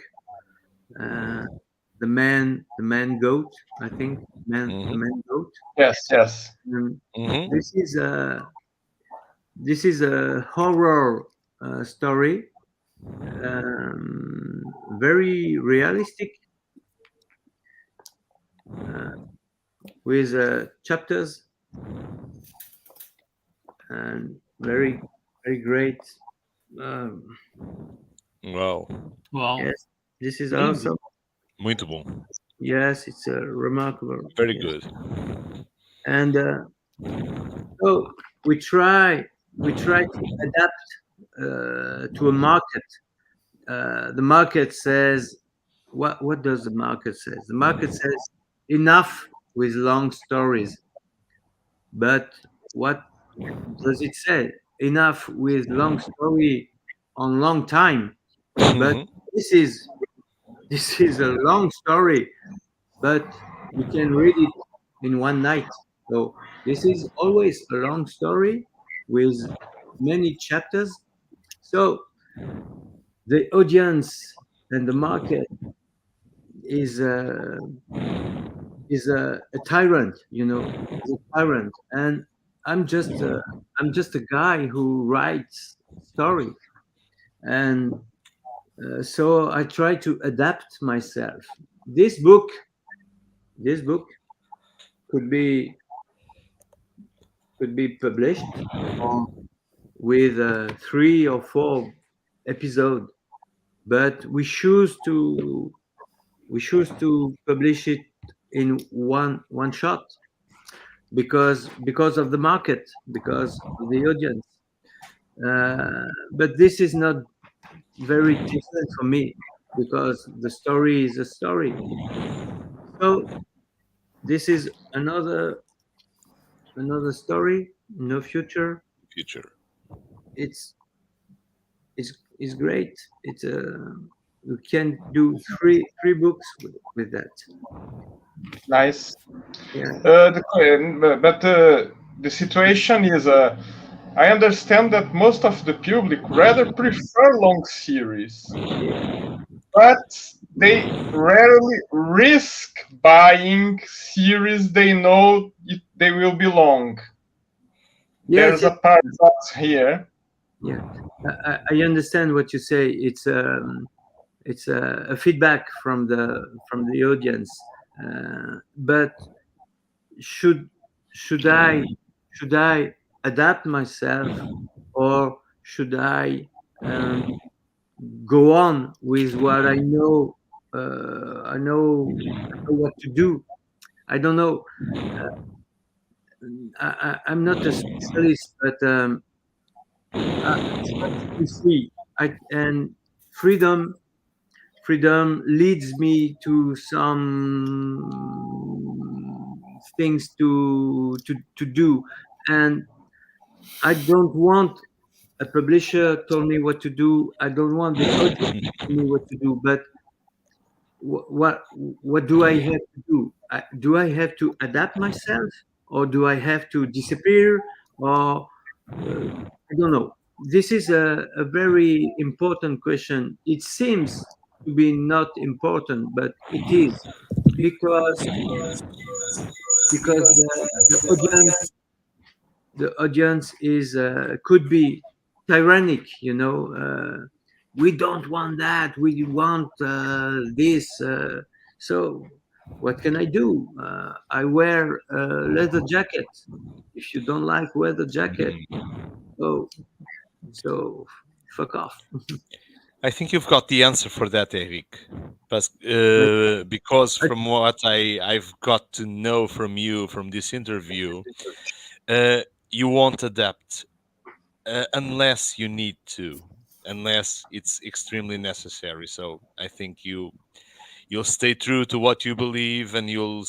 the man goat, I think, the man goat. Yes. This is a horror story, very realistic, with chapters, and very great. Uau, Yes, this is Lindo. awesome. muito bom. Yes, it's remarkable. Very Yes. good. And so we try to adapt to a market. The market says, what does the market says? The market says enough with long stories. But what does it say? Enough with long story on long time. But Mhm. this is a long story, but you can read it in one night. So this is always a long story with many chapters. So the audience and the market is a tyrant, is a tyrant, and I'm just a guy who writes story, and so I try to adapt myself. This book could be published with 3 or 4 episodes, but we choose to publish it in one shot because of the market, because of the audience. But this is not very different for me because the story is a story. So this is another story, no future. Future. It's great. It's you can do three books with that. Nice. Yeah. But the situation is, I understand that most of the public rather prefer long series, but they rarely risk buying series they know they will be long. Yes, There's a paradox here. yeah. I understand what you say. It's a feedback from the audience. But should I adapt myself, or should I go on with what I know? I know what to do. I don't know. I'm not a specialist, but I try to be free. And freedom leads me to some things to do, and I don't want a publisher told me what to do. I don't want the audience to tell me what to do. But what do I have to do? Do I have to adapt myself, or do I have to disappear, or I don't know. This is a very important question. It seems to be not important, but it is, because the audience is could be tyrannic. We don't want that. We want this. So what can I do? I wear a leather jacket. If you don't like weather jacket, so fuck off. I think you've got the answer for that, Eric. Because from what I've got to know from you from this interview, you won't adapt unless you need to, unless it's extremely necessary. So I think you'll stay true to what you believe, and you'll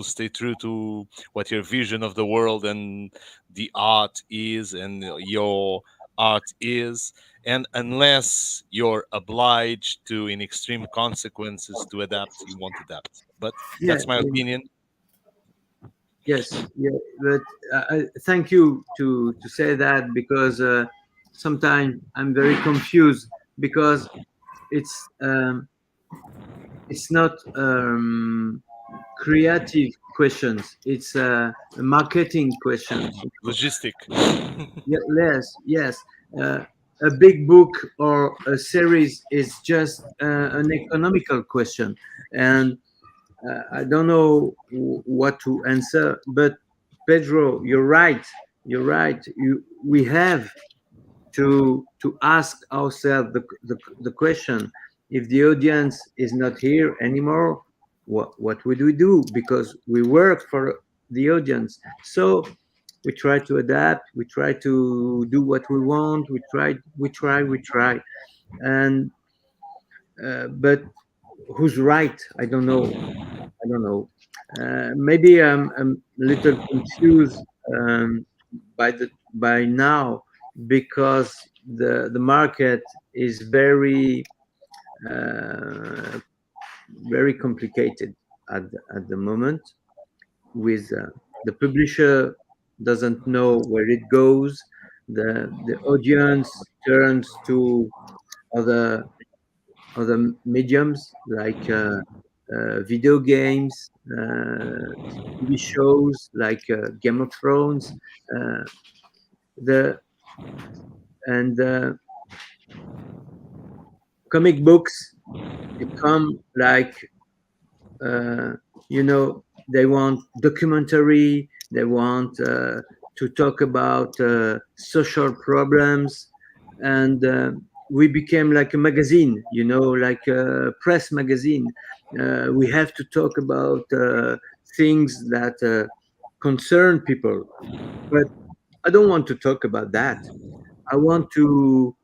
stay true to what your vision of the world and the art is, and your art is. And unless you're obliged to, in extreme consequences, to adapt, you won't adapt. But that's my opinion. Yes, yeah, but thank you to say that, because sometimes I'm very confused, because it's not creative questions. It's marketing questions. Logistic. Yes. a big book or a series is just an economical question, and I don't know what to answer. But Pedro, you're right. You're right. We have to ask ourselves the question: if the audience is not here anymore, what would we do? Because we work for the audience, so we try to adapt. We try to do what we want. We try, and but who's right? I don't know. I don't know. Maybe I'm a little confused by now, because the market is very complicated at the moment. With the publisher doesn't know where it goes. The audience turns to other mediums like video games, TV shows like Game of Thrones, the and comic books become like they want documentary. They want to talk about social problems, and we became like a magazine, like a press magazine. We have to talk about things that concern people, but I don't want to talk about that. I want to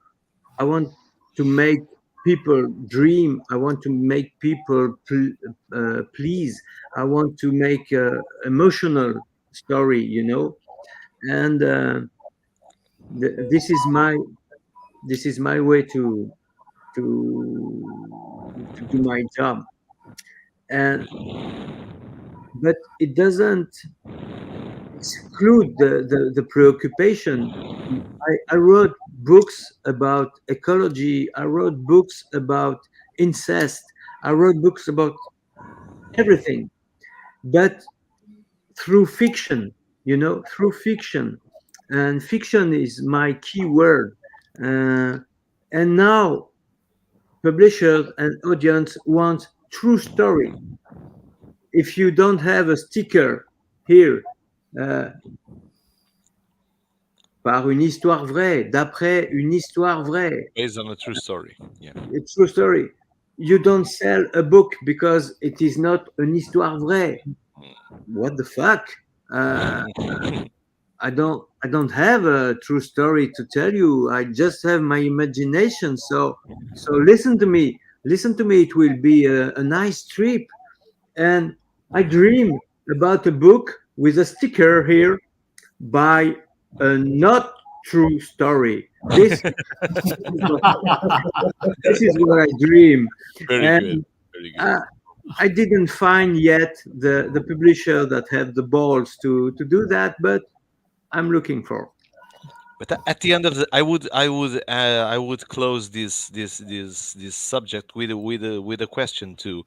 make people dream. I want to make people please. I want to make emotional story, and this is my way to do my job. And but it doesn't exclude the preoccupation. I wrote books about ecology. I wrote books about incest. I wrote books about everything, but through fiction, through fiction. And fiction is my key word. And now publishers and audience want true story. If you don't have a sticker here, par une histoire vraie, d'après une histoire vraie, based on a true story. Yeah. a true story, you don't sell a book because it is not an histoire vraie. What the fuck? I don't have a true story to tell you. I just have my imagination. So listen to me. Listen to me. It will be a nice trip. And I dream about a book with a sticker here by a not true story. This is what I dream. Very good. Very good. I didn't find yet the publisher that have the balls to do that, but I'm looking for. But at the end of the, I would close this subject with a question too.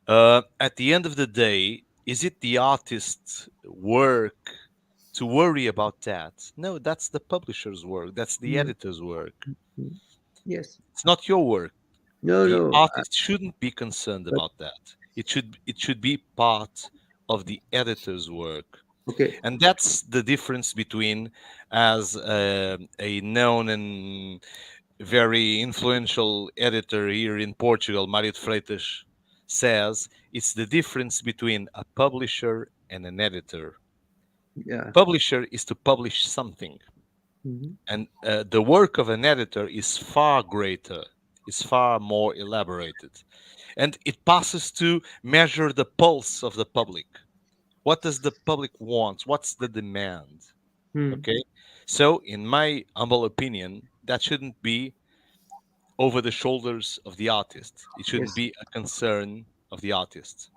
At the end of the day, is it the artist's work to worry about that? No, that's the publisher's work. That's the editor's work. Yes. It's not your work. No, The no. artist shouldn't be concerned about that. It should be part of the editor's work. Okay. And that's the difference between, as a known and very influential editor here in Portugal, Mário de Freitas, says, it's the difference between a publisher and an editor. Yeah. Publisher is to publish something. Mm-hmm. And the work of an editor is far greater, is far more elaborated. And it passes to measure the pulse of the public. What does the public want? What's the demand? Okay. So, in my humble opinion, that shouldn't be over the shoulders of the artist. It shouldn't be a concern of the artist.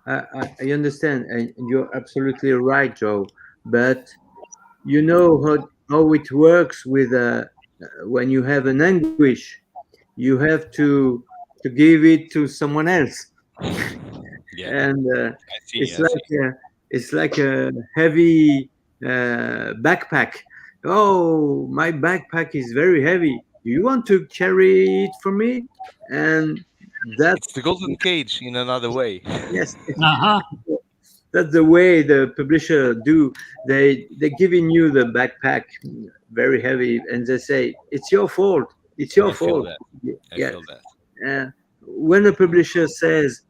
I understand, and you're absolutely right, Joe. But you know how it works with when you have an anguish, you have to give it to someone else. Yeah. And it's like a heavy backpack. Oh, my backpack is very heavy. do you want to carry it for me? And It's the golden cage in another way. yes, Aham. that's the way the publisher do. They're giving you the backpack, very heavy, and they say it's your fault. It's your I feel fault. that. I Yeah. feel that. When a publisher says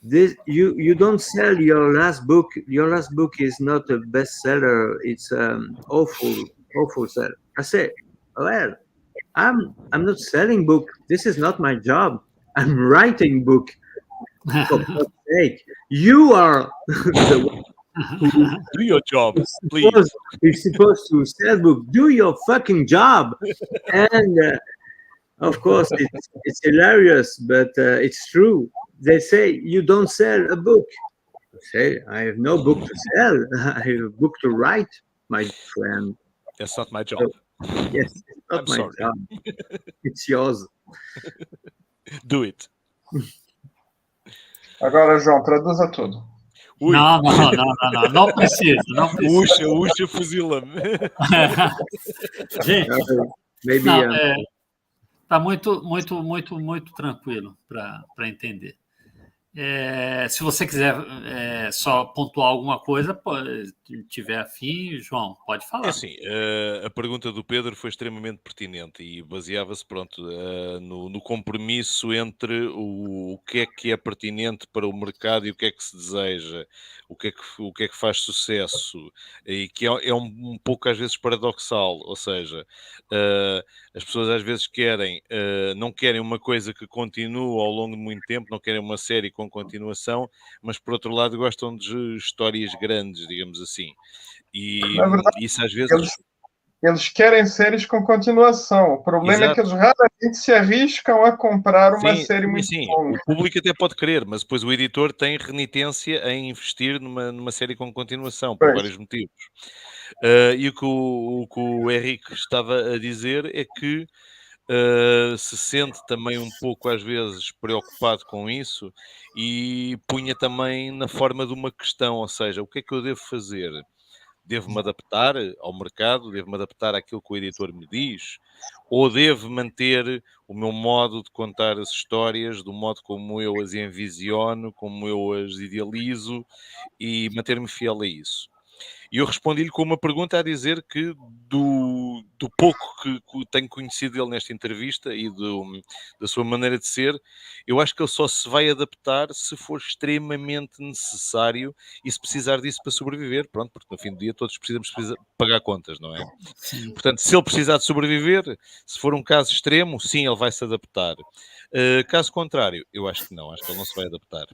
this, you don't sell your last book. Your last book is not a bestseller. It's awful seller. I say, well, I'm not selling book. This is not my job. I'm writing book. For God's sake, you are the one Do your job, please. who's supposed to sell book. Do your fucking job. And of course, it's hilarious, but it's true. They say you don't sell a book. I say I have no book to sell. I have a book to write, my friend. That's not my job. Yes, it's not I'm my sorry. job. It's yours. Do it. Agora, João, traduza tudo. Ui, Não precisa, não precisa. Uxa, fuzila-me. Gente, Maybe não, tá muito tranquilo para entender. Se você quiser só pontuar alguma coisa, tiver afim, João, pode falar. É assim, a pergunta do Pedro foi extremamente pertinente e baseava-se, no compromisso entre o que é pertinente para o mercado e o que é que se deseja, o que é que faz sucesso, e que é um pouco às vezes paradoxal, ou seja, as pessoas às vezes não querem uma coisa que continue ao longo de muito tempo, não querem uma série com continuação, mas por outro lado gostam de histórias grandes, digamos assim. E Na verdade, isso às vezes... Eles querem séries com continuação. O problema é que eles raramente se arriscam a comprar uma série muito longa. O público até pode querer, mas depois o editor tem renitência em investir numa série com continuação, por vários motivos. E o que o Eric estava a dizer é que se sente também um pouco às vezes preocupado com isso e punha também na forma de uma questão, ou seja, o que é que eu devo fazer? Devo-me adaptar ao mercado? Devo-me adaptar àquilo que o editor me diz? Ou devo manter o meu modo de contar as histórias, do modo como eu as envisiono, como eu as idealizo e manter-me fiel a isso? E eu respondi-lhe com uma pergunta a dizer que do pouco que tenho conhecido dele nesta entrevista e da sua maneira de ser, eu acho que ele só se vai adaptar se for extremamente necessário e se precisar disso para sobreviver. Pronto, porque no fim do dia todos precisamos pagar contas, não é? Sim. Portanto, se ele precisar de sobreviver, se for um caso extremo, sim, ele vai se adaptar. Caso contrário, eu acho que não, acho que ele não se vai adaptar.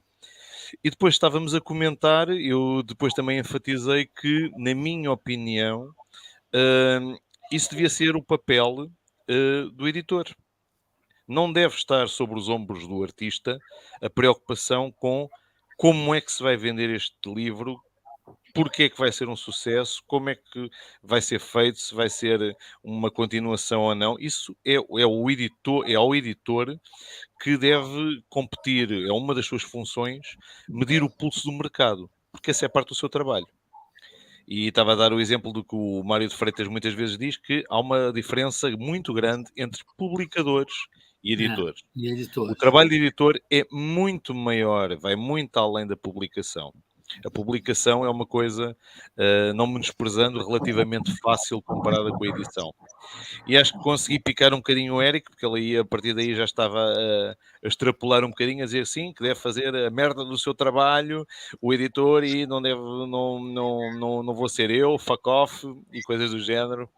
E depois estávamos a comentar, eu depois também enfatizei que, na minha opinião, isso devia ser o papel do editor. Não deve estar sobre os ombros do artista a preocupação com como é que se vai vender este livro, porque é que vai ser um sucesso, como é que vai ser feito, se vai ser uma continuação ou não. Isso é ao editor que deve competir, é uma das suas funções, medir o pulso do mercado, porque essa é parte do seu trabalho. E estava a dar o exemplo do que o Mário de Freitas muitas vezes diz, que há uma diferença muito grande entre publicadores e editores. O trabalho de editor é muito maior, vai muito além da publicação. A publicação é uma coisa, não menosprezando, relativamente fácil comparada com a edição. E acho que consegui picar um bocadinho o Eric, porque ele aí, a partir daí já estava a extrapolar um bocadinho, a dizer sim, que deve fazer a merda do seu trabalho, o editor, e não vou ser eu, fuck off, e coisas do género.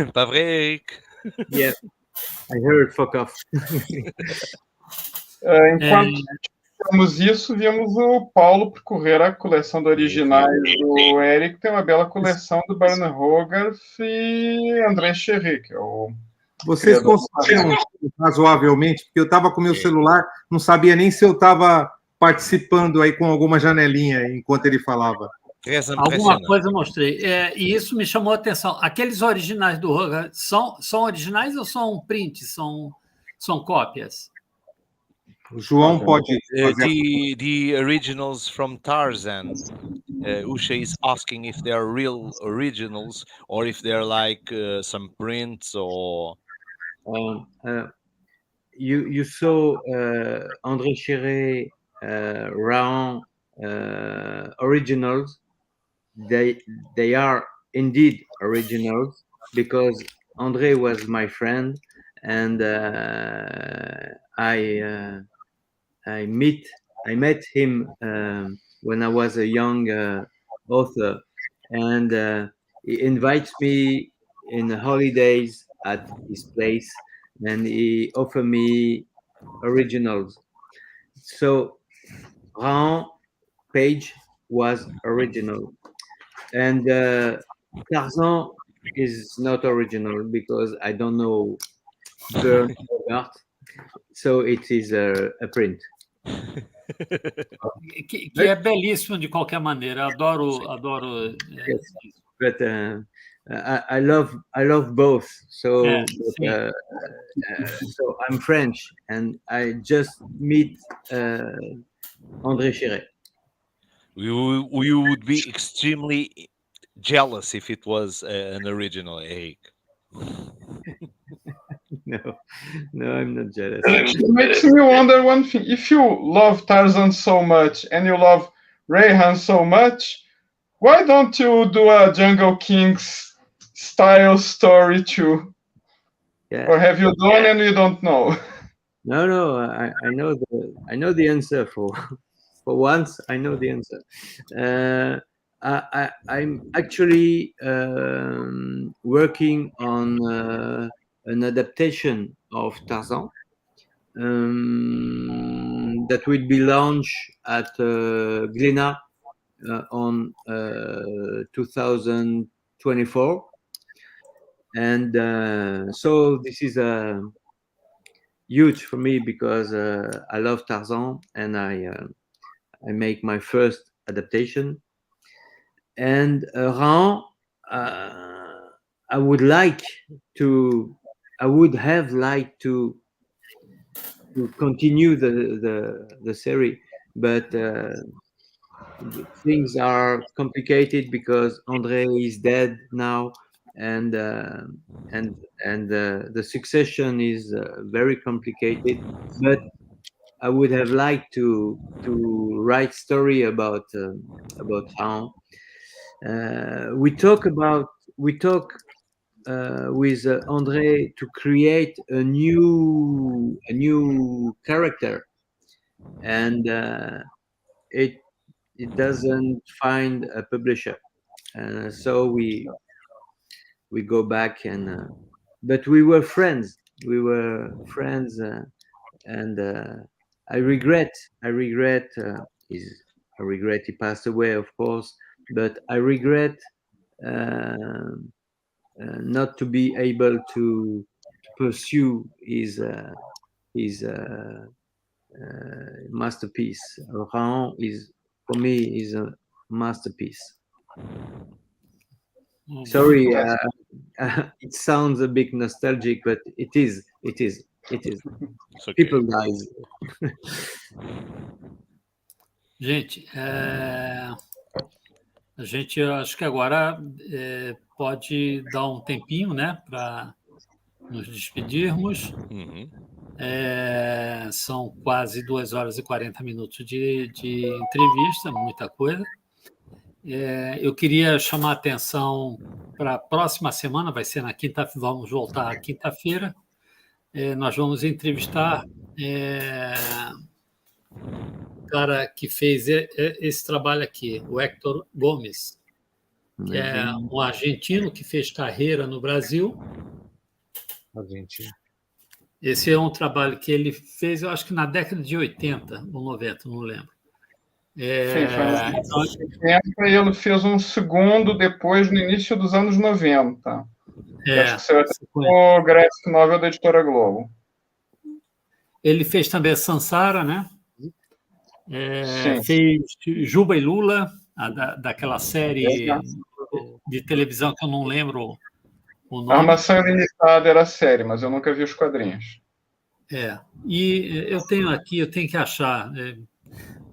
Está vrai, Eric? Yeah, I heard fuck off. Enquanto vimos isso, vimos o Paulo percorrer a coleção de originais do Eric, tem uma bela coleção do Bernard Hogarth e André Cherry, que é o... Vocês conseguiram razoavelmente, porque eu estava com meu celular, não sabia nem se eu estava participando aí com alguma janelinha enquanto ele falava. Alguma coisa eu mostrei. E isso me chamou a atenção. Aqueles originais do Hogarth são originais ou são prints? São cópias? O João pode fazer. The originals from Tarzan. Usha is asking if they are real originals or if they are like some prints or You saw André Chéret, Raon originals. They are indeed originals because André was my friend, and I met him when I was a young author, and he invites me in the holidays at his place, and he offered me originals. So Raon page was original, and Tarzan is not original because I don't know Bernard, so it is a print. Que é belíssimo de qualquer maneira. Adoro. Yes, but I love both. So so I'm French, and I just meet André Chéret. We would be extremely jealous if it was an original, Eric. No, I'm not jealous. It makes me wonder one thing. If you love Tarzan so much and you love Rayhan so much, why don't you do a Jungle Kings style story too? Yeah. Or have you done and you don't know? No, I know the answer for once. I know the answer. I'm actually working on an adaptation of Tarzan that will be launched at Glénat on 2024, and so this is huge for me because I love Tarzan, and I make my first adaptation. And Raon, I would have liked to continue the series, but things are complicated because André is dead now, and the succession is very complicated. But I would have liked to write story about Raon. We talk with André to create a new character, and it doesn't find a publisher, so we go back, and but we were friends, and I regret he passed away, of course, but I regret not to be able to pursue his masterpiece. Raon is, for me, is a masterpiece. Sorry, it sounds a bit nostalgic, but it is. Okay. People dies. Gente, a gente acho que agora pode dar um tempinho, né, para nos despedirmos. Uhum. São quase 2 horas e 40 minutos de entrevista, muita coisa. Eu queria chamar a atenção para a próxima semana, vai ser na quinta-feira, vamos voltar à quinta-feira. Nós vamos entrevistar o cara que fez esse trabalho aqui, o Héctor Gomes, que é um argentino que fez carreira no Brasil. Argentina. Esse é um trabalho que ele fez, eu acho que na década de 80 ou 90, não lembro. Sim, foi nos anos 80 e ele fez um segundo depois, no início dos anos 90. Acho que saiu o graphic novel da Editora Globo. Ele fez também a Sansara, né? Fez Juba e Lula, daquela série de televisão que eu não lembro o nome. Armação Ilimitada era a série, mas eu nunca vi os quadrinhos. E eu tenho aqui, eu tenho que achar.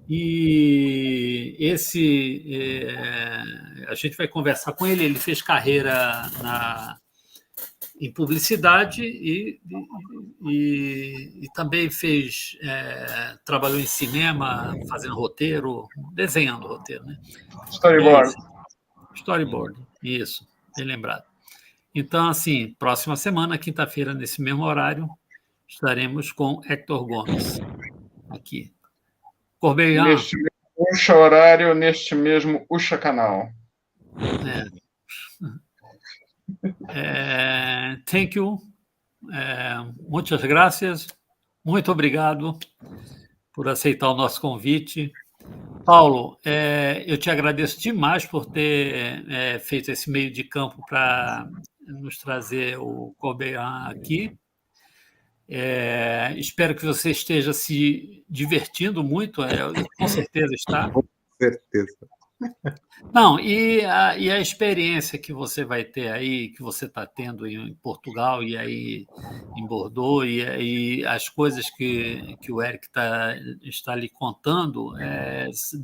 E esse, a gente vai conversar com ele. Ele fez carreira em publicidade e também trabalhou em cinema, fazendo roteiro, desenhando roteiro, né? Storyboard. Storyboard, isso, bem lembrado. Então, assim, próxima semana, quinta-feira, nesse mesmo horário, estaremos com Héctor Gomes, aqui. Corbeyran. Neste mesmo Uxa horário, neste mesmo Uxa canal. Thank you. Muitas gracias. Muito obrigado por aceitar o nosso convite. Paulo, eu te agradeço demais por ter feito esse meio de campo para nos trazer o Corbeyran aqui. Espero que você esteja se divertindo muito, com certeza está. Com certeza. Não, e a experiência que você vai ter aí, que você está tendo em Portugal e aí em Bordeaux, e as coisas que o Eric está lhe contando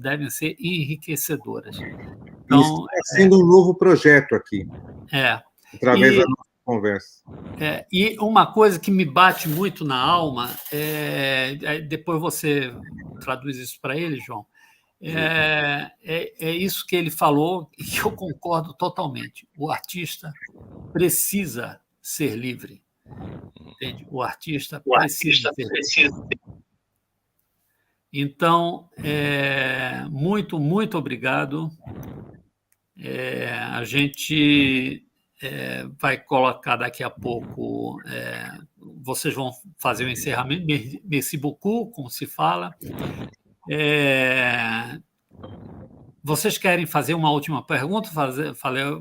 devem ser enriquecedoras. Então, isso está sendo um novo projeto aqui, através da nossa conversa. E uma coisa que me bate muito na alma, depois você traduz isso para ele, João, é isso que ele falou e que eu concordo totalmente. O artista precisa ser livre. Entende? O artista precisa ser livre. Então, muito, muito obrigado. A gente vai colocar daqui a pouco... vocês vão fazer o encerramento. Merci beaucoup, como se fala. Vocês querem fazer uma última pergunta?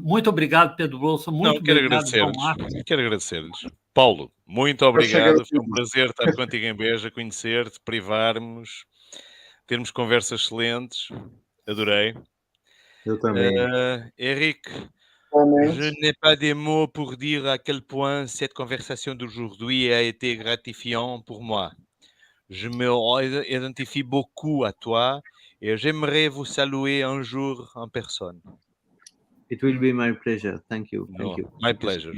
Muito obrigado, Pedro Bolsa. Muito obrigado, João Marcos. Quero agradecer-lhes. Paulo, muito obrigado. Foi um prazer estar contigo em Beja, conhecer-te, privarmos, termos conversas excelentes. Adorei. Eu também. Eric, je n'ai pas des mots pour dire à quel point cette conversation d'aujourd'hui a été gratifiante pour moi. Je me identifie beaucoup à toi et j'aimerais vous saluer un jour en personne. It will be my pleasure. Thank you. Thank you. My pleasure.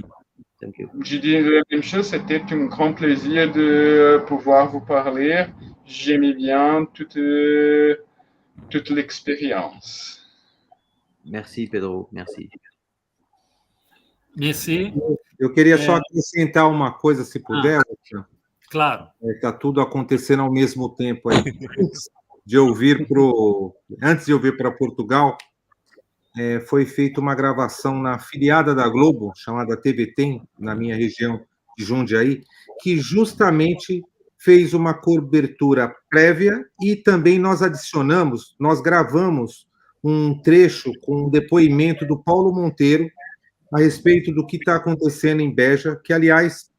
Thank you. Je dis la même chose, c'était un grand plaisir de pouvoir vous parler. J'aimais bien toute l'expérience. Merci, Pedro. Merci. Merci. Eu queria só acrescentar uma coisa, se puder. Claro. Está tudo acontecendo ao mesmo tempo aí. Antes de eu vir para Portugal, foi feita uma gravação na afiliada da Globo, chamada TV Tem, na minha região de Jundiaí, que justamente fez uma cobertura prévia e também nós gravamos um trecho com um depoimento do Paulo Monteiro a respeito do que está acontecendo em Beja, que, aliás,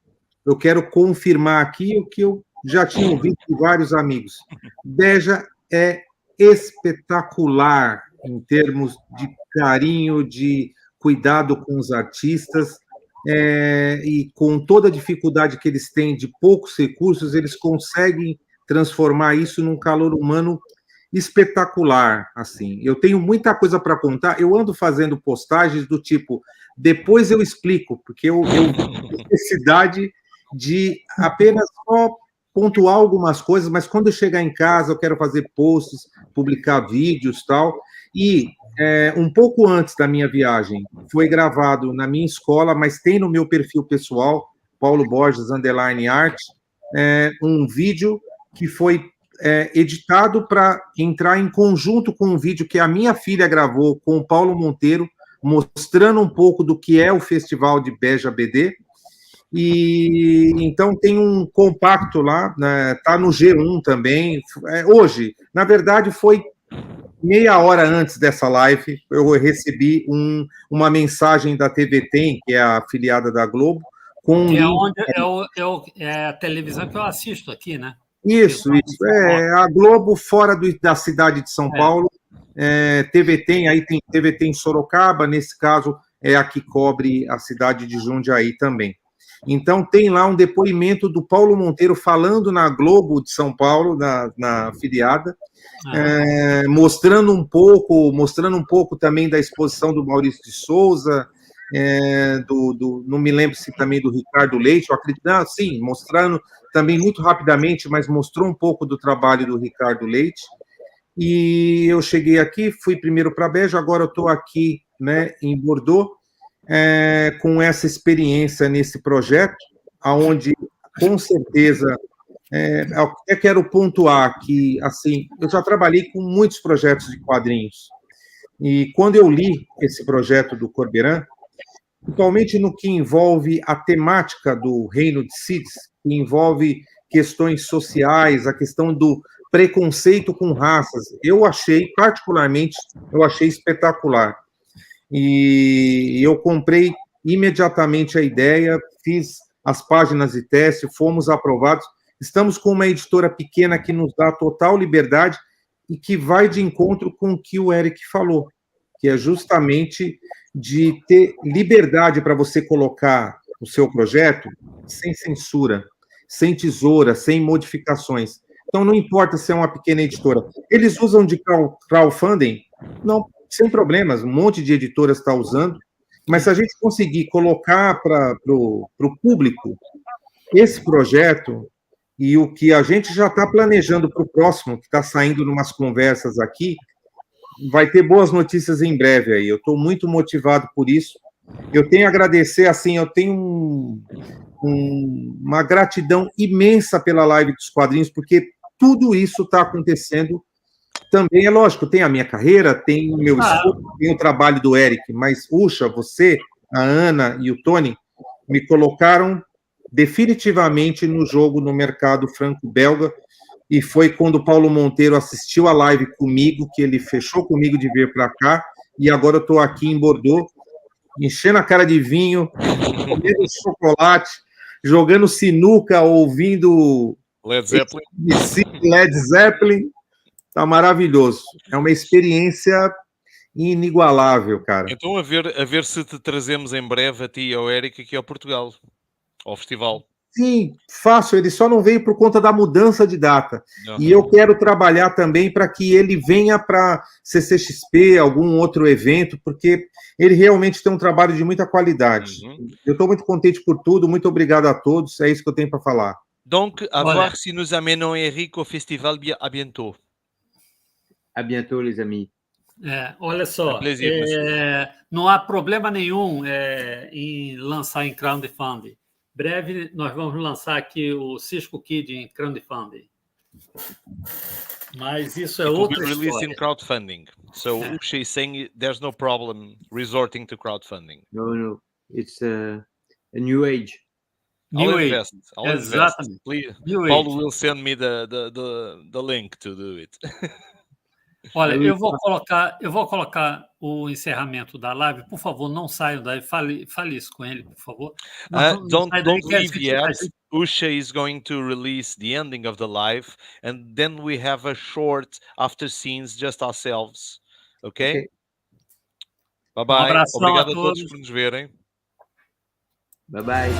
eu quero confirmar aqui o que eu já tinha ouvido de vários amigos. Beja é espetacular em termos de carinho, de cuidado com os artistas, e com toda a dificuldade que eles têm de poucos recursos, eles conseguem transformar isso num calor humano espetacular. Assim. Eu tenho muita coisa para contar, eu ando fazendo postagens do tipo, depois eu explico, porque eu tenho necessidade de apenas só pontuar algumas coisas, mas quando eu chegar em casa eu quero fazer posts, publicar vídeos e tal, e um pouco antes da minha viagem, foi gravado na minha escola, mas tem no meu perfil pessoal, Paulo Borges _art, um vídeo que foi editado para entrar em conjunto com um vídeo que a minha filha gravou com o Paulo Monteiro, mostrando um pouco do que é o Festival de Beja BD. E então tem um compacto lá, tá no G1 também. Hoje, na verdade, foi meia hora antes dessa live, eu recebi uma mensagem da TV Tem, que é a afiliada da Globo, com é a televisão que eu assisto aqui, né? Isso. A Globo fora da cidade de São Paulo, TV Tem, aí tem TV Tem Sorocaba, nesse caso é a que cobre a cidade de Jundiaí também. Então, tem lá um depoimento do Paulo Monteiro falando na Globo de São Paulo, na afiliada, mostrando um pouco também da exposição do Maurício de Souza, não me lembro se também do Ricardo Leite, eu acredito, sim, mostrando também muito rapidamente, mas mostrou um pouco do trabalho do Ricardo Leite. E eu cheguei aqui, fui primeiro para Beja, agora eu estou aqui, né, em Bordeaux, com essa experiência nesse projeto, aonde com certeza eu até quero pontuar que, assim, eu já trabalhei com muitos projetos de quadrinhos, e quando eu li esse projeto do Corbeyran, principalmente no que envolve a temática do Reino de Cids, que envolve questões sociais, a questão do preconceito com raças, particularmente, eu achei espetacular. E eu comprei imediatamente a ideia, fiz as páginas de teste, fomos aprovados. Estamos com uma editora pequena que nos dá total liberdade e que vai de encontro com o que o Eric falou, que é justamente de ter liberdade para você colocar o seu projeto sem censura, sem tesoura, sem modificações. Então, não importa se é uma pequena editora. Eles usam de crowdfunding? Não, sem problemas, um monte de editoras está usando, mas se a gente conseguir colocar para o público esse projeto e o que a gente já está planejando para o próximo, que está saindo em umas conversas aqui, vai ter boas notícias em breve aí. Eu estou muito motivado por isso. Eu tenho a agradecer, assim, eu tenho uma gratidão imensa pela live dos quadrinhos, porque tudo isso está acontecendo também. É lógico, tem a minha carreira, tem o meu estudo, tem o trabalho do Eric, mas, Ucha, você, a Ana e o Tony me colocaram definitivamente no jogo no mercado franco-belga, e foi quando o Paulo Monteiro assistiu a live comigo, que ele fechou comigo de vir para cá, e agora eu estou aqui em Bordeaux, enchendo a cara de vinho, comendo chocolate, jogando sinuca, ouvindo Led Zeppelin, tá maravilhoso. É uma experiência inigualável, cara. Então, a ver se te trazemos em breve a ti e ao Eric aqui ao Portugal, ao festival. Sim, fácil, ele só não veio por conta da mudança de data. Uhum. E eu quero trabalhar também para que ele venha para CCXP, algum outro evento, porque ele realmente tem um trabalho de muita qualidade. Uhum. Eu estou muito contente por tudo, muito obrigado a todos, é isso que eu tenho para falar. Donc, à voir si nous amenons Eric au festival à bientôt. À bientôt, les amis. Olha só, Plaisir, não há problema nenhum em lançar em crowdfunding. Breve, nós vamos lançar aqui o Cisco Kid em crowdfunding. Mas isso é outra história. Released in crowdfunding. So, Usha is saying there's no problem resorting to crowdfunding. No. It's a new age. I'll invest. Exatamente. Please, Paulo will send me the link to do it. Olha, eu vou colocar o encerramento da live. Por favor, não saiam daí. Fale isso com ele, por favor. Don't leave yet. Usha is going to release the ending of the live, and then we have a short after scenes just ourselves. Okay? Bye-bye. Um abração Obrigado a a todos por nos verem. Bye-bye.